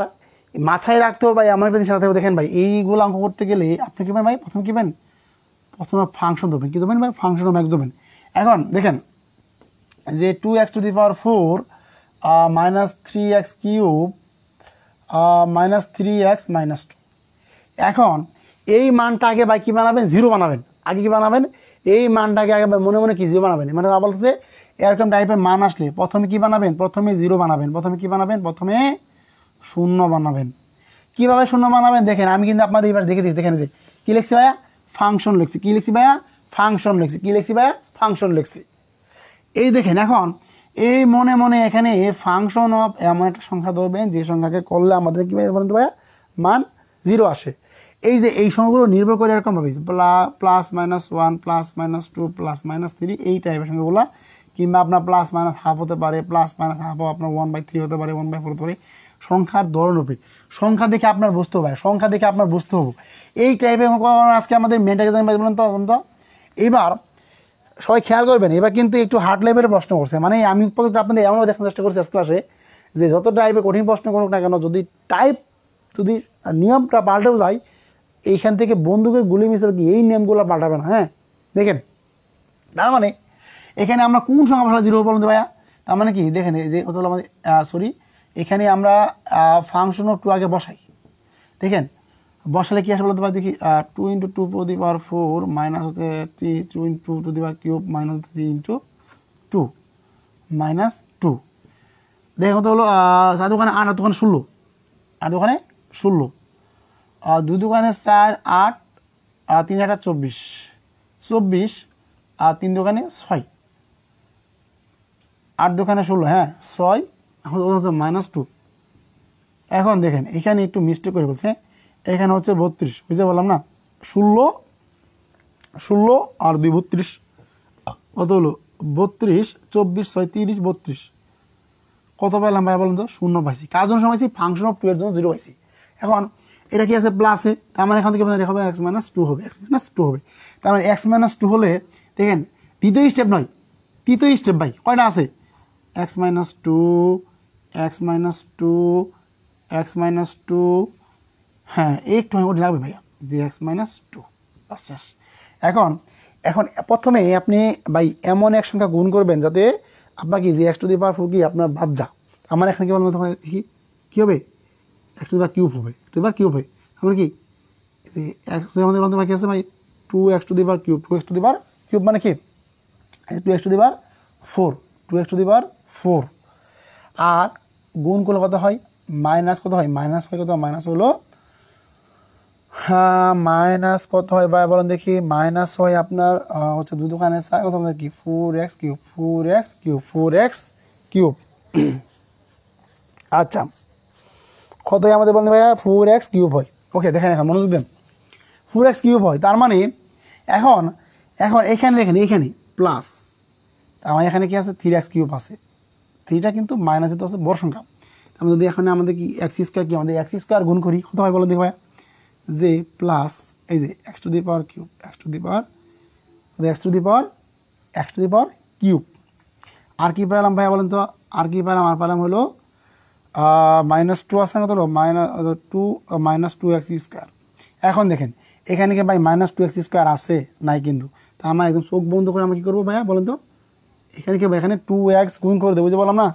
মাথায় রাখতে হবে ভাই আমার একটা জিনিস রাখতে হবে দেখেন ভাই এইগুলো অঙ্ক করতে গেলে আপনি কি ভাই প্রথমে ফাংশন দেবেন কি দেবেন ভাই ফাংশন অফ x দেবেন। এখন দেখেন যে 2x⁴ minus 3x³ minus 3x - 2 এখন এই মানটা আগে ভাই কী বানাবেন 0 বানাবেন আগে কি বানাবেন এই মানটাকে আগে মনে মনে কি 0 বানাবেন মানে বলতে এরকম টাইপের মান আসলে প্রথমে কি বানাবেন প্রথমে 0 বানাবেন প্রথমে 0 বানাবেন। কীভাবে 0 বানাবেন দেখেন আমি কিন্তু আপনাদের এবার দেখে দিচ্ছি দেখেন যে কী লিখছি ভাইয়া ফাংশন লিখছি ফাংশন লিখছি এই দেখেন। এখন এই মনে এখানে ফাংশন অফ এমন একটা সংখ্যা ধরবেন যে সংখ্যাকে করলে আমাদের কী বলেন তো ভাইয়া মান 0 আসে। এই যে এই সংখ্যাগুলো নির্ভর করে এরকমভাবে +-1 +-2 +-3 এই টাইপের সংখ্যাগুলো কিংবা আপনার +-½ হতে পারে +-½ আপনার 1/3 হতে পারে 1/4 হতে পারে সংখ্যার ধরন উপরে সংখ্যা দেখে আপনার বুঝতে হবে এই টাইপের আজকে আমাদের মেনটাকে বলেন তো। এবার সবাই খেয়াল করবেন এবার কিন্তু একটু হার্ড লেভেলের প্রশ্ন করছে মানে আমি উৎপাদকটা আপনাদের এমনভাবে দেখানোর চেষ্টা করছি ক্লাসে যে যত টাইপের কঠিন প্রশ্ন করুক না কেন যদি নিয়মটা পাল্টেও যায় এইখান থেকে বন্দুকের গুলি মিশে কি এই নিয়মগুলো পাল্টাবে না। হ্যাঁ দেখেন তার মানে এখানে আমরা কোন সংখ্যা বসালে 0 বলুন ভাইয়া তার মানে কি দেখেন যে কত হলো আমাদের এখানে আমরা ফাংশন অফ 2 আগে বসাই দেখেন বসালে কি আসে বলতে পারি দেখি 2 × 2⁴ মাইনাস হচ্ছে 3 × 2³ মাইনাস 3 × 2 -2 দেখেন কত হলো 4 দোকানে 8 আর দোকানে 16 8 দোকানে 16 2 দোকানে 4 8 আর 3 8 24 আর 3 দোকানে 6 8 দোকানে 16 হ্যাঁ 6 এখন হচ্ছে -2। এখন দেখেন এখানে একটু মিস্টেক করে বলছে এখানে হচ্ছে 32 বুঝতে বললাম না 16 আর 2 32 কত হলো 32 24 6 30 32 কত পেলাম ভাই বলুন তো 0 পাইছি কার জন্য পাইছি ফাংশন অফ 2 এর জন্য 0 পাইছি। এখন এটা কি আছে প্লাসে তার মানে এখান থেকে আপনার হবে x - 2 হবে তার মানে x - 2 হলে দেখেন দ্বিতীয় স্টেপ নয় তৃতীয় স্টেপ ভাই কয়টা আছে x - 2 হ্যাঁ একটু লাগবে ভাইয়া যে x - 2 শেষ। এখন প্রথমে আপনি ভাই এমন এক সংখ্যা গুণ করবেন যাতে আপনার কি যে x⁴ কি আপনার বাদ যা আমার এখানে কি বলবো কী হবে x⁴ হবে আমার কি আমাদের বলতে বাকি আছে ভাই 2x⁴ 2x⁴ মানে কি 2x⁴ আর গুণ করলে কত হয় মাইনাস কত হয় মাইনাস হলো হ্যাঁ মাইনাস কত হয় ভাই বলেন দেখি মাইনাস হয় আপনার হচ্ছে 2 দোকানে কত আমাদের কি 4x³ আচ্ছা কত হয় আমাদের বলেন ভাইয়া 4x³ হয়। ওকে দেখেন এখন মনোযোগ দেন 4x³ হয় তার মানে এখন এখানে দেখেন এইখানে প্লাস তার মানে এখানে কি আছে 3x³ আছে 3টা কিন্তু মাইনাসে তো আছে বড় সংখ্যা আমি যদি এখানে আমাদের কি x² কি আমাদের x² গুণ করি কত হয় বলেন দেখি ভাইয়া যে প্লাস এই যে x⁴ আর কি পেলাম ভাইয়া বলেন তো আর কি পেলাম আর পেলাম হলো -2 আছে কত হলো -2x²। এখন দেখেন এখানে কি ভাই -2x² আছে নাই কিন্তু তা আমরা একদম চোখ বন্ধ করে আমরা কী করবো ভাইয়া বলেন তো এখানে কি এখানে 2x গুণ করে দেবো যে বললাম না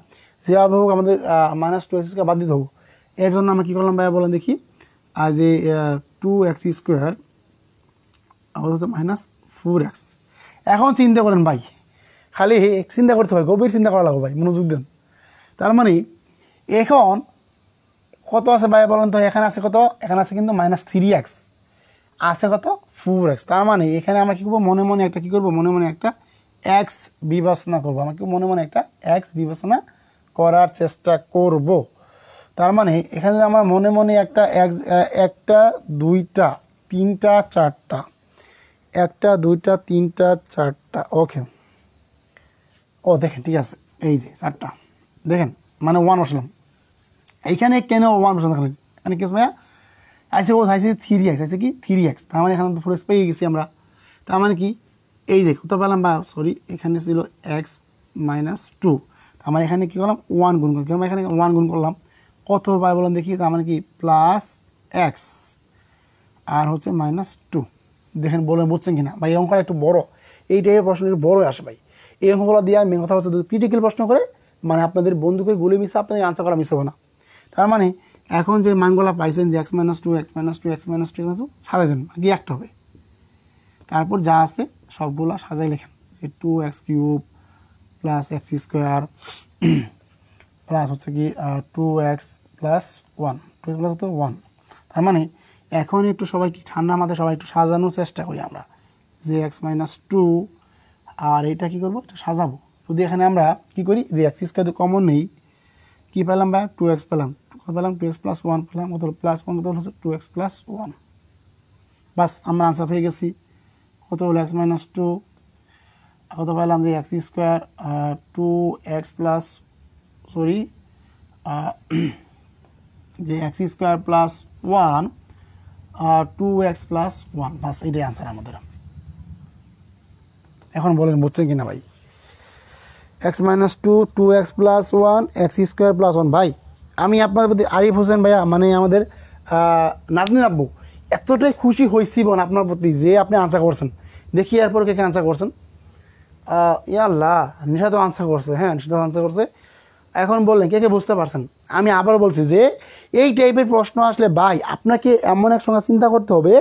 যেভাবে হোক আমাদের -2x² বাদ দিতে হবো এর জন্য আমরা কী করলাম ভাইয়া বলেন দেখি আর যে 2x² -4x। এখন চিন্তা করেন ভাই খালি চিন্তা করতে হয় গভীর চিন্তা করা লাগবে ভাই মনোযোগ দেন তার মানে এখন কত আছে ভাই বলেন তো এখানে আছে কত এখানে আছে কিন্তু -3x আছে কত 4x তার মানে এখানে আমরা কী করবো মনে মনে একটা এক্স বিবেচনা করব, আমাকে মনে মনে একটা এক্স বিবেচনা করার চেষ্টা করব। তার মানে এখানে আমরা মনে মনে একটা এক্স, একটা দুইটা তিনটা চারটা, একটা দুইটা তিনটা চারটা, ওকে। ও দেখেন ঠিক আছে, এই যে চারটা দেখেন, মানে ওয়ান বসলাম এইখানে, কেন ওয়ান বসলাম দেখেন এখানে কেস ভাইয়া আইসে ও আইসে 3x, আইসে কি 3x, তার মানে এখানে তো 4x পেয়ে গেছি আমরা। তার মানে কি এই যে কত পেলাম, বা সরি এখানে ছিল x - 2, তার মানে এখানে কী করলাম 1 গুণ করলাম, এখানে 1 গুণ করলাম, কত পাই বলেন দেখি, তার মানে কি প্লাস এক্স আর হচ্ছে -2। দেখেন বলেন বুঝছেন কিনা ভাই, এই অঙ্কটা একটু বড়, এই টাইপের প্রশ্ন একটু বড় আসে ভাই। এই অঙ্কগুলো দিয়ে মেন কথা হচ্ছে ক্রিটিক্যাল প্রশ্ন করে মানে আপনাদের বন্ধুকে গুলি মিশে আপনাদের আনসার করা মিস হবে না। তার মানে এখন যে মানগুলো পাইছেন যে x - 2 x - 2 x - 2 সাজাই দেন, কি একটা হবে, তারপর যা আছে সবগুলো সাজাই লেখেন যে 2x³ প্লাস x² প্লাস হচ্ছে কি 2x + 1, 2x + 1। তার মানে এখন একটু সবাই কি ঠান্ডা মাথায় সবাই একটু সাজানোর চেষ্টা করি আমরা যে x - 2, আর এটা কী করবো, এটা সাজাবো। যদি এখানে আমরা কি করি যে x² কমন নেই, কী পেলাম বা 2x পেলাম, পেলাম 2x + 1 পেলাম, কত +1 কত হচ্ছে 2x + 1, বাস আমরা আনসার পেয়ে গেছি। কত হলো x - 2, কত পেলাম যে x² 2x প্লাস সরি যে x² + 1 2x + 1, বাস এটাই আনসার আমাদের। এখন বলেন বুঝছেন কিনা ভাই, x - 2 2x + 1 x² + 1। ভাই আমি আপনাদের প্রতি আরিফ হোসেন ভাইয়া, মানে আমাদের নাজনীন আব্বু, এতটাই খুশি হয়েছি বোন আপনার প্রতি যে আপনি আনসার করছেন। দেখি এরপর কে কে আনসার করছেন। ইয়াল্লাহ নিশা তো আনসার করছে, হ্যাঁ নিশা তো আনসার করছে। এখন বললেন কে কে বুঝতে পারছেন। আমি আবার বলছি যে এই টাইপের প্রশ্ন আসলে ভাই আপনাকে এমন এক সঙ্গে চিন্তা করতে হবে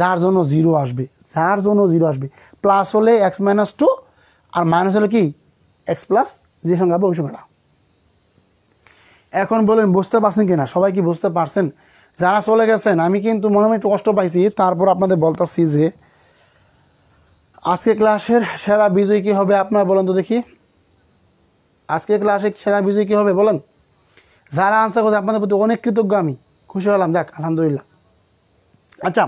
যার জন্য 0 আসবে, যার জন্য 0 আসবে। প্লাস হলে x - 2 আর মাইনাস হলে কি x প্লাস যে সঙ্গে হবে ওই সংখ্যাটা। এখন বলেন বুঝতে পারছেন কিনা, সবাই কি বুঝতে পারছেন? যারা চলে গেছেন আমি কিন্তু মনে মনে একটু কষ্ট পাইছি, তারপর আপনাদের বলতেছি যে আজকে ক্লাসের সেরা বিজয়ী কী হবে আপনারা বলেন তো দেখি। আজকে ক্লাসে সেরা বিজয়ী কী হবে বলেন? যারা আনসার করছে আপনাদের প্রতি অনেক কৃতজ্ঞ, আমি খুশি হলাম, যাক আলহামদুলিল্লাহ। আচ্ছা,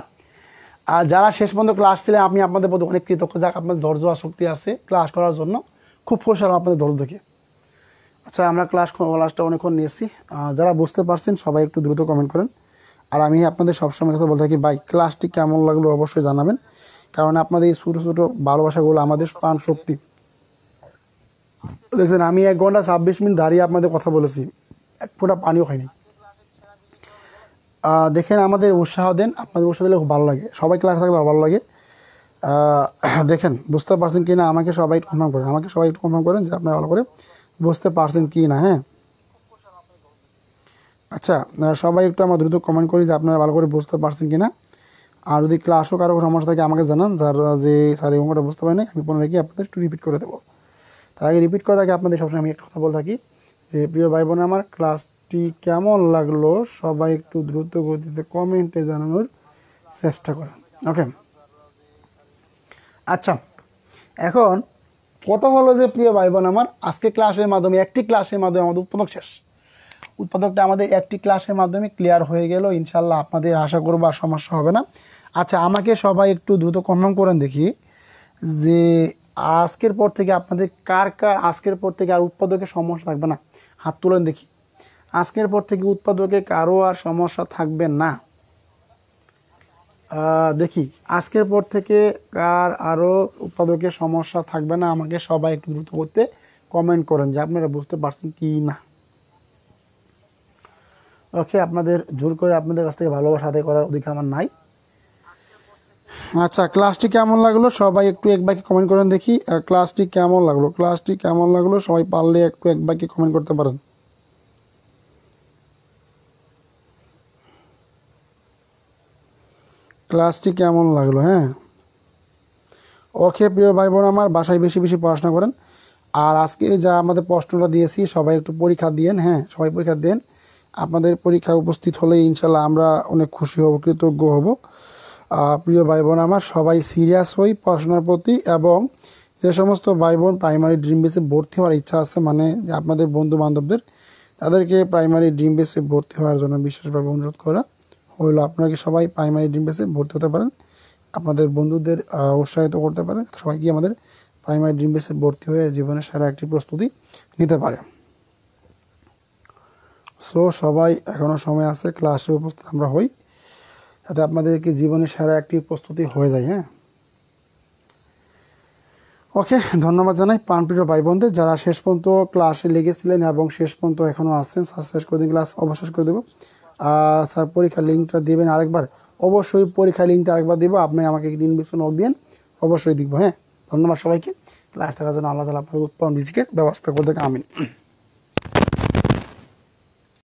আর যারা শেষ পর্যন্ত ক্লাস ছিলেন আমি আপনাদের প্রতি অনেক কৃতজ্ঞ, যাক আপনাদের ধৈর্য আর শক্তি আছে ক্লাস করার জন্য, খুব খুশি হলাম আপনাদের ধৈর্য দেখে। আচ্ছা আমরা ক্লাসটা অনেকক্ষণ নিয়েছি, যারা বুঝতে পারছেন সবাই একটু দ্রুত কমেন্ট করেন। আর আমি আপনাদের সবসময় কথা বলতে থাকি ভাই ক্লাসটি কেমন লাগলো অবশ্যই জানাবেন, কারণ আপনাদের এই ছোটো ছোটো ভালোবাসাগুলো আমাদের প্রাণ শক্তি। দেখছেন আমি 1 ঘন্টা 26 মিনিট দাঁড়িয়ে আপনাদের কথা বলেছি, এক ফোঁটা পানিও খাইনি। দেখেন আমাদের উৎসাহ দেন, আপনাদের উৎসাহ দিলে খুব ভালো লাগে, সবাই ক্লাস থাকলে ভালো লাগে। দেখেন বুঝতে পারছেন কি না আমাকে সবাই একটু কনফার্ম করেন, আমাকে সবাই একটু কনফার্ম করেন যে আপনারা ভালো করে বুঝতে পারছেন কি না। হ্যাঁ আচ্ছা, সবাই একটু আমার দ্রুত কমেন্ট করি যে আপনারা ভালো করে বুঝতে পারছেন কি না। আর যদি ক্লাসও কারো সমস্যা থাকে আমাকে জানান, যারা যে স্যার এই অঙ্কটা বুঝতে পারেন আমি পুনরায় গিয়ে আপনাদের একটু রিপিট করে দেবো। তার আগে রিপিট করার আগে আপনাদের সবসময় আমি একটা কথা বলে থাকি যে প্রিয় ভাই বোন আমার ক্লাসটি কেমন লাগলো সবাই একটু দ্রুত গতিতে কমেন্টে জানানোর চেষ্টা করেন, ওকে। আচ্ছা এখন কথা হলো যে প্রিয় ভাই বোন আমার আজকে ক্লাসের মাধ্যমে একটি ক্লাসের মাধ্যমে আমাদের উৎপাদক শেষ, উৎপাদকটা আমাদের একটি ক্লাসের মাধ্যমে ক্লিয়ার হয়ে গেল, ইনশাল্লাহ আপনাদের আশা করবো আর সমস্যা হবে না। আচ্ছা আমাকে সবাই একটু দ্রুত কনফার্ম করেন দেখি যে আজকের পর থেকে আপনাদের কার কার আজকের পর থেকে আর উৎপাদকের সমস্যা থাকবে না, হাত তুলেন দেখি। আজকের পর থেকে উৎপাদকে কারো আর সমস্যা থাকবে না, দেখি আজকের পর থেকে কার আরও উৎপাদকের সমস্যা থাকবে না, আমাকে সবাই একটু দ্রুত করতে কমেন্ট করেন যে আপনারা বুঝতে পারছেন কি না। ওকে, আপনাদের জোর করে আপনাদের কাছ থেকে ভালোবাসা আদায় করার অধিকার আমার নাই। আচ্ছা ক্লাসটি কেমন লাগলো সবাই একটু এক বাক্যে কমেন্ট করেন দেখি, ক্লাসটি কেমন লাগলো, ক্লাসটি কেমন লাগলো সবাই পারলে একটু এক বাক্যে কমেন্ট করতে পারেন। ক্লাসটি কেমন লাগলো, হ্যাঁ ওকে। প্রিয় ভাই বোন আমার বাসায় বেশি বেশি পড়াশোনা করেন, আর আজকে যা আমাদের প্রশ্নটা দিয়েছি সবাই একটু পরীক্ষা দিয়েন, হ্যাঁ সবাই পরীক্ষা দেন। আপনাদের পরীক্ষায় উপস্থিত হলে ইনশাল্লাহ আমরা অনেক খুশি হব, কৃতজ্ঞ হব। প্রিয় ভাই বোন আমার সবাই সিরিয়াস হই পড়াশোনার প্রতি, এবং যে সমস্ত ভাই বোন প্রাইমারি ড্রিম বেসে ভর্তি হওয়ার ইচ্ছা আছে, মানে যে আপনাদের বন্ধু বান্ধবদের তাদেরকে প্রাইমারি ড্রিম বেসে ভর্তি হওয়ার জন্য বিশেষভাবে অনুরোধ করা হলো, আপনারা কি সবাই প্রাইমারি ড্রিম বেসে ভর্তি হতে পারেন, আপনাদের বন্ধুদের উৎসাহিত করতে পারেন, সবাই কি আমাদের প্রাইমারি ড্রিম বেসে ভর্তি হয়ে জীবনের সেরা একটি প্রস্তুতি নিতে পারে। সো সবাই এখনও সময় আছে, ক্লাসে উপস্থিত আমরা হই, যাতে আপনাদেরকে জীবনের সেরা একটি প্রস্তুতি হয়ে যায়। হ্যাঁ, ওকে, ধন্যবাদ জানাই প্রাণপ্রিয় ভাই বোনদের যারা শেষ পর্যন্ত ক্লাসে লেগেছিলেন এবং শেষ পর্যন্ত এখনও আসছেন। স্যার শেষ করে দিন, ক্লাস অবশেষ করে দেবো। স্যার পরীক্ষার লিঙ্কটা দেবেন আরেকবার, অবশ্যই পরীক্ষার লিঙ্কটা আরেকবার দেবো, আপনি আমাকে ইনবক্সে নক দিন, অবশ্যই দেখবো। হ্যাঁ, ধন্যবাদ সবাইকে। ক্লাস থাকার জন্য আল্লাহ তাআলা আপনাদের উৎপন্ন রিজিকের ব্যবস্থা করে দেন, আমিন।